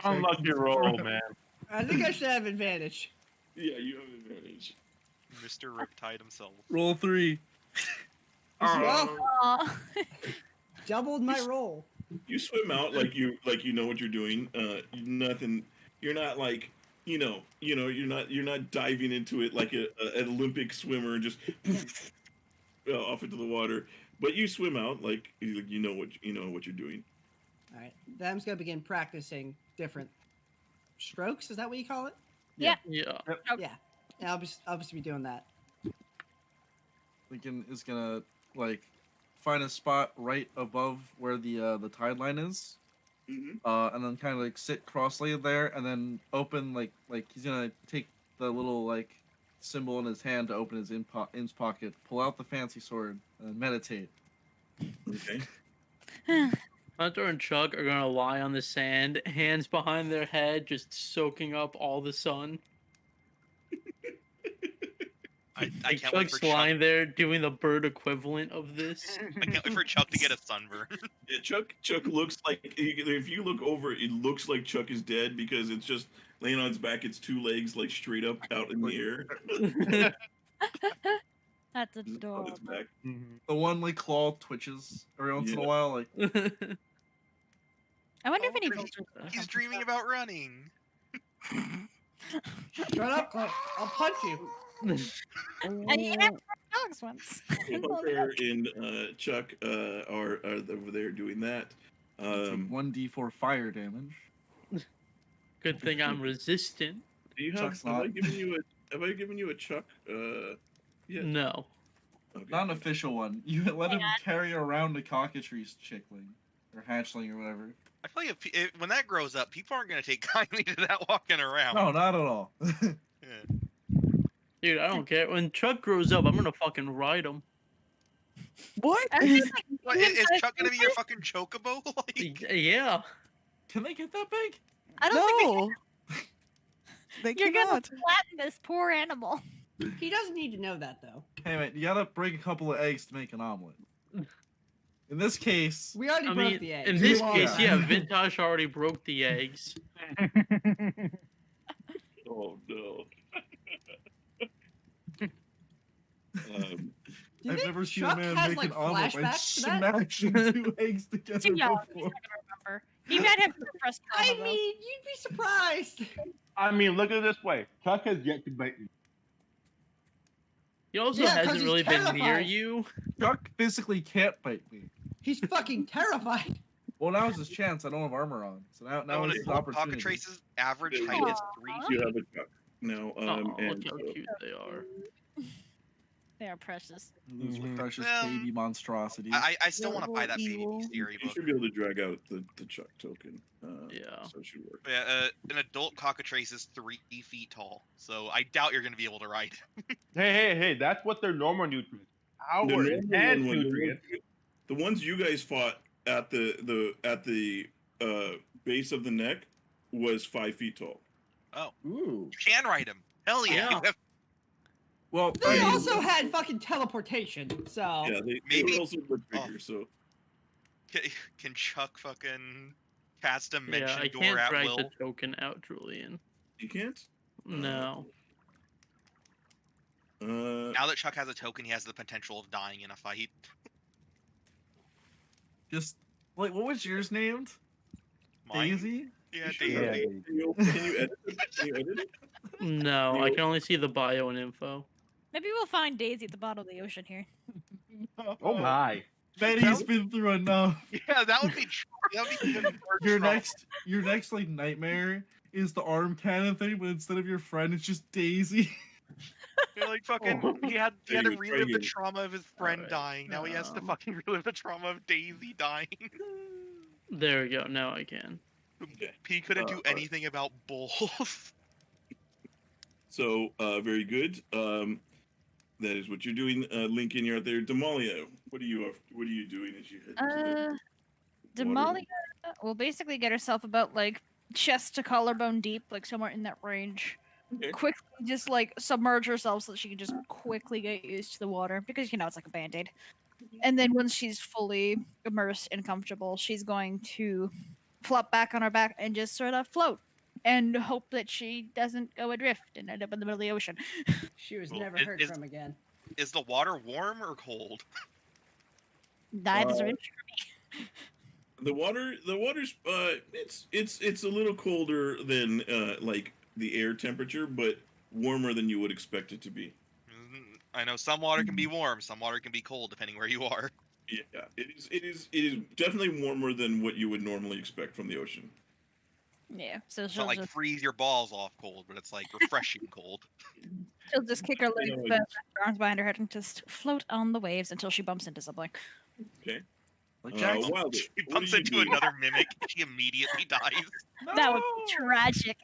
Unlucky roll, man. I think I should have advantage. yeah, you have advantage. Mr. Riptide himself. Roll 3. Well, Aw. doubled my roll. You swim out like you know what you're doing. Nothing. You're not like you're not diving into it like an Olympic swimmer and just off into the water. But you swim out like you know what you're doing. All right, then I'm just gonna begin practicing different strokes. Is that what you call it? Yeah. Yeah, I'll just be doing that. Lincoln is gonna like find a spot right above where the tide line is, Mm-hmm. and then kind of like sit cross-legged there, and then open like he's gonna take the little like symbol in his hand to open his in's pocket, pull out the fancy sword, and meditate. Okay. Hunter and Chuck are gonna lie on the sand, hands behind their head, just soaking up all the sun. I Like can't wait Chuck's for Chuck. lying there doing the bird equivalent of this. I can't wait for Chuck to get a sunburn. Yeah, Chuck looks like if you look over, it looks like Chuck is dead because it's just laying on its back. Its two legs like straight up out in the air. That's on adorable. its back. The one like claw twitches every once in a Yeah. while, like I wonder if any Oh, vultures would He's come dreaming from about running. Shut up, Clint. I'll punch you. And you never had dogs once. So Hunter and Chuck are over there doing that. take 1d4 fire damage. Good thing I'm resistant. Do you have? Chuck's Have I not. given you a Chuck? Yeah. No. Okay. Not an official one. You let him carry around a cockatrice chickling or hatchling or whatever. I feel like when that grows up, people aren't going to take kindly to that walking around. No, not at all. Yeah. Dude, I don't care. When Chuck grows up, I'm gonna fucking ride him. What? I was like, What, even is so Chuck going to be your fucking chocobo? Like, Yeah. Can they get that big? I don't think No. They you're gonna cannot. flatten this poor animal. He doesn't need to know that though. Hey, mate, you gotta break a couple of eggs to make an omelet. In this case, We already I broke mean, the eggs. in this Yeah. case, yeah, Vintash already broke the eggs. Oh no. Do you I've think never seen Chuck a man has, make like, an omelet by flashbacks to that? smashing 2 eggs together Too young. He's before. not gonna remember. He might have repressed I trauma, though. mean, you'd be surprised. I mean, look at it this way. Chuck has yet to bite me. He also Yeah, 'cause hasn't he's really been near terrified. you. Chuck physically can't bite me. He's fucking terrified. Well, now is his chance. I don't have armor on, so now when is an his adult opportunity. cockatrice's average There height you is go. 3 You feet. have a Chuck now. Oh, And look how so- cute they are. They are precious. Those Mhm. precious Um, baby monstrosities. I still want to buy Little that baby evil. theory you book. should be able to drag out the Chuck token. Yeah. So it should work. But yeah, an adult cockatrice is 3 feet tall, so I doubt you're going to be able to ride. Hey, that's what their normal nutrients. Our The normal enhanced one, nutrients. the ones you guys fought at the base of the neck was 5 feet tall. Ooh. You can ride him. Hell yeah. Yeah. You have- Well, They I mean, also had fucking teleportation, so Yeah, they Maybe- were also much oh. bigger. So Can Chuck fucking cast Yeah, dimension I door can't at drag will? the token out, Julian. you can't. No. Now that Chuck has a token, he has the potential of dying in a fight. just like what was yours named? Mine? Daisy. Yeah, Sure. Yeah, Daisy. Can you edit it? Can you edit it? No, I can only see the bio and info. Maybe we'll find Daisy at the bottom of the ocean here. Oh my. Betty's been through enough. Yeah, that would be true. That would be good for Your trauma. next like nightmare is the arm cannon thing, but instead of your friend, it's just Daisy. You're like fucking. He had Yeah, to you try relive the again. trauma of his friend Alright, dying. Now he has to um, fucking relive the trauma of Daisy dying. There we go. Now I can. He couldn't do all right. anything about both. So very good. That is what you're doing. Lincoln, you're out there. Damalia, what are you doing as you head to the water? Damalia will basically get herself about like chest to collarbone deep, like somewhere in that range. Okay. Quickly, just like submerge herself so that she can just quickly get used to the water because it's like a band-aid. And then once she's fully immersed and comfortable, she's going to flop back on her back and just sort of float and hope that she doesn't go adrift and end up in the middle of the ocean. She was Well, never heard from again. Is the water warm or cold? Neither's of Uh, interest. The water's it's a little colder than like the air temperature, but warmer than you would expect it to be. I know some water can be warm, some water can be cold, depending where you are. Yeah, it is definitely warmer than what you would normally expect from the ocean. Yeah, so It's not like freeze your balls off cold, but it's like refreshing cold. she'll just kick her You know, legs, like- her arms behind her head, and just float on the waves until she bumps into something. Okay. Like Jackson. Wilder, She what are bumps you into doing? another mimic, she immediately dies. That would be tragic.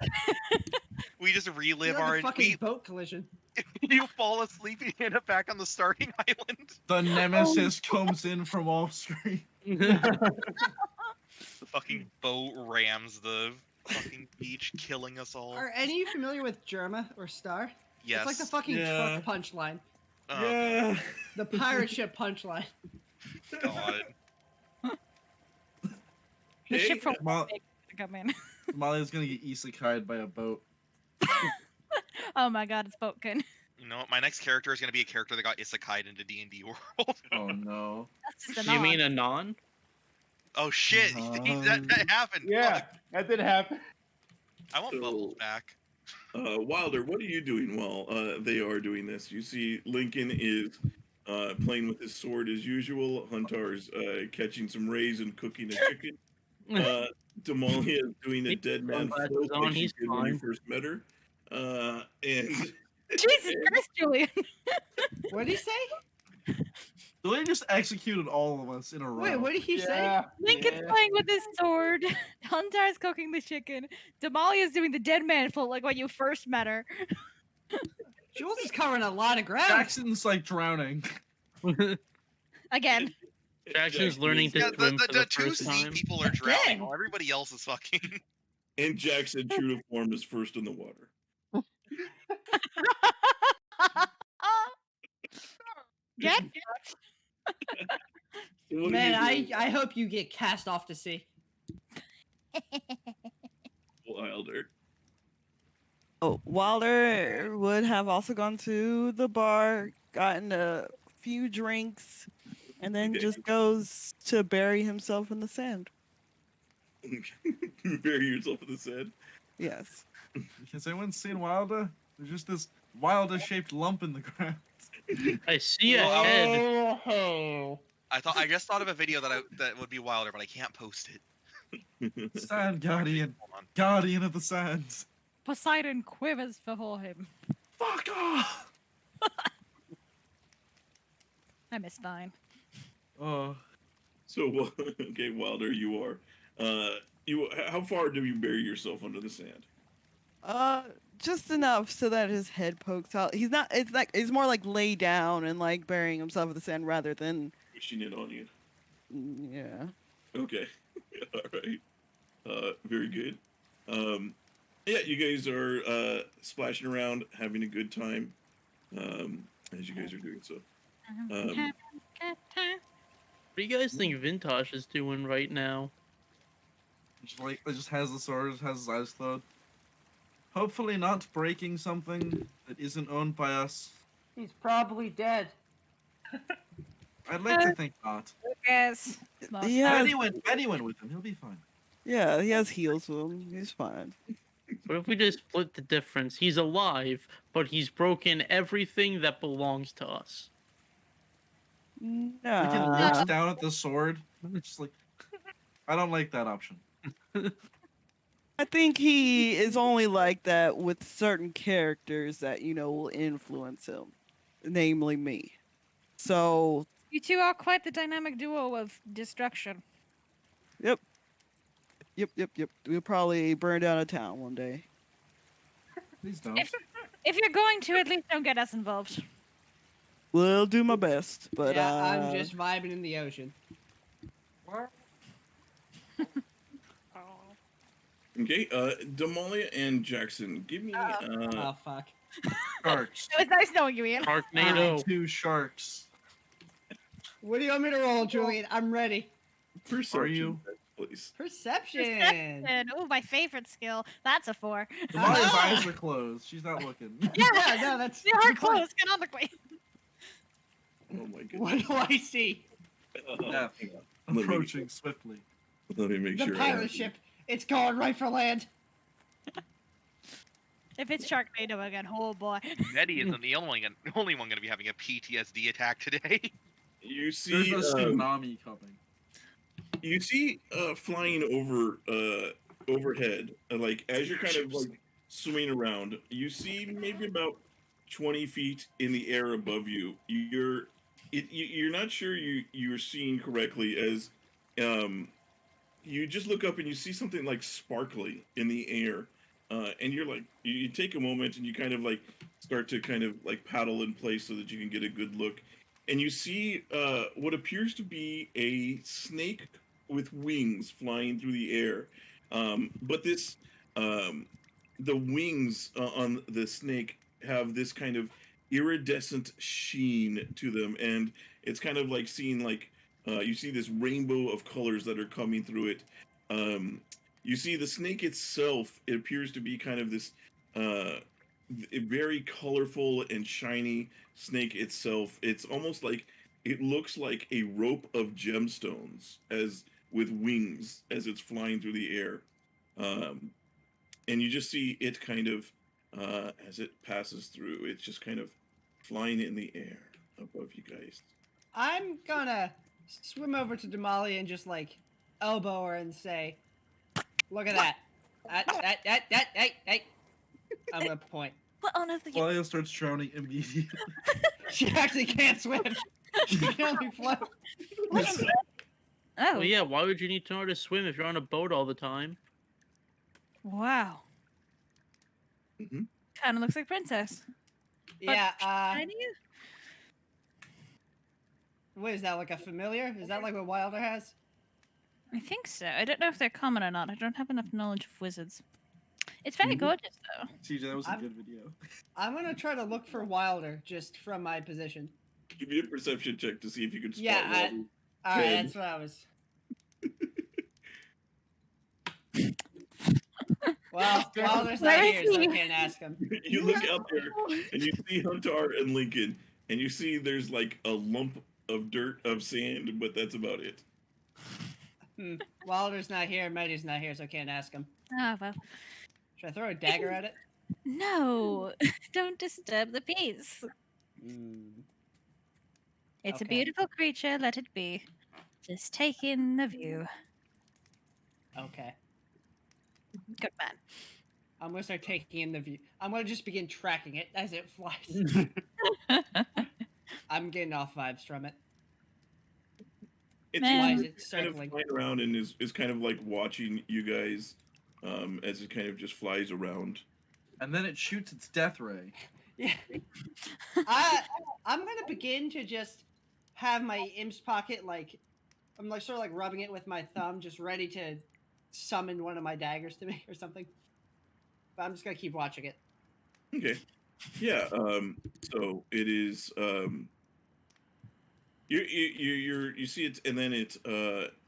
We just You're relive like our a fucking boat collision. you fall asleep and you end up back on the starting island. The nemesis comes in from off screen. The fucking boat rams the fucking beach, killing us all. Are any of you familiar with Germa or Star? Yes. It's like the fucking Yeah. truck punchline. Oh, Yeah. The pirate ship punchline. God. The Okay. ship from Ma- to come in. Malia's gonna get isekai'd by a boat. Oh my god, it's Boatkin. You know, my next character is going to be a character that got isekai'd into D&D world. Oh no. That's just a Do you nod. mean Anon? Oh shit, that happened. Yeah, Fuck. that did happen. I want Bubbles So- back. Wilder, what are you doing while they are doing this? You see Lincoln is playing with his sword as usual. Huntar's catching some rays and cooking a chicken. Damalia is doing a He's dead man sunglasses float on, like she he's did when you fine. first met her. And Jesus Christ, Julian. What did he say? Julian just executed all of us in a row. Wait, what did he say? Yeah. Lincoln's playing with his sword. Huntar's cooking the chicken. Damalia's doing the dead man float like when you first met her. Jules is covering a lot of ground. Jackson's like drowning. Again. Jackson's learning to Yeah, swim for the the two first sea time. people are drowning Again? while everybody else is fucking. And Jackson, true to form, is first in the water. Get So what are Man, you doing, I hope you get cast off to sea. Wilder? Oh, Wilder would have also gone to the bar, gotten a few drinks, and then Okay. just goes to bury himself in the sand. Bury yourself in the sand. Yes. Has anyone seen Wilder? There's just this Wilder-shaped lump in the ground. I see a head. I just thought of a video that would be Wilder, but I can't post it. Sand guardian, Hold on. guardian of the sands. Poseidon quivers before him. Fuck off! I miss Vine. Oh, So okay, Wilder, you are. How far do you bury yourself under the sand? Just enough so that his head pokes out. He's not. It's like it's more like lay down and like burying himself in the sand rather than. Pushing it on you. Yeah. Okay. All right. Very good. Yeah, you guys are splashing around, having a good time, as you guys are doing so. What do you guys think Vintash is doing right now? just has the sword, has his eyes closed. Hopefully not breaking something that isn't owned by us. He's probably dead. I'd like to think not. Yes. He has. Medi went with him. He'll be fine. Yeah, he has heals with him. He's fine. What if we just split the difference? He's alive, but he's broken everything that belongs to us. He can Nah. reach down at the sword. It's just like, I don't like that option. I think he is only like that with certain characters that will influence him, namely me. So, You two are quite the dynamic duo of destruction. yep. Yep. We'll probably burn down a town one day. Please don't. If you're going to, at least don't get us involved. We'll do my best, but yeah, I'm just vibing in the ocean. Okay, Damalia and Jackson, give me Oh fuck. Sharks. It was nice knowing you, Ian. I Sharknado. need 2 sharks. What do you want me to roll, Julian? I'm ready. perception, you? check, please. Perception. Oh, my favorite skill. That's a 4. Damalia's Ah! eyes are closed. She's not looking. Yeah, no, that's They are good point. close canonically. Oh my goodness. What do I see? Death. Hang on. Let me- Approaching swiftly. Let me make The sure. I pirate have- ship. It's going right for land. If it's Sharknado again, oh boy. Medi isn't the only one going to be having a PTSD attack today. You There's see, no tsunami coming. you see, flying overhead, like as you're kind of like swimming around, you see maybe about 20 feet in the air above you. You're not sure you're seeing correctly as, you just look up and you see something like sparkly in the air, and you're like, you take a moment and you kind of like start to kind of like paddle in place so that you can get a good look, and you see what appears to be a snake with wings flying through the air, but this the wings on the snake have this kind of iridescent sheen to them, and it's kind of like seeing like you see this rainbow of colors that are coming through it. You see the snake itself, it appears to be kind of this a very colorful and shiny snake itself. It's almost like it looks like a rope of gemstones as with wings as it's flying through the air. And you just see it kind of as it passes through, it's just kind of flying in the air above you guys. I'm gonna swim over to Damalia and just like elbow her and say, "Look at that! Hey!" I'm gonna point. What on earth are you? Damalia starts drowning immediately. She actually can't swim. She can only float. Oh, Well, yeah, why would you need to know how to swim if you're on a boat all the time? wow. Mhm. Kind of looks like Princess. Yeah. Tiny? What is that? Like a familiar? Is that like what Wilder has? I think so. I don't know if they're common or not. I don't have enough knowledge of wizards. It's very Mhm. gorgeous, though. CJ, that was a I'm- good video. I'm gonna try to look for Wilder just from my position. Give me a perception check to see if you can spot Yeah, Wilder. All right, Good. that's what I was. Well, Wilder's not Where is here, so I he? can't ask him. You look out there and you see Huntar and Lincoln, and you see there's like a lump of dirt of sand, but that's about it. Wilder's not here, Medi's not here, so I can't ask him. Oh, well. Should I throw a dagger at it? No, don't disturb the peace. It's a Okay. beautiful creature, let it be. Just take in the view. Okay. Good man. I'm gonna start taking in the view. I'm gonna just begin tracking it as it flies. I'm getting off vibes from it. It's Man. Why is usually it kind of circling? flying around and is kind of like watching you guys as it kind of just flies around. And then it shoots its death ray. Yeah. I'm gonna begin to just have my imp's pocket like I'm like sort of like rubbing it with my thumb, just ready to summon one of my daggers to me or something. But I'm just gonna keep watching it. Okay. Yeah. So it is. You see it, and then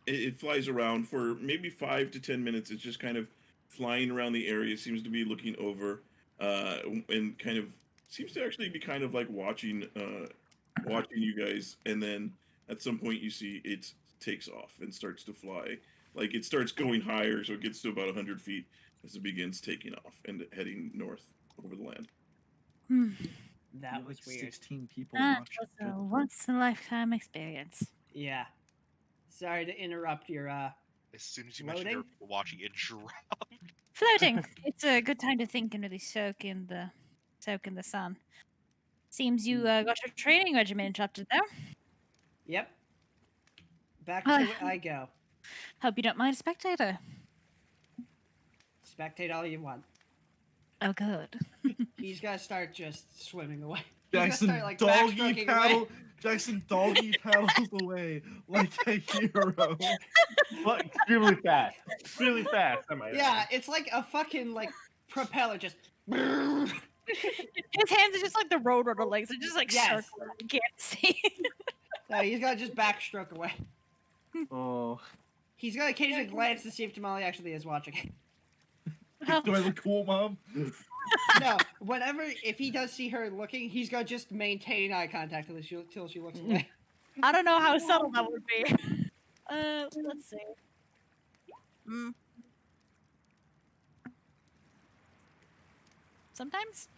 it flies around for maybe 5 to 10 minutes. It's just kind of flying around the area. Seems to be looking over, and kind of seems to actually be kind of like watching you guys. And then at some point, you see it takes off and starts to fly. Like it starts going higher, so it gets to about 100 feet as it begins taking off and heading north over the land. That You're was like weird. 16 people That watched. was a once-in-a-lifetime experience. Yeah. Sorry to interrupt your As soon as you mentioned there were Floating? people watching, it dropped. Floating. It's a good time to think and really soak in the sun. Seems you got your training regimen interrupted there. Yep. Back to it I go. Hope you don't mind a spectator. Spectate all you want. Oh, good. He's gonna start just swimming away. He's Jackson gonna start, like, doggy backstroking paddle. away. Jackson doggy paddles away like a hero. But extremely fast. Extremely fast, I might Yeah, add. it's like a fucking like propeller just. His hands are just like the roadrunner legs. They're just like Yes. circling. You can't see. No, he's gonna just backstroke away. Oh, He's gonna occasionally glance to see if Damalia actually is watching. do I look cool, Mom? No, if he does see her looking, he's gonna just maintain eye contact till she looks away. I don't know how subtle that would be. Let's see. Sometimes.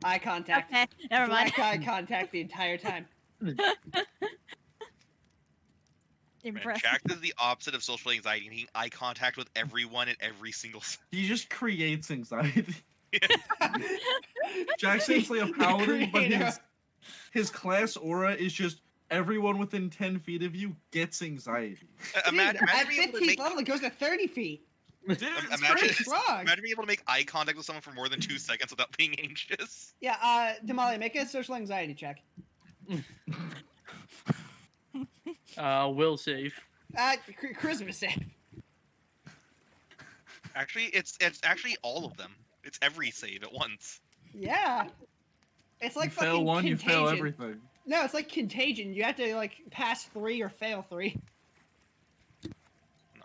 Eye contact. Okay, never mind. Direct eye contact the entire time. Man, Impressive. Jack is the opposite of social anxiety, making eye contact with everyone at every single. He just creates anxiety. Yeah. Jackson's like a paladin, but Creator. his class aura is just everyone within 10 feet of you gets anxiety. Imagine Dude, at being able to 15th make level, it goes to 30 feet. Dude, Imagine- Pretty strong. imagine being able to make eye contact with someone for more than 2 seconds without being anxious. Yeah, Damalia, make a social anxiety check. Will save. Charisma save. Actually, it's actually all of them. It's every save at once. Yeah. It's like you fail fucking one, contagion. you fail everything. No, it's like contagion. You have to like pass 3 or fail 3.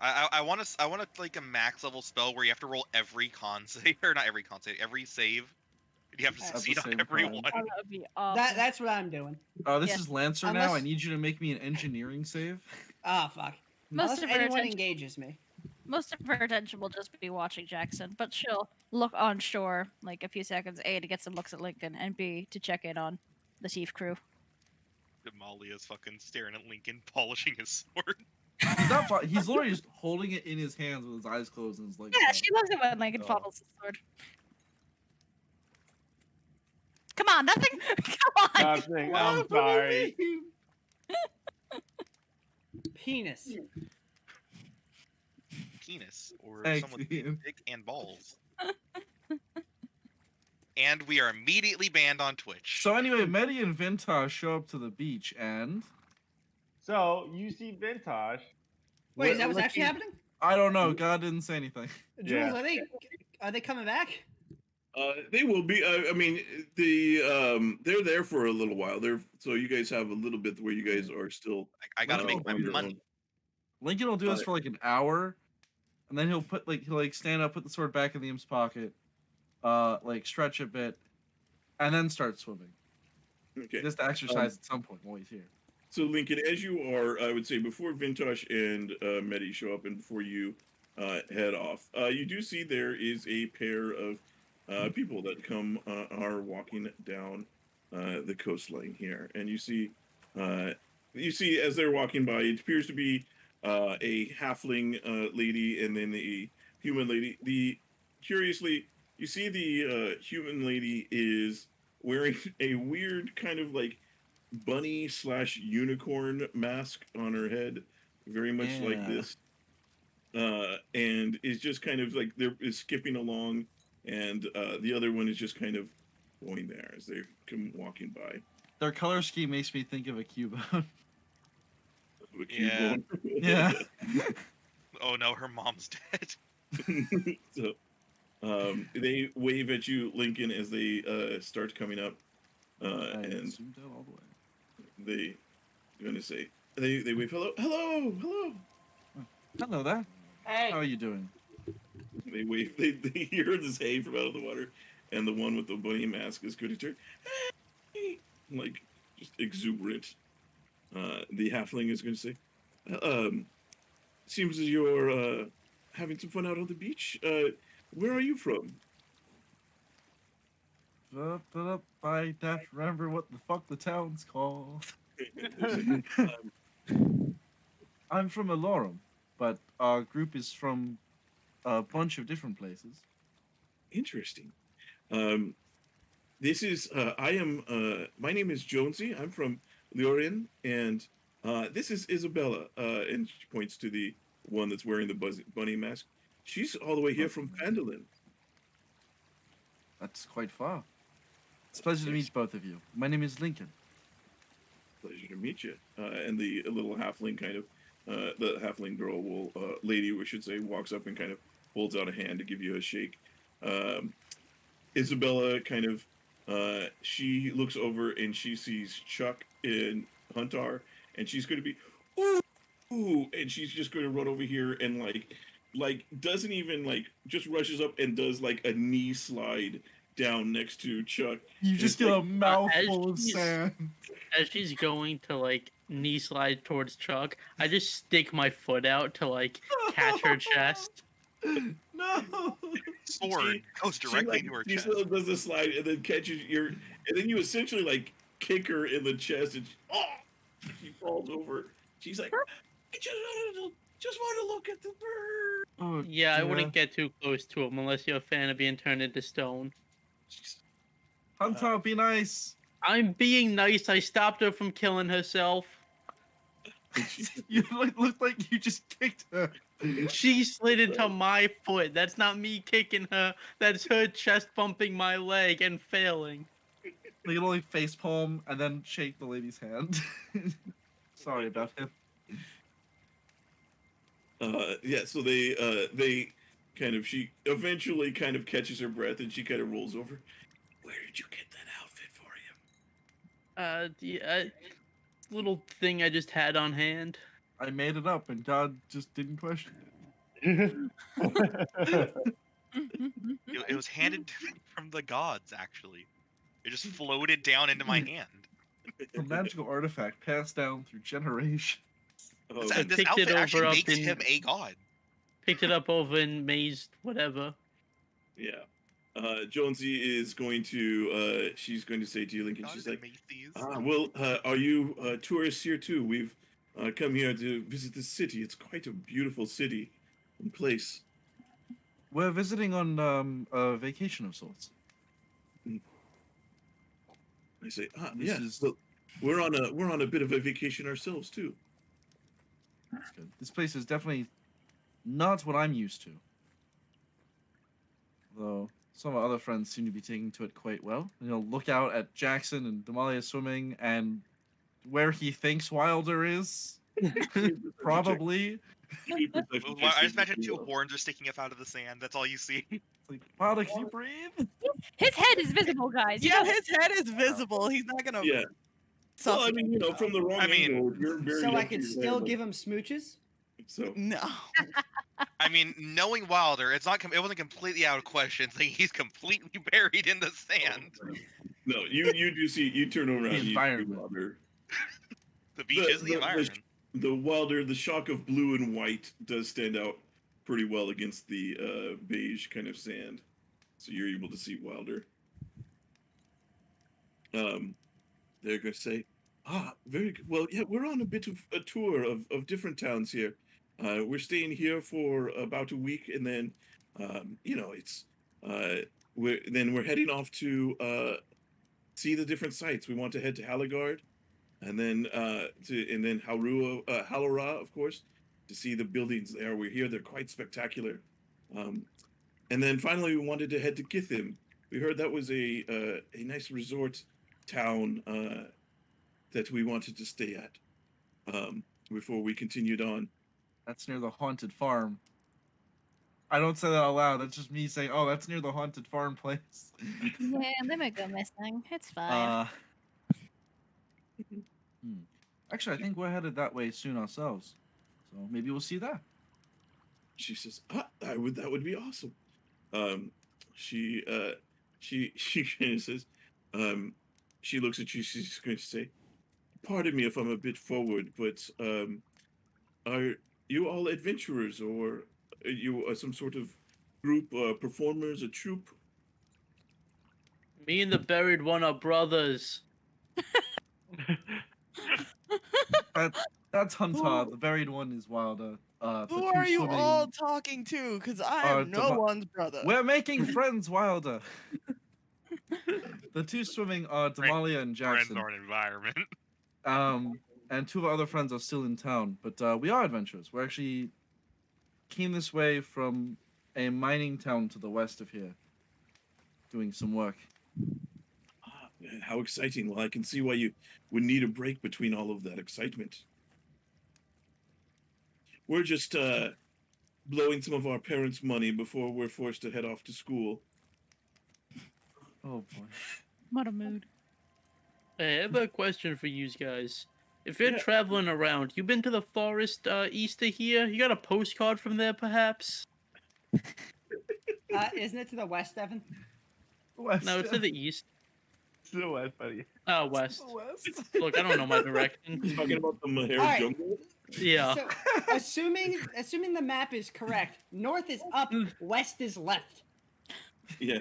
I want to like a max level spell where you have to roll every con save, or not every con save, every save. You have to At the succeed on same every time. one. Oh, that would be awesome. That's what I'm doing. Oh, this Yeah. is Lancer now. I Unless- need you to make me an engineering save. Oh fuck. Most Unless of her anyone attention. engages me. Most of her attention will just be watching Jackson, but she'll look on shore like a few seconds, A, to get some looks at Lincoln, and B, to check in on the Thief crew. Damalia's fucking staring at Lincoln, polishing his sword. He's not. He's literally just holding it in his hands with his eyes closed and his legs. Yeah, crossed. she loves it when Lincoln Oh. fondles his sword. Come on, nothing. Come on. Nothing. I'm sorry. Penis. Penis, or Thanks, someone with Ian. dick and balls. And we are immediately banned on Twitch. So anyway, Medi and Vintash show up to the beach, and So you see Vintash. Wait, is that what's looking- actually happening? I don't know. God didn't say anything. Jules, Yeah. are they coming back? They will be. I mean, they're there for a little while. So you guys have a little bit where you guys are still. I gotta Well, make my on your money. own. Lincoln will do this for like an hour, and then he'll stand up, put the sword back in the imp's pocket, like stretch a bit, and then start swimming. Okay. Just to exercise at some point while he's here. So Lincoln, as you are, I would say before Vintash and Medi show up and before you head off, you do see there is a pair of people that are walking down the coastline here, and you see as they're walking by, it appears to be a halfling lady and then a human lady. Curiously, you see the human lady is wearing a weird kind of like bunny/unicorn mask on her head, very much like Yeah. this, and is just kind of like is skipping along, and the other one is just kind of going there as they come walking by. Their color scheme makes me think of a Cuban. A Yeah. cube Yeah. Oh no, her mom's dead. So they wave at you, Lincoln, as they start coming up, and zoomed out all the way. they gonna say they wave hello. Hello there. Hey. How are you doing? They wave. They hear this hey from out of the water, and the one with the bunny mask is going to turn, hey, like just exuberant. The halfling is going to say, "Seems as you're having some fun out on the beach. Where are you from?" I don't remember what the fuck the town's called. I'm from Alorum, but our group is from a bunch of different places. Interesting. This is I am. My name is Jonesy. I'm from Delorin, and this is Isabella. And she points to the one that's wearing the bunny mask. She's all the way here from Phandalin. That's quite far. It's a pleasure to meet both of you. My name is Lincoln. Pleasure to meet you. And the little halfling kind of, the halfling girl will, lady, we should say, walks up and kind of holds out a hand to give you a shake. Isabella kind of, she looks over and she sees Chuck and Huntar, and she's going to be, ooh, and she's just going to run over here and like doesn't even like, just rushes up and does like a knee slide down next to Chuck. You just get like, a mouthful of she's- sand. As she's going to like knee slide towards Chuck, I just stick my foot out to like catch her chest. No. Sword goes directly into her she chest. still does the slide and then catches your, and then you essentially like kick her in the chest and she falls over. She's like, I just want to look at the bird. Oh, Yeah, I dear. wouldn't get too close to him unless you're a fan of being turned into stone. Huntar, be nice. I'm being nice. I stopped her from killing herself. You look like you just kicked her. She slid into my foot. That's not me kicking her. That's her chest bumping my leg and failing. They can only face palm and then shake the lady's hand. Sorry about him. Yeah, so they kind of, she eventually kind of catches her breath and she kind of rolls over. Where did you get that outfit for him? The little thing I just had on hand. I made it up, and God just didn't question It was handed to me from the gods, actually. It just floated down into my hand. it. A magical artifact passed down through generations. Oh, I This picked outfit it actually over up makes in- him a god. Picked it up over in Maze, whatever. yeah. Jonesy is going to, she's going to say to you, Lincoln, God she's is in like, Macy's. well, are you tourists here too? We've come here to visit this city. It's quite a beautiful city and place. We're visiting on a vacation of sorts. I say, This yeah, is- well, we're on a bit of a vacation ourselves too. That's good. This place is definitely not what I'm used to. Though some of our other friends seem to be taking to it quite well. You know, look out at Jackson and Damalia swimming and where he thinks Wilder is. Probably. Well, I just imagine two horns are sticking up out of the sand. That's all you see. It's like, Wilder, can you breathe? His head is visible, guys. You Yeah, know- his head is visible. He's not gonna. Yeah. Well, I Suffer. mean, from the wrong I mean, angle, you're very So I up to could your still head, give him smooches? So No. I mean, knowing Wilder, it wasn't completely out of question. It's like he's completely buried in the sand. no, you do see, you turn around, The and you see environment. Wilder. The beach is the environment. The Wilder, the shock of blue and white does stand out pretty well against the beige kind of sand, so you're able to see Wilder. They're going to say, very good. Well, yeah, we're on a bit of a tour of different towns here. We're staying here for about a week, and then, it's we're heading off to see the different sites. We want to head to Halagard, and then Halora, of course, to see the buildings there. We're here; they're quite spectacular. And then finally, we wanted to head to Githim. We heard that was a nice resort town that we wanted to stay at before we continued on. That's near the haunted farm. I don't say that out loud. That's just me saying, "Oh, that's near the haunted farm place." Yeah, they might go missing. It's fine. Actually, I think we're headed that way soon ourselves. So maybe we'll see that. She says, that would be awesome. She kind of says, she looks at you. She's going to say, "Pardon me if I'm a bit forward, but are you all adventurers, or are you some sort of group, performers, a troupe?" Me and the buried one are brothers. That's Huntar. The buried one is Wilder. The Who two are you swimming- all talking to? Because I am no Dama- one's brother. We're making friends, Wilder. The two swimming are Damalia and Jackson. Friends are an environment. And two of our other friends are still in town, but we are adventurers. We're actually came this way from a mining town to the west of here. doing some work. Ah, man, how exciting. Well, I can see why you would need a break between all of that excitement. We're just blowing some of our parents' money before we're forced to head off to school. Oh boy. What a mood. Hey, I have a question for you guys. If you're Yeah. traveling around, you been to the forest east of here? You got a postcard from there, perhaps? Isn't it to the west, Devin? West. No, it's to the east. It's the West, buddy. Oh, west. West. Look, I don't know my direction. Talking about the Maher All right. jungle? Yeah. So, assuming the map is correct, north is up, west is left. Yeah.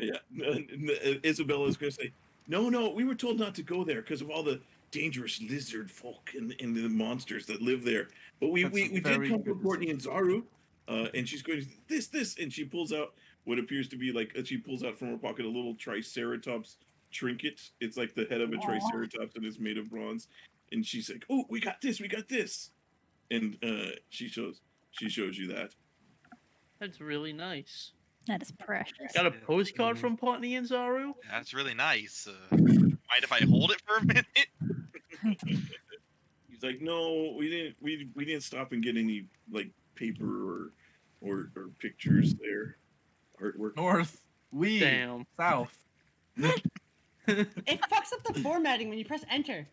Isabella's going to say, no, we were told not to go there because of all the dangerous lizard folk and the monsters that live there. But we That's a did very come for good Courtney and Zaru, and she's going to this, and she pulls out what appears to be like, she pulls out from her pocket a little Triceratops trinket. It's like the head of a Triceratops and it's made of bronze. And she's like, oh, we got this. And she shows you that. That's really nice. That is precious. Got a postcard from Potney and Zaru? That's really nice. Mind if I hold it for a minute? He's like, no, we didn't stop and get any like paper or pictures there, artwork. North. We. Damn. South. It fucks up the formatting when you press enter.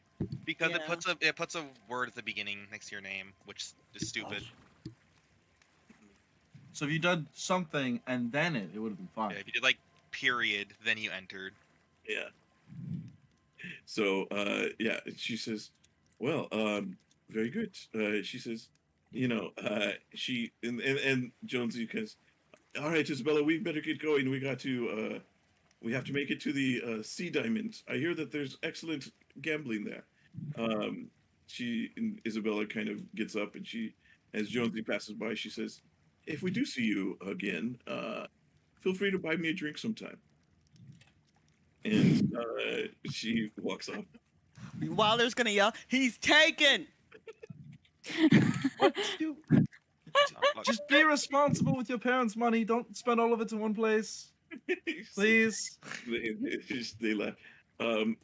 Because Yeah. it puts a word at the beginning next to your name, which is stupid. So if you done something and then it would have been fine. Yeah, if you did like period, then you entered. Yeah. So yeah, she says, well, very good. She says, she and Jonesy goes, all right, Isabella, we better get going. We have to make it to the Sea Diamond. I hear that there's excellent gambling there. Isabella kind of gets up and as Jonesy passes by, she says, if we do see you again, feel free to buy me a drink sometime. And she walks off. Wilder's gonna yell, "He's taken!" What you? Just be responsible with your parents' money. Don't spend all of it in one place, please. They laugh.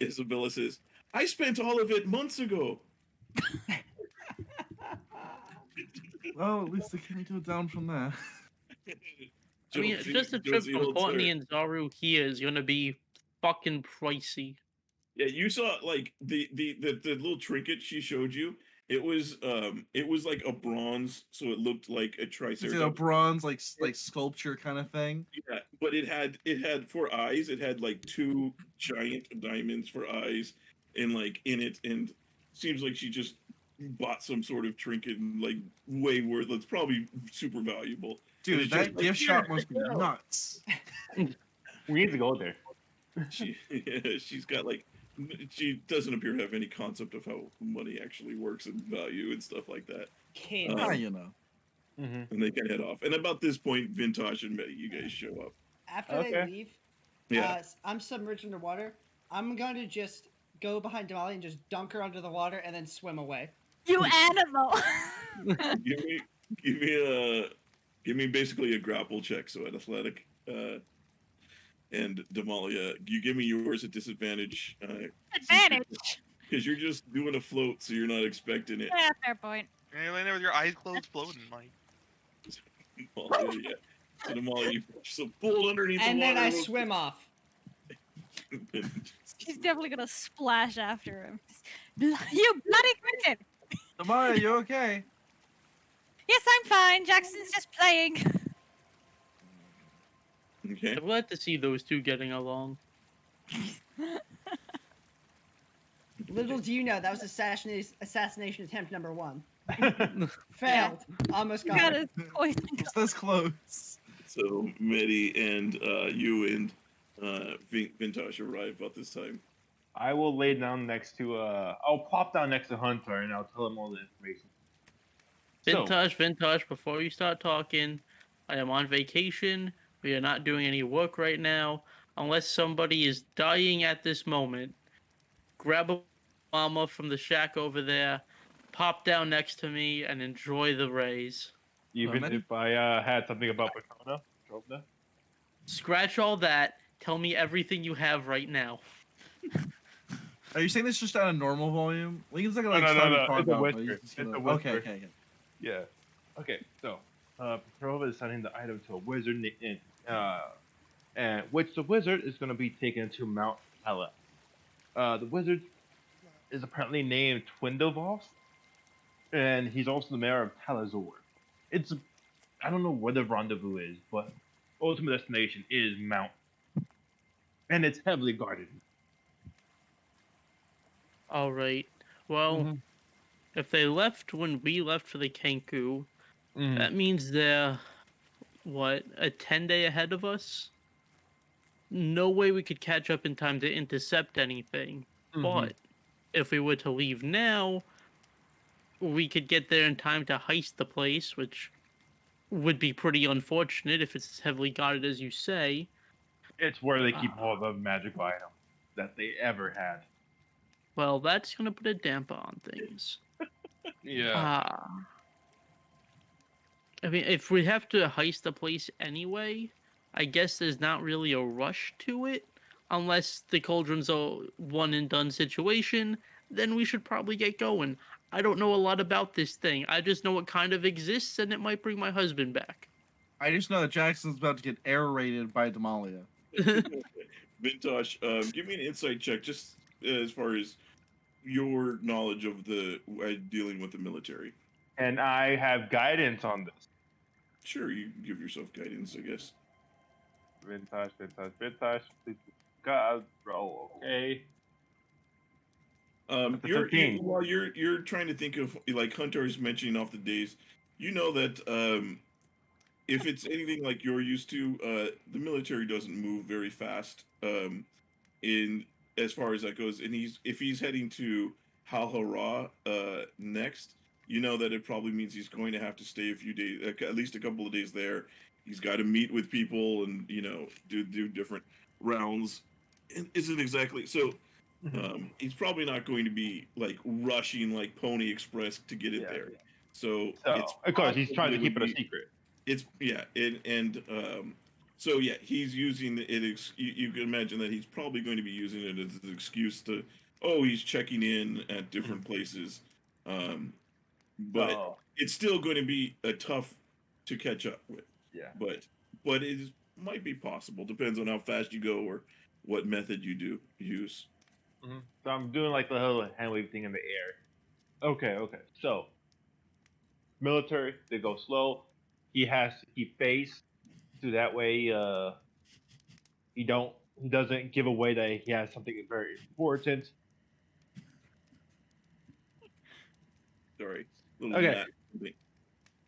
Isabella says, I spent all of it months ago. Well, at least they can't go down from there. I mean, just a trip from Potney and Zaru here is gonna be fucking pricey. Yeah, you saw like the little trinket she showed you. It was like a bronze, so it looked like a It's like a Triceratops. bronze, like sculpture kind of thing. Yeah, but it had for eyes. It had like 2 giant diamonds for eyes, and like in it, and seems like she just bought some sort of trinket and like way worth. It's probably super valuable. Dude, it's that just like, gift here, shop must be go. nuts. We need to go there. She's got like, she doesn't appear to have any concept of how money actually works and value and stuff like that. Kids. Ah, you know. And they can head off. And about this point, Vintash and Medi, you guys show up. After Okay. they leave, Yeah. I'm submerged underwater. I'm going to just go behind Damalia and just dunk her under the water and then swim away. You animal! give me basically a grapple check, so an athletic. And Damalia, you give me yours at disadvantage. Advantage! Because you're just doing a float, so you're not expecting it. Yeah, fair point. You're laying there with your eyes closed, floating, Mike. Damalia, yeah. So Damalia, you so pulled underneath And the water. then I swim off. She's definitely gonna splash after him. You bloody cricket! Damalia, you okay? Yes, I'm fine. Jackson's just playing. Okay. I'm glad to see those two getting along. Little do you know, that was assassination attempt number 1. Failed. Almost got Got it. his poison. It's this close. So Medi and you and Vintash arrive about this time. I will lay down next to I'll pop down next to Huntar and I'll tell him all the information. Vintash, before you start talking, I am on vacation. We are not doing any work right now. Unless somebody is dying at this moment, grab a mama from the shack over there, pop down next to me, and enjoy the rays. Even Medi? if I had something about Persona, Scratch all that. Tell me everything you have right now. Are you saying this just on a normal volume? Lincoln's not gonna No, like no, start no, a no. card It's a out, but whisper. he's just It's gonna. a whisper. Okay, okay. Yeah. Okay. So, Petrova is sending the item to a wizard and which the wizard is going to be taken to Mount Halas. The wizard is apparently named Twindlevoss, and he's also the mayor of Talazor. It's I don't know where the rendezvous is, but ultimate destination is Mount, and it's heavily guarded. All right. Well, Mhm. if they left when we left for the Kenku, Mhm. that means they're what, a 10-day ahead of us? No way we could catch up in time to intercept anything. Mhm. But if we were to leave now, we could get there in time to heist the place, which would be pretty unfortunate if it's as heavily guarded as you say. It's where they keep all the magical items that they ever had. Well, that's gonna put a damper on things. Yeah. I mean, if we have to heist the place anyway, I guess there's not really a rush to it. Unless the cauldron's a one and done situation, then we should probably get going. I don't know a lot about this thing. I just know it kind of exists and it might bring my husband back. I just know that Jackson's about to get air-raided by Damalia. Vintash, give me an insight check, just as far as your knowledge of the dealing with the military. And I have guidance on this. Sure, you give yourself guidance, I guess. Vintage. Please, God, bro. Okay. That's a 13. While you're trying to think of, like, Huntar's mentioning off the days, you know that if it's anything like you're used to, the military doesn't move very fast. In as far as that goes, and if he's heading to Halhara next, you know that it probably means he's going to have to stay a few days, at least a couple of days there. He's got to meet with people and do different rounds. It isn't exactly so. He's probably not going to be like rushing like Pony Express to get it Yeah. there. So So, it's of course, he's trying to possible keep it a would be- secret. It's yeah, and so yeah, he's using it. You can imagine that he's probably going to be using it as an excuse to, oh, he's checking in at different places, but So, it's still going to be a tough to catch up with. yeah. But might be possible. Depends on how fast you go or what method you do use. So I'm doing like the little hand wave thing in the air. Okay. So, military, they go slow. He has to keep pace, so that way he doesn't give away that he has something very important. Sorry, little Okay. math thing.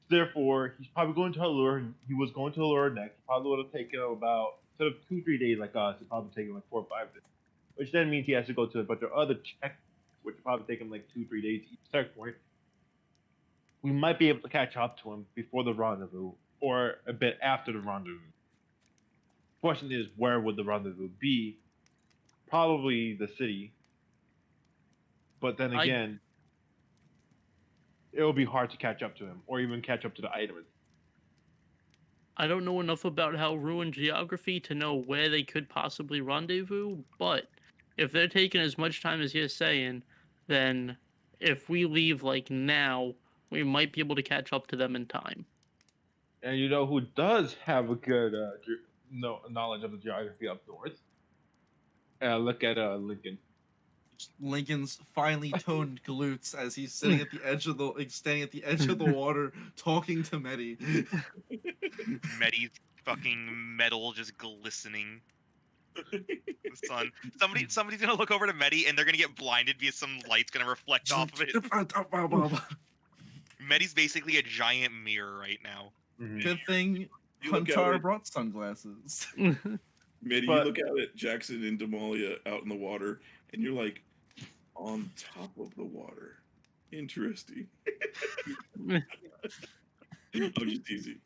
Therefore, he's probably going to Allure. He was going to Allure next. He probably would have taken about instead of 2-3 days like us, it probably taken like 4 or 5 days. Which then means he has to go to a bunch of other checkpoints, which would probably take him like 2-3 days each checkpoint. We might be able to catch up to him before the rendezvous, or a bit after the rendezvous. Question is, where would the rendezvous be? Probably the city. But then again, it will be hard to catch up to him, or even catch up to the item. I don't know enough about how ruined geography to know where they could possibly rendezvous, but if they're taking as much time as you're saying, then if we leave like now, we might be able to catch up to them in time. And you know who does have a good knowledge of the geography up north? Look at Lincoln. Lincoln's finely toned glutes as he's sitting at the edge of the standing at the edge of the water talking to Medi. Medi's fucking metal just glistening. The sun. Somebody's gonna look over to Medi and they're gonna get blinded because some light's gonna reflect off of it. Medi's basically a giant mirror right now. Good thing You look Huntar at brought sunglasses. Medi, But- you look out at Jackson and Damalia out in the water, and you're like, on top of the water. Interesting. I'm just teasing.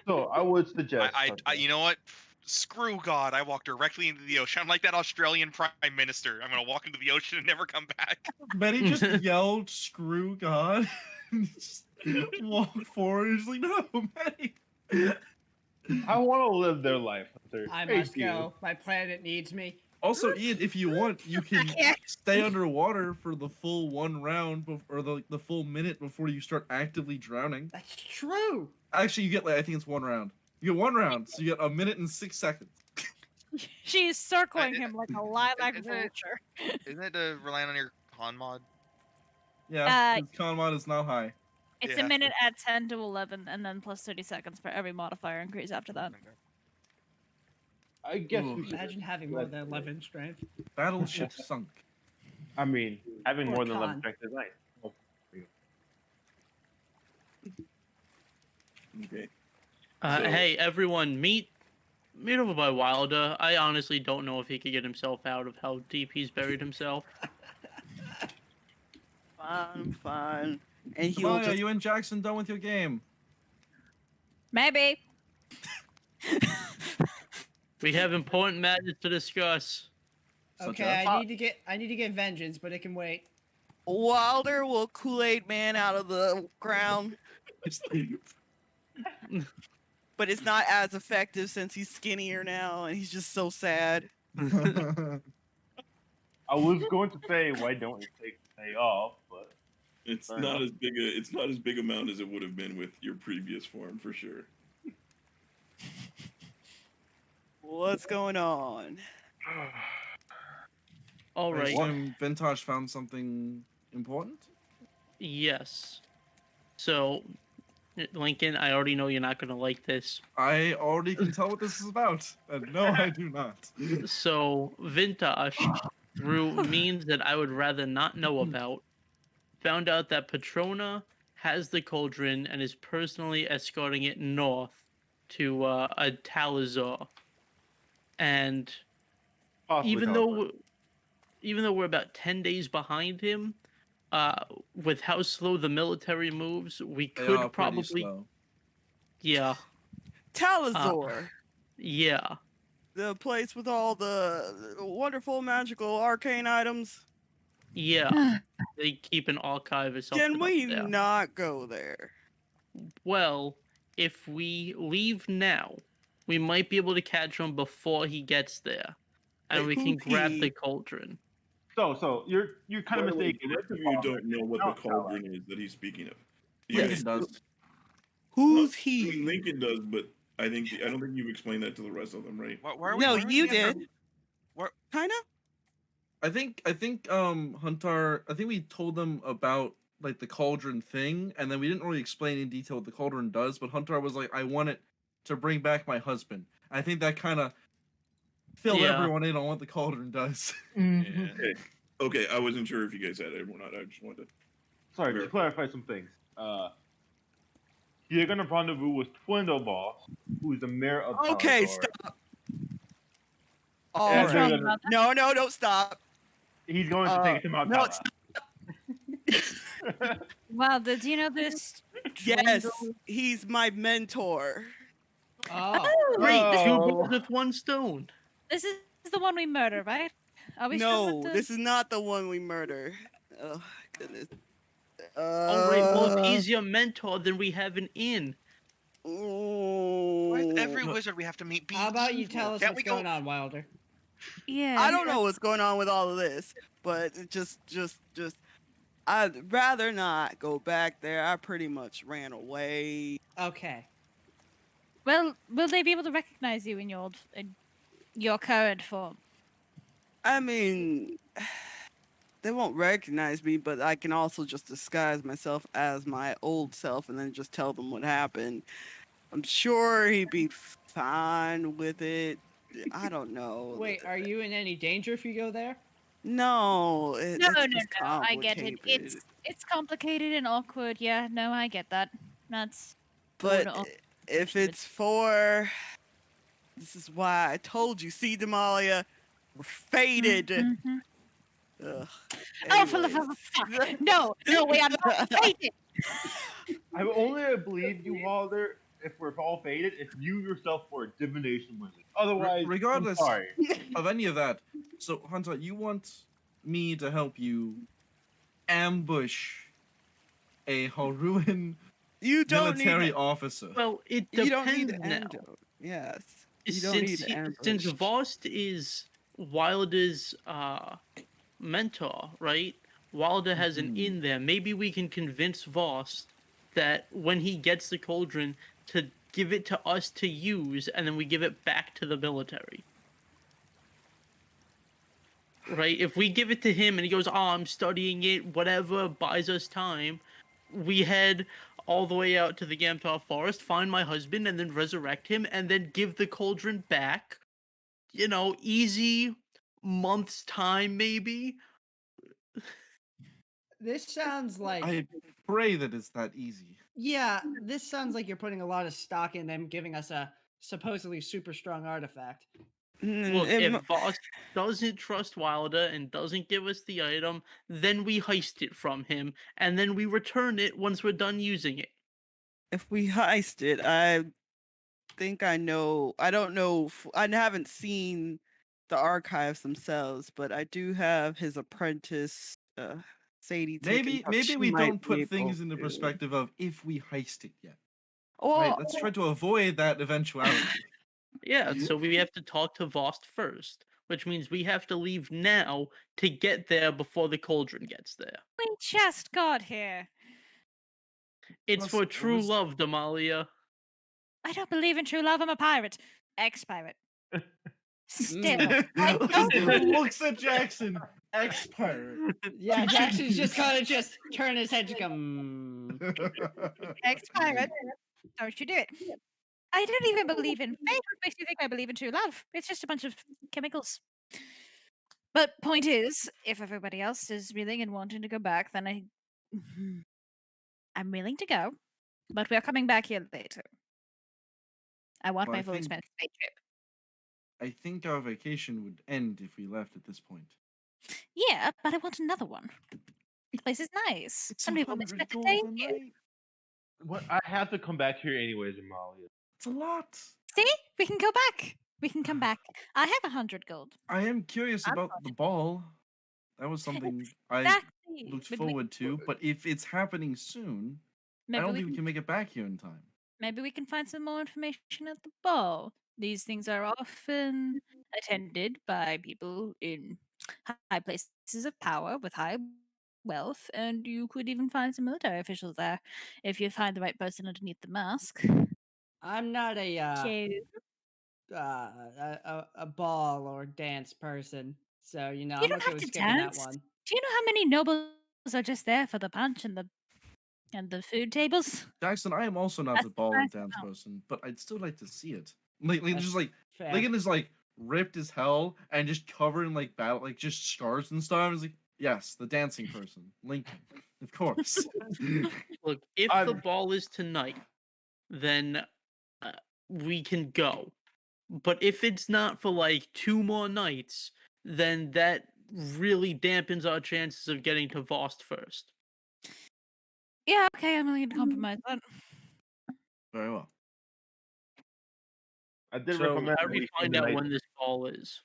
So I would suggest. I you know what? Screw God! I walked directly into the ocean. I'm like that Australian Prime Minister. I'm gonna walk into the ocean and never come back. Medi just yelled, "Screw God!" and just walked forward. He's like, "No, Medi." I want to live their life, Hunter. I Hey, must you. go. My planet needs me. Also, Ian, if you want, you can can't. stay underwater for the full 1 round, or the full minute before you start actively drowning. That's true. Actually, you get like I think it's 1 round. You get 1 round, so you get 1 minute and 6 seconds. She's circling him like a lilac isn't it- vulture. Isn't it relying on your con mod? Yeah, his con mod is now high. It's Yeah. a minute at 10 to 11, and then plus 30 seconds for every modifier increase after that. I guess Ooh. we should. Imagine having more than 11 strength. Battleship sunk. I mean, having Or more than 11 con. strength is nice. Oh, Okay. Hey, everyone, meet over by Wilder. I honestly don't know if he could get himself out of how deep he's buried himself. Fine. And he'll Damalia, just you and Jackson done with your game? Maybe. We have important matters to discuss. Such Okay, as? I need to get vengeance, but it can wait. Wilder will Kool-Aid Man out of the ground, but it's not as effective since he's skinnier now and he's just so sad. I was going to say, why don't you take the day off? But It's Fair not enough. as big a it's not as big amount as it would have been with your previous form for sure. What's going on? All I right. assume Vintash found something important? Yes. So, Lincoln, I already know you're not going to like this. I already can tell what this is about. And no, I do not. So, Vintash, through means that I would rather not know about, found out that Patrona has the cauldron and is personally escorting it north to a Talazar. And possibly even California. though we're about 10 days behind him, with how slow the military moves, we They could are pretty probably slow. yeah Talazar, yeah the place with all the wonderful magical arcane items. yeah they keep an archive or something Can up we there. not go there? Well, if we leave now, we might be able to catch him before he gets there, and Wait, we can who's grab he? the cauldron. So you're kind of By the way, mistaken. the rest of you don't know what the cauldron is that he's speaking of. You Lincoln guys- does. Who's I he? mean, Lincoln does, but I don't think you've explained that to the rest of them, right? Why are we? No, why are we you getting our- did. Where- Kinda? I think Huntar, I think we told them about like the cauldron thing, and then we didn't really explain in detail what the cauldron does, but Huntar was like, I want it to bring back my husband. I think that kind of filled Yeah. everyone in on what the cauldron does. Okay, I wasn't sure if you guys had it or not. I just wanted to. Sorry, to clarify some things. You're gonna rendezvous with Twindle Boss, who is the mayor of Okay, Talazar. stop. All And What's they're right. wrong gonna- about that? No, don't stop. He's going to take it to Mount no, Tala. Well, did you know this? Yes, Dwindle- he's my mentor. Oh, Great, two Oh. birds with one stone. This is the one we murdered, right? Are we sure No, about this is not the one we murder. Oh goodness. All right, well, if he's your mentor, then we have an in. Why is every Oh, wizard we have to meet be how about you evil? tell us Can't what's we go? going on, Wilder? Yeah. I don't know what's going on with all of this, but it just, I'd rather not go back there. I pretty much ran away. Okay. Well, will they be able to recognize you in your current form? I mean, they won't recognize me, but I can also just disguise myself as my old self and then just tell them what happened. I'm sure he'd be fine with it. I don't know. Wait, are you in any danger if you go there? No, No, it's no, just no. I get it. complicated. It's complicated and awkward. Yeah, no, I get that. That's But no. if Should- it's for, this is why I told you. See, Damalia, we're fated. Mhm. Ugh. Oh, for the Anyways. fuck! No, we are not fated. I will only believe you, Walder, if we're all faded, if you yourself were a divination wizard. Otherwise, regardless- I'm sorry. Of any of that. So, Hunter, you want me to help you ambush a Haruan You don't military need. officer? Well, it You depends don't need now. antidote. Yes. You don't need to Since ambush. Vost is Wilder's mentor, right? Wilder has an in there. Maybe we can convince Vost that when he gets the cauldron to give it to us to use, and then we give it back to the military. Right? If we give it to him and he goes, "Oh, I'm studying it," whatever, buys us time, we head all the way out to the Gamtar Forest, find my husband, and then resurrect him, and then give the cauldron back. You know, easy month's time, maybe. This sounds like I pray that it's that easy. yeah, this sounds like you're putting a lot of stock in them giving us a supposedly super strong artifact. Look, It if mo- Voss doesn't trust Wilder and doesn't give us the item, then we heist it from him, and then we return it once we're done using it. if we heist it, I think I know. I don't know. I haven't seen the archives themselves, but I do have his apprentice, Sadie. taken up. Maybe She we might don't be put able things in the to. perspective of if we heist it yet. Or Right? Let's try to avoid that eventuality. Yeah, so we have to talk to Vost first, which means we have to leave now to get there before the cauldron gets there. we just got here. It's Plus, for it true was- love, Damalia. I don't believe in true love. I'm a pirate. Ex-pirate. Still. Mm. I don't looks at Jackson, ex-pirate. Yeah, Jackson's just kind of just turn his head to come. ex-pirate. Don't you do it. I don't even believe in fate. What makes you think I believe in true love? It's just a bunch of chemicals. But point is, if everybody else is willing and wanting to go back, then I'm willing to go. But we are coming back here later. I want Well, my I full think- expense paid trip. I think our vacation would end if we left at this point. Yeah, but I want another one. The place is nice. Some people may spend a day here. night. What? I have to come back here anyways, Amalia. It's a lot. See? We can go back. We can come back. I have 100 gold. I am curious I'm about the ball. That was something I Exactly. looked But forward to, but if it's happening soon, I don't think we can make it back here in time. Maybe we can find some more information at the ball. These things are often attended by people in high places of power with high wealth, and you could even find some military officials there if you find the right person underneath the mask. I'm not So, a ball or dance person, so you I'm don't okay have with to skipping that dance. one. Do you know how many nobles are just there for the punch and the food tables? Jackson, I am also not That's the ball nice and to dance know. person, but I'd still like to see it. Like That's just like fair. Lincoln is like ripped as hell and just covered in like battle, like just scars and stuff. I was like, yes, the dancing person, Lincoln, of course. Look, if I'm- the ball is tonight, then we can go. But if it's not for like 2 more nights, then that really dampens our chances of getting to Vost first. Yeah, okay, I'm willing to compromise that. Very well. I did So, recommend How do we we find spend the out night- when this ball is?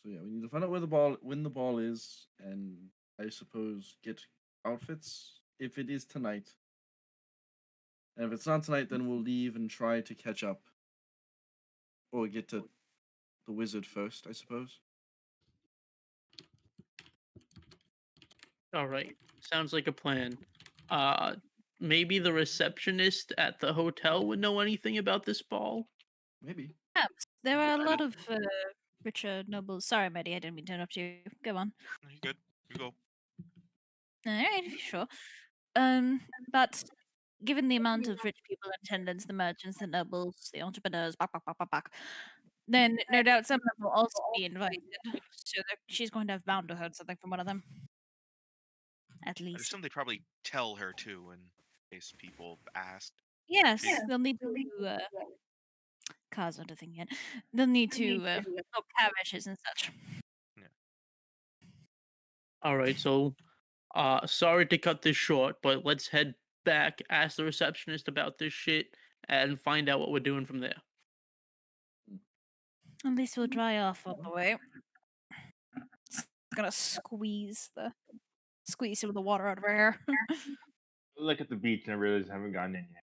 So yeah, we need to find out when the ball is, and I suppose get outfits if it is tonight. And if it's not tonight, then we'll leave and try to catch up, or get to the wizard first, I suppose. All right, sounds like a plan. Maybe the receptionist at the hotel would know anything about this ball. Maybe. Perhaps. There are a I lot did- of richer nobles. Sorry, Medi, I didn't mean to interrupt you. Go on. No, you good? You go. All right, sure. But given the amount of rich people in attendance, the merchants, the nobles, the entrepreneurs, then no doubt some of them will also be invited. So she's going to have bound to heard something from one of them. At I least. assume they probably tell her too in case people asked. Yes, Yeah. they'll need to cars not a thing yet. They'll need to book carriages and such. All right, so sorry to cut this short, but let's head back, ask the receptionist about this shit, and find out what we're doing from there. At least we'll dry off on the way. It's gonna squeeze some of the water out of her hair. Look at the beach and I realize I haven't gotten in yet.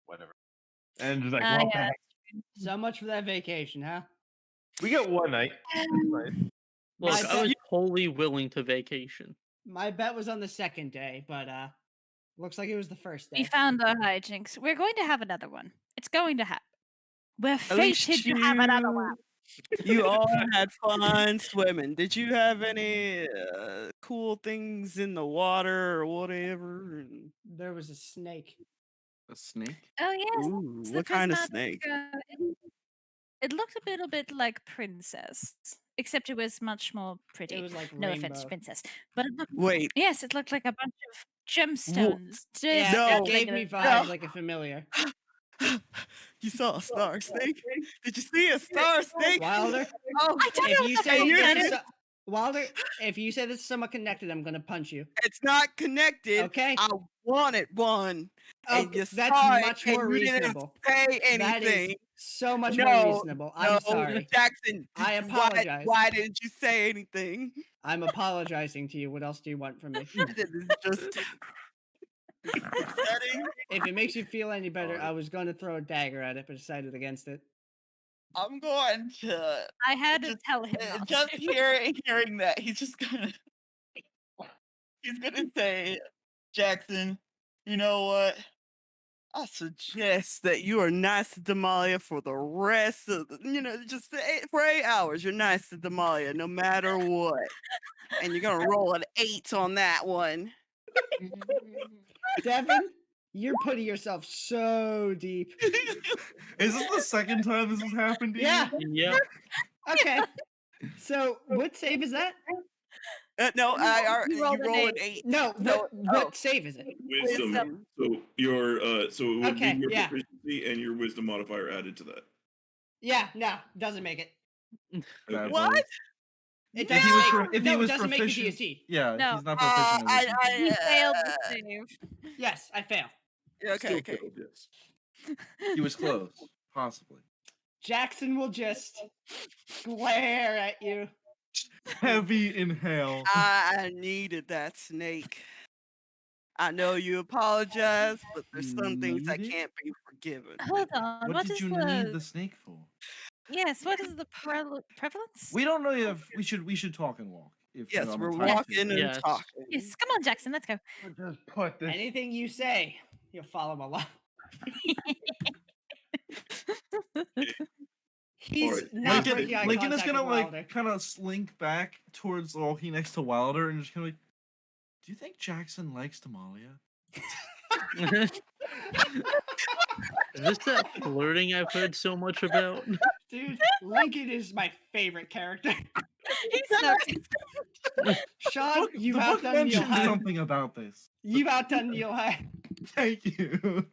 Whatever. And just like, Ah, well, yeah. So much for that vacation, huh? We get one night. That's nice. Look, I I bet- was totally willing to vacation. My bet was on the second day, but looks like it was the first We day. found our hijinks. We're going to have another one. It's going to happen. We're At least fated to have another one. you all had fun swimming. Did you have any cool things in the water or whatever? There was a snake. A snake? Oh yes. Ooh, it's what the kind of prismatic, snake? it looked a little bit like Princess, except it was much more pretty. It was like No rainbow. offense, Princess, but it looked, Wait, yes, it looked like a bunch of gemstones. Just Yeah, No, it gave me regular- vibes no. like a familiar. you saw a star snake? Did you see a star snake? Wilder, Oh, I don't if know you what the say fuck this that is is. so- Wilder, if you say this is somewhat connected, I'm gonna punch you. it's not connected. Okay. I wanted one. And Okay, you that's saw it, much and more you didn't reasonable. say That is anything. so much No, more reasonable. I'm No, sorry. Jackson. I why- apologize. Why didn't you say anything? I'm apologizing to you. What else do you want from me? This is just upsetting. If it makes you feel any better, Sorry. I was going to throw a dagger at it, but decided against it. I'm going to I had to Just- tell him not just to. hearing that he's gonna say, Jackson, you know what? I suggest that you are nice to Damalia for the rest of the, just for 8 hours. You're nice to Damalia no matter what. And you're gonna roll an 8 on that one. Devin, you're putting yourself so deep. Is this the second time this has happened to Yeah. you? Yep. Okay. So what save is that? No, You rolled you an roll an 8. 8. No. No, What save is it? Wisdom. Wisdom. So your so it would Okay, be your yeah. proficiency and your wisdom modifier added to that. Yeah. No. Doesn't make it. That Okay. What? was- It If doesn't he was, make. pro- if no, he was it doesn't proficient, make the DSC. yeah, No. he's not proficient in wisdom. He failed the save. Yes, I fail. Okay, Still okay. failed, yes. He was close, possibly. Jackson will just glare at you. Heavy inhale. I needed that snake. I know you apologize, but there's some things that Needed? can't be forgiven. Hold on. What did is you the need the snake for? yes? What is the prevalence? We don't know if we should talk and walk. If Yes, you're on we're the time walking table. and Yes. talking. Yes, come on, Jackson. Let's go. Just put this. Anything you say, you'll follow along. He's Alright. not Lincoln, breaking eye Lincoln is contact gonna with Wilder. like kind of slink back towards walking next to Wilder and just kind of like, do you think Jackson likes Damalia? Is this that flirting I've heard so much about? Dude, Lincoln is my favorite character. He's so Sean, you've the book outdone Neil mentioned High. something about this. You've outdone Neil High. Thank you.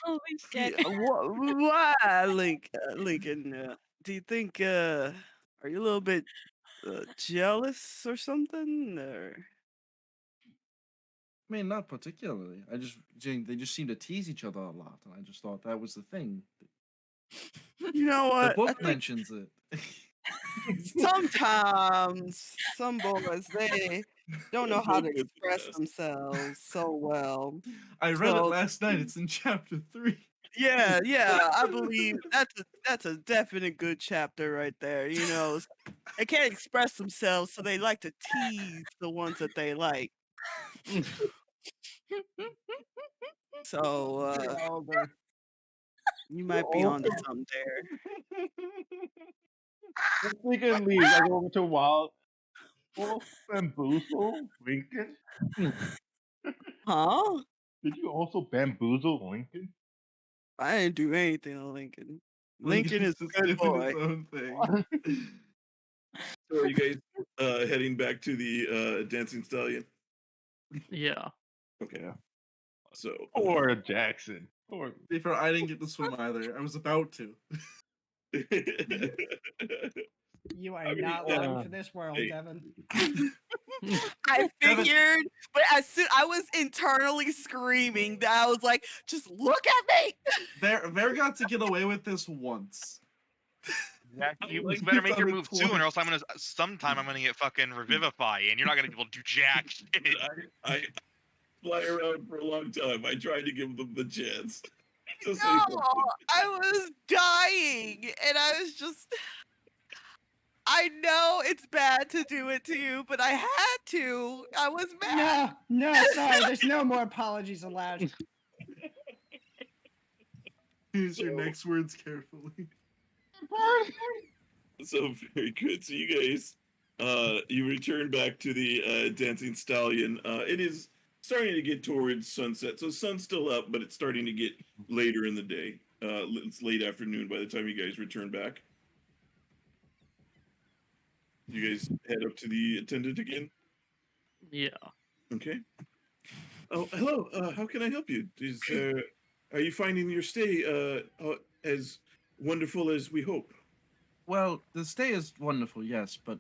holy shit. Why, Lincoln? Do you think are you a little bit jealous or something? Or I mean, not particularly. They just seem to tease each other a lot, and I just thought that was the thing. you know The what? I book think mentions it. sometimes some boys they don't know how to Book is the express best. themselves so well. I read it So- last night. It's in chapter 3. Yeah, I believe that's a definite good chapter right there. They can't express themselves, so they like to tease the ones that they like. So you might be onto something there. This weekend leaves. I go over to Wild. Oh, bamboozle Lincoln. Huh? Did you also bamboozle Lincoln? I didn't do anything to Lincoln. Lincoln is a just good doing boy. his own thing. So are you guys heading back to the dancing stallion? Yeah. Okay. Yeah. So Poor Jackson. Poor. To be fair, I didn't get to swim either. I was about to. You are I mean, not yeah. long for this world, Hey. Devin. I Devin- figured, but as soon I was internally screaming that I was like, just look at me. Bear got to get away with this once. You Like, better you've make your done it move soon, or else twice. sometime I'm gonna get fucking revivify, and you're not gonna be able to do jack shit. I fly around for a long time. I tried to give them the chance to say No, something. I was dying, and I was just. I know it's bad to do it to you, but I had to. I was mad. No, sorry. There's no more apologies allowed. Use your So- next words carefully. So very good. So you guys, you return back to the Dancing Stallion. It is starting to get towards sunset. So sun's still up, but it's starting to get later in the day. It's late afternoon by the time you guys return back. You guys head up to the attendant again. Yeah. Okay. Oh, hello. How can I help you? Are you finding your stay as wonderful as we hope? Well, the stay is wonderful, yes, but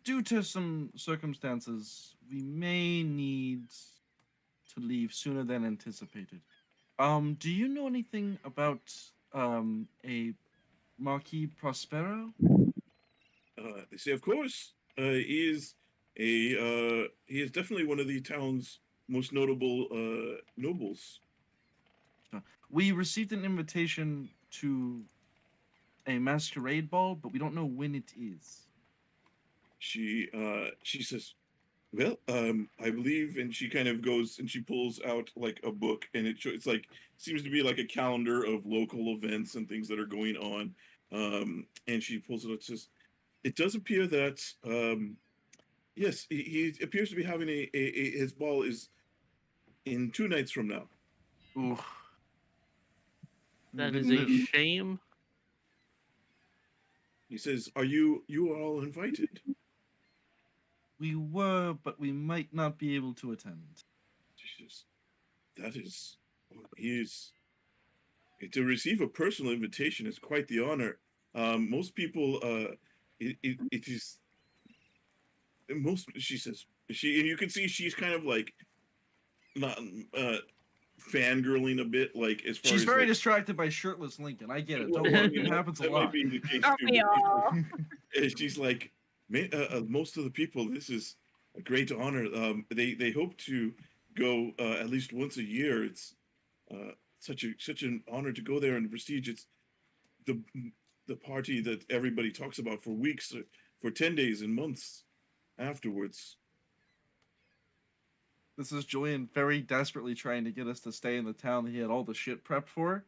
due to some circumstances, we may need to leave sooner than anticipated. Do you know anything about a Marquis Prospero? They say, of course. He is definitely one of the town's most notable nobles. We received an invitation to a masquerade ball, but we don't know when it is. She says, well, I believe, and she kind of goes and she pulls out like a book, and it's like seems to be like a calendar of local events and things that are going on. And she pulls it out. Says, it does appear that yes, he appears to be having his ball is in 2 nights from now. Oof. That is a shame. He says, you are all invited? We were, but we might not be able to attend. She says, that is, he is, to receive a personal invitation is quite the honor. Most people, it is, most, she says, and you can see she's kind of like, not, fangirling a bit, like as far She's as very like, distracted by shirtless Lincoln. I get it. Don't well, worry, you it know, happens a that lot. might be the case Aren't too. we all? And she's like, most of the people, this is a great honor. They hope to go at least once a year. It's such an honor to go there and prestige. It's the the party that everybody talks about for weeks, for 10 days and months afterwards. This is Julian very desperately trying to get us to stay in the town that he had all the shit prepped for,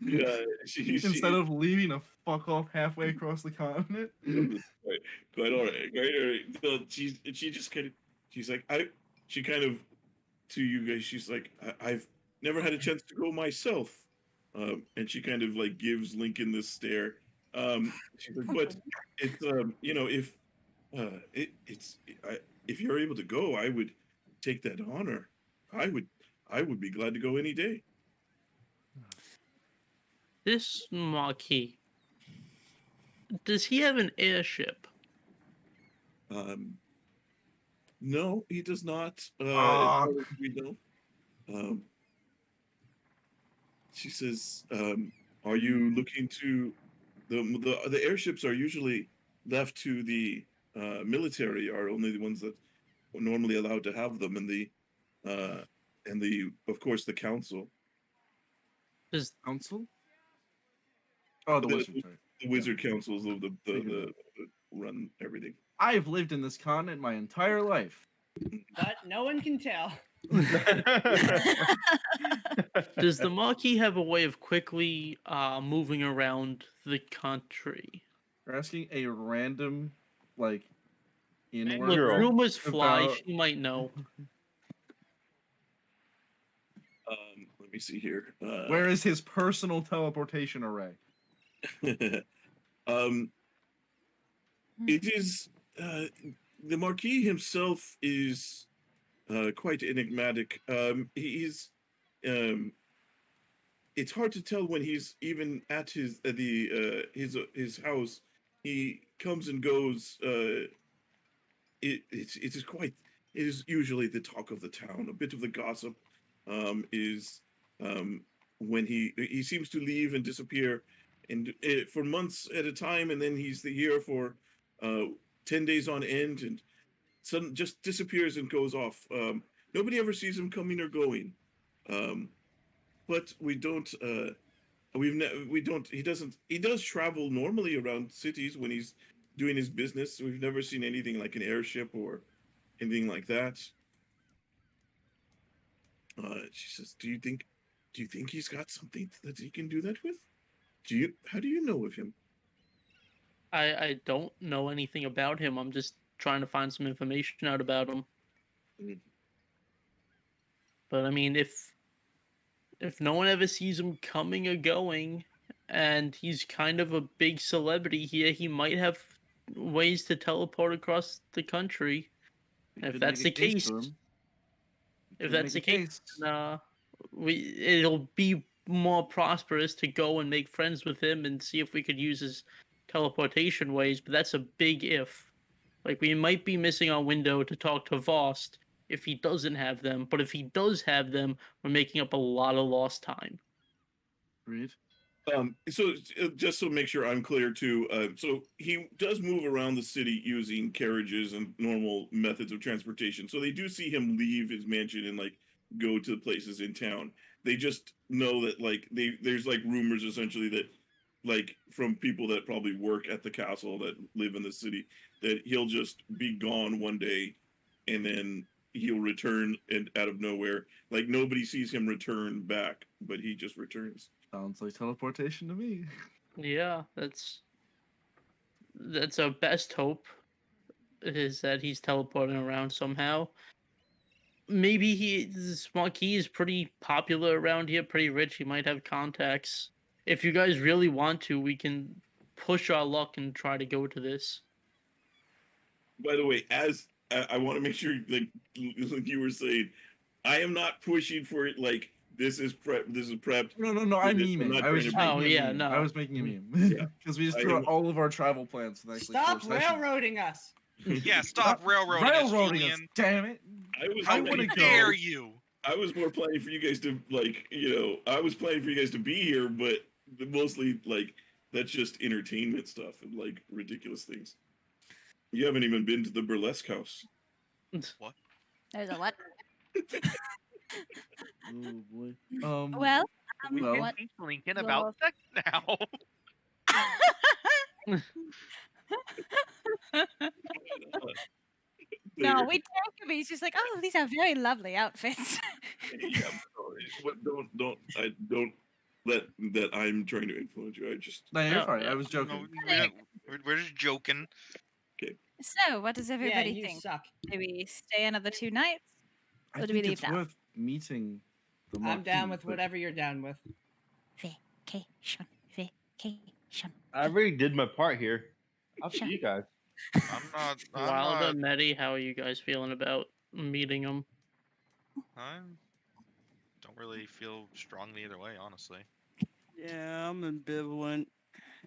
Yeah, she instead of leaving to fuck off halfway across the continent. quite all right. Quite all right. So she just kind of she's like she kind of to you guys. She's like I've never had a chance to go myself, and she kind of like gives Lincoln this stare. She's like, but it's if if you're able to go, I would take that honor. I would be glad to go any day. This Marquis, does he have an airship? No, he does not. As Ah. far as we know. She says, "Are you looking to the airships are usually left to the military, are only the ones that are normally allowed to have them, uh, and the of course the council, Does Council? Oh, the the, wizard. Sorry. the wizard councils of Figured the run everything." I've lived in this continent my entire life. But no one can tell. does the Marquis have a way of quickly moving around the country? You're asking a random, like, Look, inward Girl. rumors fly. about- She might know. Let me see here. Where is his personal teleportation array? um, it is the Marquis himself is quite enigmatic. He's it's hard to tell when he's even at his house. He comes and goes. It is quite. It is usually the talk of the town. A bit of the gossip is when he seems to leave and disappear, and for months at a time, and then he's here for 10 days on end, and suddenly just disappears and goes off. Nobody ever sees him coming or going. But we don't. We don't. He doesn't. He does travel normally around cities when he's doing his business. We've never seen anything like an airship or anything like that. She says, "Do you think? Do you think he's got something that he can do that with? Do you? How do you know of him?" I don't know anything about him. I'm just trying to find some information out about him. Mm. But I mean, if no one ever sees him coming or going, and he's kind of a big celebrity here, he might have ways to teleport across the country. You If could that's the make a case case, to him. You if could that's the make a case, it'll be more prosperous to go and make friends with him and see if we could use his teleportation ways. But that's a big if. Like, we might be missing our window to talk to Vost if he doesn't have them. But if he does have them, we're making up a lot of lost time. Read. So just to make sure I'm clear too, so he does move around the city using carriages and normal methods of transportation. So they do see him leave his mansion and like go to places in town. They just know that like there's like rumors essentially that like from people that probably work at the castle that live in the city that he'll just be gone one day and then he'll return and out of nowhere. Like nobody sees him return back, but he just returns. Sounds like teleportation to me. Yeah, that's our best hope, is that he's teleporting around somehow. Maybe this Marquis is pretty popular around here, pretty rich. He might have contacts. If you guys really want to, we can push our luck and try to go to this. By the way, as I want to make sure, like you were saying, I am not pushing for it. Like this is prep. This is prepped. No, I'm I'm memeing. not I was trying just to making be- a Oh, yeah, meme. no. I was making a meme. Yeah. Because we just I threw out am- all of our travel plans for the next like 4 Stop sessions. railroading us. Yeah, stop railroading us, Julian. Damn it! I was How How would planning- it dare go? you? I was more planning for you guys to like, I was planning for you guys to be here, but mostly like that's just entertainment stuff and like ridiculous things. You haven't even been to the burlesque house. There's a what? Oh boy. Well, We well, can what? teach Lincoln about sex now. no, There. we take him. He's just like, oh, these are very lovely outfits. Yeah, but don't I don't let that I'm trying to influence you. I just no, you're Oh, fine. yeah. I was joking. We're just joking. So, what does Yeah, everybody you think? suck. Do we stay another 2 nights? I Or do we think leave it's now? worth meeting the I'm down Marquis, with but whatever you're down with. Vacation. Vacation. I already did my part here. Up to Sure. you guys. I'm not. Wilder, Medi, how are you guys feeling about meeting him? I don't really feel strongly either way, honestly. Yeah, I'm ambivalent.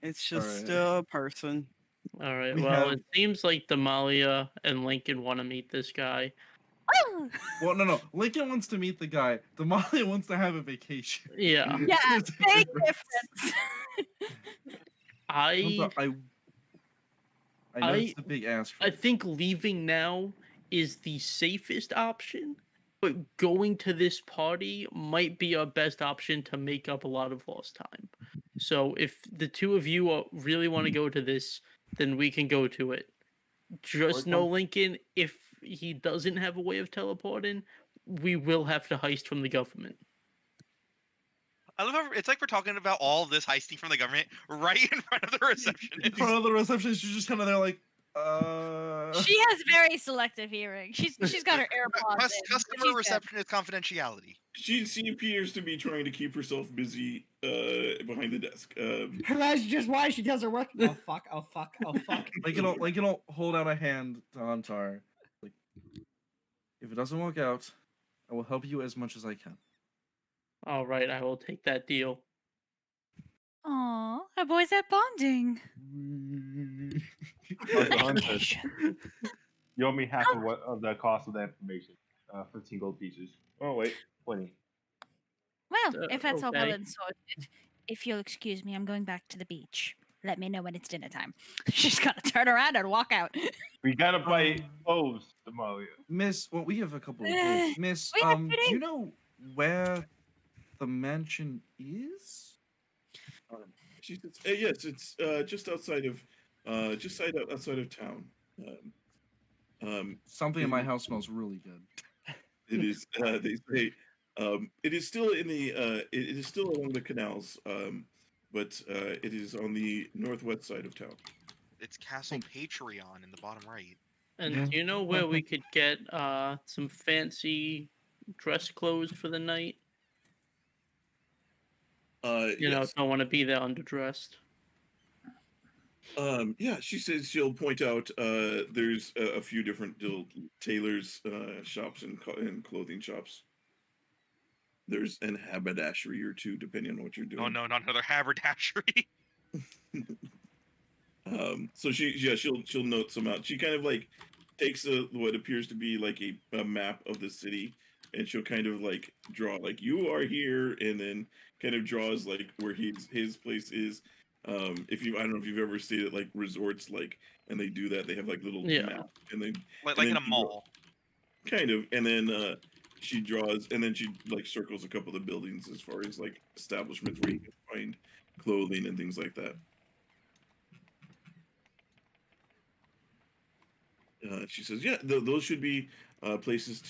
It's just Alright. still a person. All right. We Well, have- it seems like Damalia and Lincoln want to meet this guy. Woo! well, no. Lincoln wants to meet the guy. Damalia wants to have a vacation. Yeah. Yeah, There's a big difference. difference. I I know it's a big ask. I think leaving now is the safest option, but going to this party might be our best option to make up a lot of lost time. So if the two of you really want to go to this, then we can go to it. Just know, Lincoln, if he doesn't have a way of teleporting, we will have to heist from the government. I love how it's like we're talking about all this heisting from the government right in front of the In receptionist. front of the receptionist, you're just kind of there like, She has very selective hearing. She's got her AirPods in. Customer She's good. receptionist confidentiality. she appears to be trying to keep herself busy behind the desk. That's just why she does her work. Oh fuck! Oh fuck! Oh fuck! Lincoln will hold out a hand to Huntar. Like, if it doesn't work out, I will help you as much as I can. All right, I will take that deal. Aw, our boys are bonding. Hunter, you owe me half of the cost of the information. 15 gold pieces. Oh wait, 20. Well, if that's all well okay. and sorted, if you'll excuse me, I'm going back to the beach. let me know when it's dinner time. She's gonna turn around and walk out. We gotta buy Um, clothes, Damalia. Miss, well, we have a couple of days. Miss, We have 2 do you days. know where the mansion is? She says, yes, it's just outside of outside of town. Something in it my is- house smells really good. It is. They say it is still in the. It is still along the canals, but it is on the northwest side of town. It's Castle Patreon in the bottom right. And Yeah. do you know where we could get some fancy dress clothes for the night? You know, Yes. don't want to be there underdressed. Yeah, she says she'll point out there's a few different little tailors shops and clothing shops. There's an haberdashery or two, depending on what you're doing. Oh no, not another haberdashery. So she'll note some out. She kind of like takes what appears to be like a map of the city, and she'll kind of like draw like you are here, and then kind of draws like where his place is. If you I don't know if you've ever seen it like resorts like, and they do that. They have like little Yeah. maps, and then like and in then a mall. kind of, and then she draws, and then she like circles a couple of buildings as far as like establishments where you can find clothing and things like that. She says, "Yeah, those should be places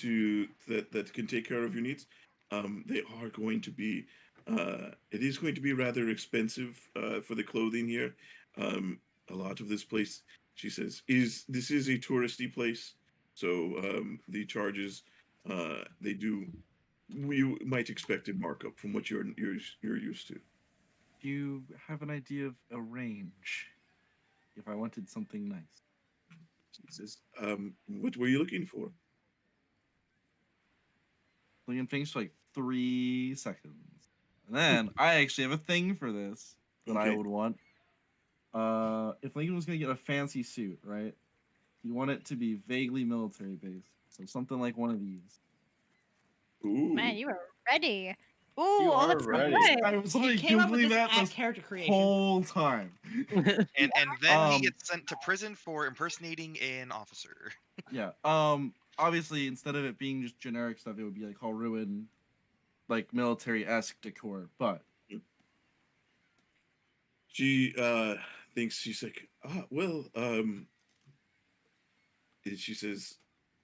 that can take care of your needs. They are going to be. It is going to be rather expensive for the clothing here. A lot of this place, she says, is a touristy place, so the charges they do. We might expect a markup from what you're used to. Do you have an idea of a range? If I wanted something nice. She says, what were you looking for? Lincoln thinks for like 3 seconds. And then I actually have a thing for this that I Okay. would want. If Lincoln was gonna get a fancy suit, right? He'd want it to be vaguely military based. So something like one of these. Ooh, Man, you were ready. Ooh, You oh, are that's ready. right. I was He literally came up with googling this that at this character creation. whole time. And then he Um, gets sent to prison for impersonating an officer. Yeah. Obviously instead of it being just generic stuff, it would be like all ruin, like military-esque decor. But she thinks she's like, well, she says,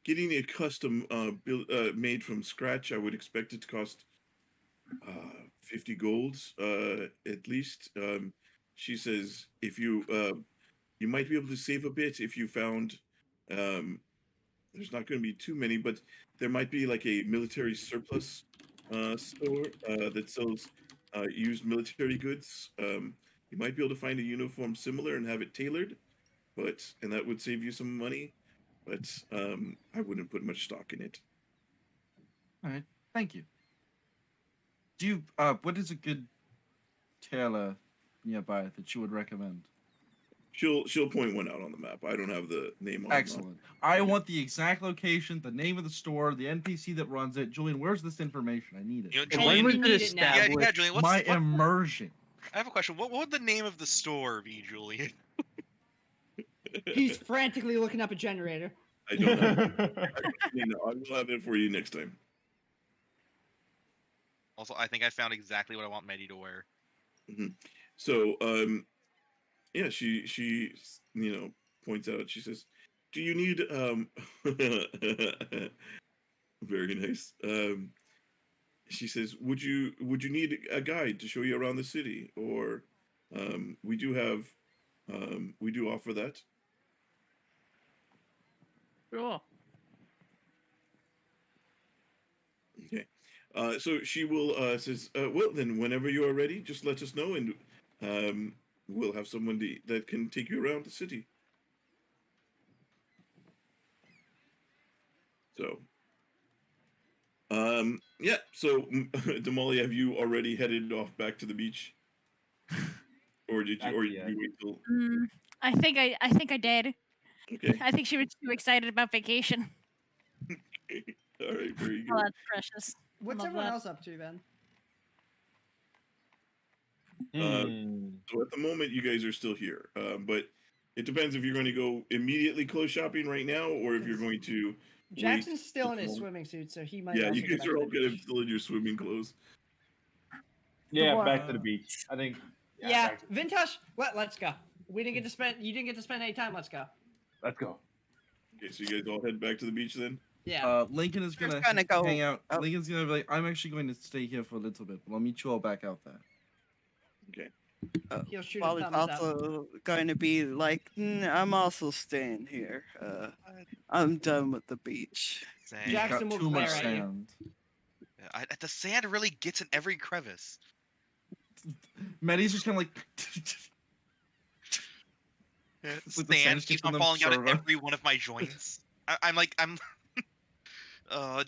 getting a custom build made from scratch, I would expect it to cost 50 golds at least. She says, if you you might be able to save a bit if you found um, there's not going to be too many, but there might be like a military surplus store that sells used military goods. You might be able to find a uniform similar and have it tailored, and that would save you some money. But I wouldn't put much stock in it. all right, thank you. Do you what is a good tailor nearby that you would recommend? She'll point one out on the map. I don't have the name on. Excellent. I want the exact location, the name of the store, the NPC that runs it. Julian, where's this information? I need it. You know, And Julian, we When was need it it now. yeah, established? Julian. My What, immersion. I have a question. What would the name of the store be, Julian? He's frantically looking up a generator. I don't have. I will have it for you next time. Also, I think I found exactly what I want Medi to wear. So yeah, she points out. She says, "Do you need very nice. She says, would you need a guide to show you around the city, or we do have we do offer that." Sure. Okay. So she will says, well then, whenever you are ready, just let us know, and we'll have someone that can take you around the city. So yeah. So Damalia, have you already headed off back to the beach, or did you, Not or yet. did you wait till? I think I did. Okay. I think she was too excited about vacation. All right. Very Oh, good. that's precious. What's Love everyone that. else up to then? So at the moment, you guys are still here, but it depends if you're going to go immediately clothes shopping right now, or if you're going to. Jackson's wait still in his until- swimming suit, so he might. Yeah, also you go guys back are to all the kind of beach. still in your swimming clothes. Yeah, war- back to the beach. I think. Yeah, back to the beach. Vintash. Let's go. We didn't get to spend. You didn't get to spend any time. Let's go. Let's go. Okay, so you guys all head back to the beach then. Yeah. Lincoln is gonna gonna go hang out. up. Lincoln's gonna be like, I'm actually going to stay here for a little bit, but I'll meet you all back out there. Okay. He'll shoot a While he's thumbs up. also going to be like, I'm also staying here. I'm done with the beach. Same. He's Jackson got will too much glare at you. sand. The sand really gets in every crevice. Medi's just kind of like. It's like the Sand sand keeps sticks on on them falling out of server. every one of my joints. I'm oh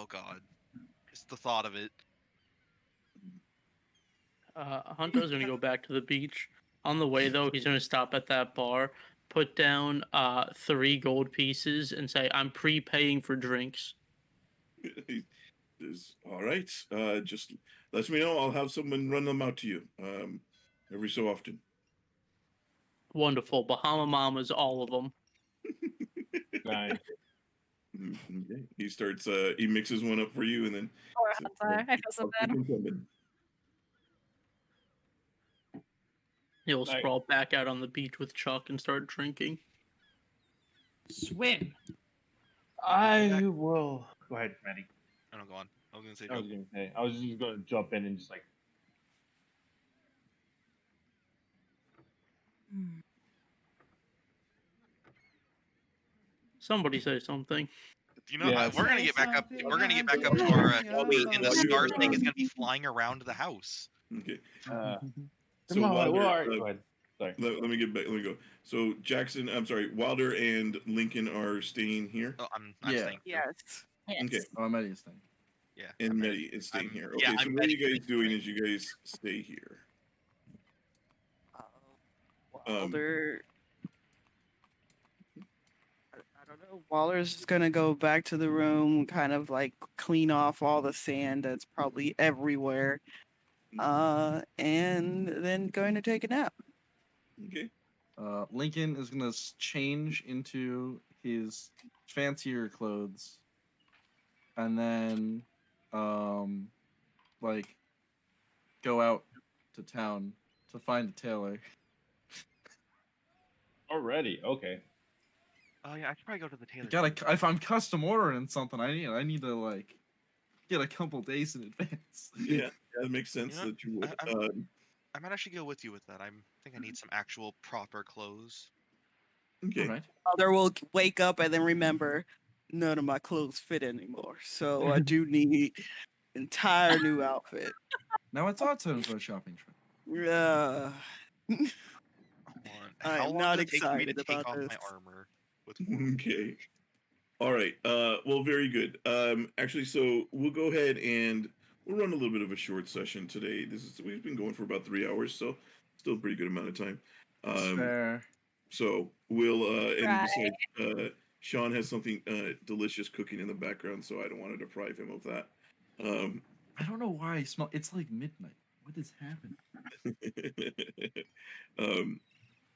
god, just the thought of it. Hunter's gonna go back to the beach. On the way though, he's gonna stop at that bar, put down 3 gold pieces, and say, "I'm prepaying for drinks." All right. Just let me know. I'll have someone run them out to you. Every so often. Wonderful. Bahama Mamas, all of them. Nice. Okay. He starts. He mixes one up for you, and then. Poor Huntar. I feel so bad. He'll Nice. sprawl back out on the beach with Chuck and start drinking. Swim. I will. Go ahead, Maddie. I don't go on. I was gonna say. I was gonna say. I was just gonna jump in and just like. Somebody say something. You know, Yeah. we're gonna get back up. We're gonna get back up to our and the stars thing is gonna be flying around the house. Okay. Come on, Wilder, where are you? Go ahead. Sorry. let me get back. Let me go. So Jackson, I'm sorry, Wilder and Lincoln are staying here. Oh, I'm Yeah. staying. too. Yes. Okay. Oh, Medi's thing. Yeah. And I'm Medi is staying I'm- here. yeah, Okay, so I'm what are you Medi. guys doing is you guys stay here. Walder. I don't know. Walder's just gonna go back to the room, kind of like clean off all the sand that's probably everywhere. And then going to take a nap. Okay. Lincoln is gonna change into his fancier clothes, and then, like, go out to town to find a tailor. Already. Okay. Oh yeah, I should probably go to the tailor. If I'm custom ordering something, I need to like get a couple days in advance. Yeah, that makes sense know, that you would. I might actually go with you with that. I think I need some actual proper clothes. Okay. All right. Walder will wake up and then remember none of my clothes fit anymore. So I do need entire new outfit. Now it's our turn for a shopping trip. Yeah. Hold on. I How am long not does it take for me to excited take about off my this. armor with Warforged? Okay. All right. Well, very good. Actually, so we'll go ahead and we'll run a little bit of a short session today. We've been going for about 3 hours, so still a pretty good amount of time. Fair. So we'll and Right. besides, Sean has something delicious cooking in the background, so I don't want to deprive him of that. I don't know why I smell. It's like midnight. What is happening?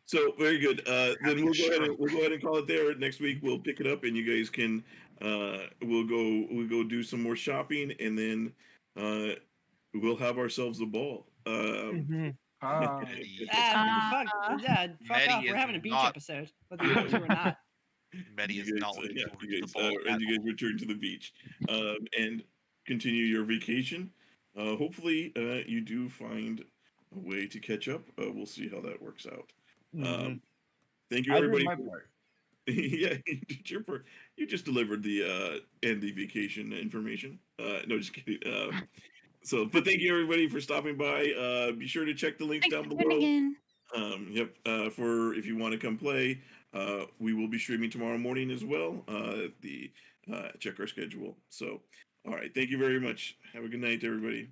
So very good. Then Having we'll a go ahead. stroke. We'll go ahead and call it there. Next week we'll pick it up, and you guys can. We'll go do some more shopping, and then we'll have ourselves a ball. Ah. Medi, Fuck Medi off. We're is having a beach not- episode, whether you want to or not. Medi is You not guys, looking yeah, forward you to guys, the ball. and you guys return to the beach, and continue your vacation. Hopefully, you do find a way to catch up. We'll see how that works out. Thank you, I did everybody. my part. Yeah, you did your part. You just delivered the and the vacation information. No, just kidding. But thank you everybody for stopping by. Be sure to check the links Thanks down for below. tuning in. For if you want to come play, we will be streaming tomorrow morning as well. Check our schedule. So, all right. Thank you very much. Have a good night, everybody.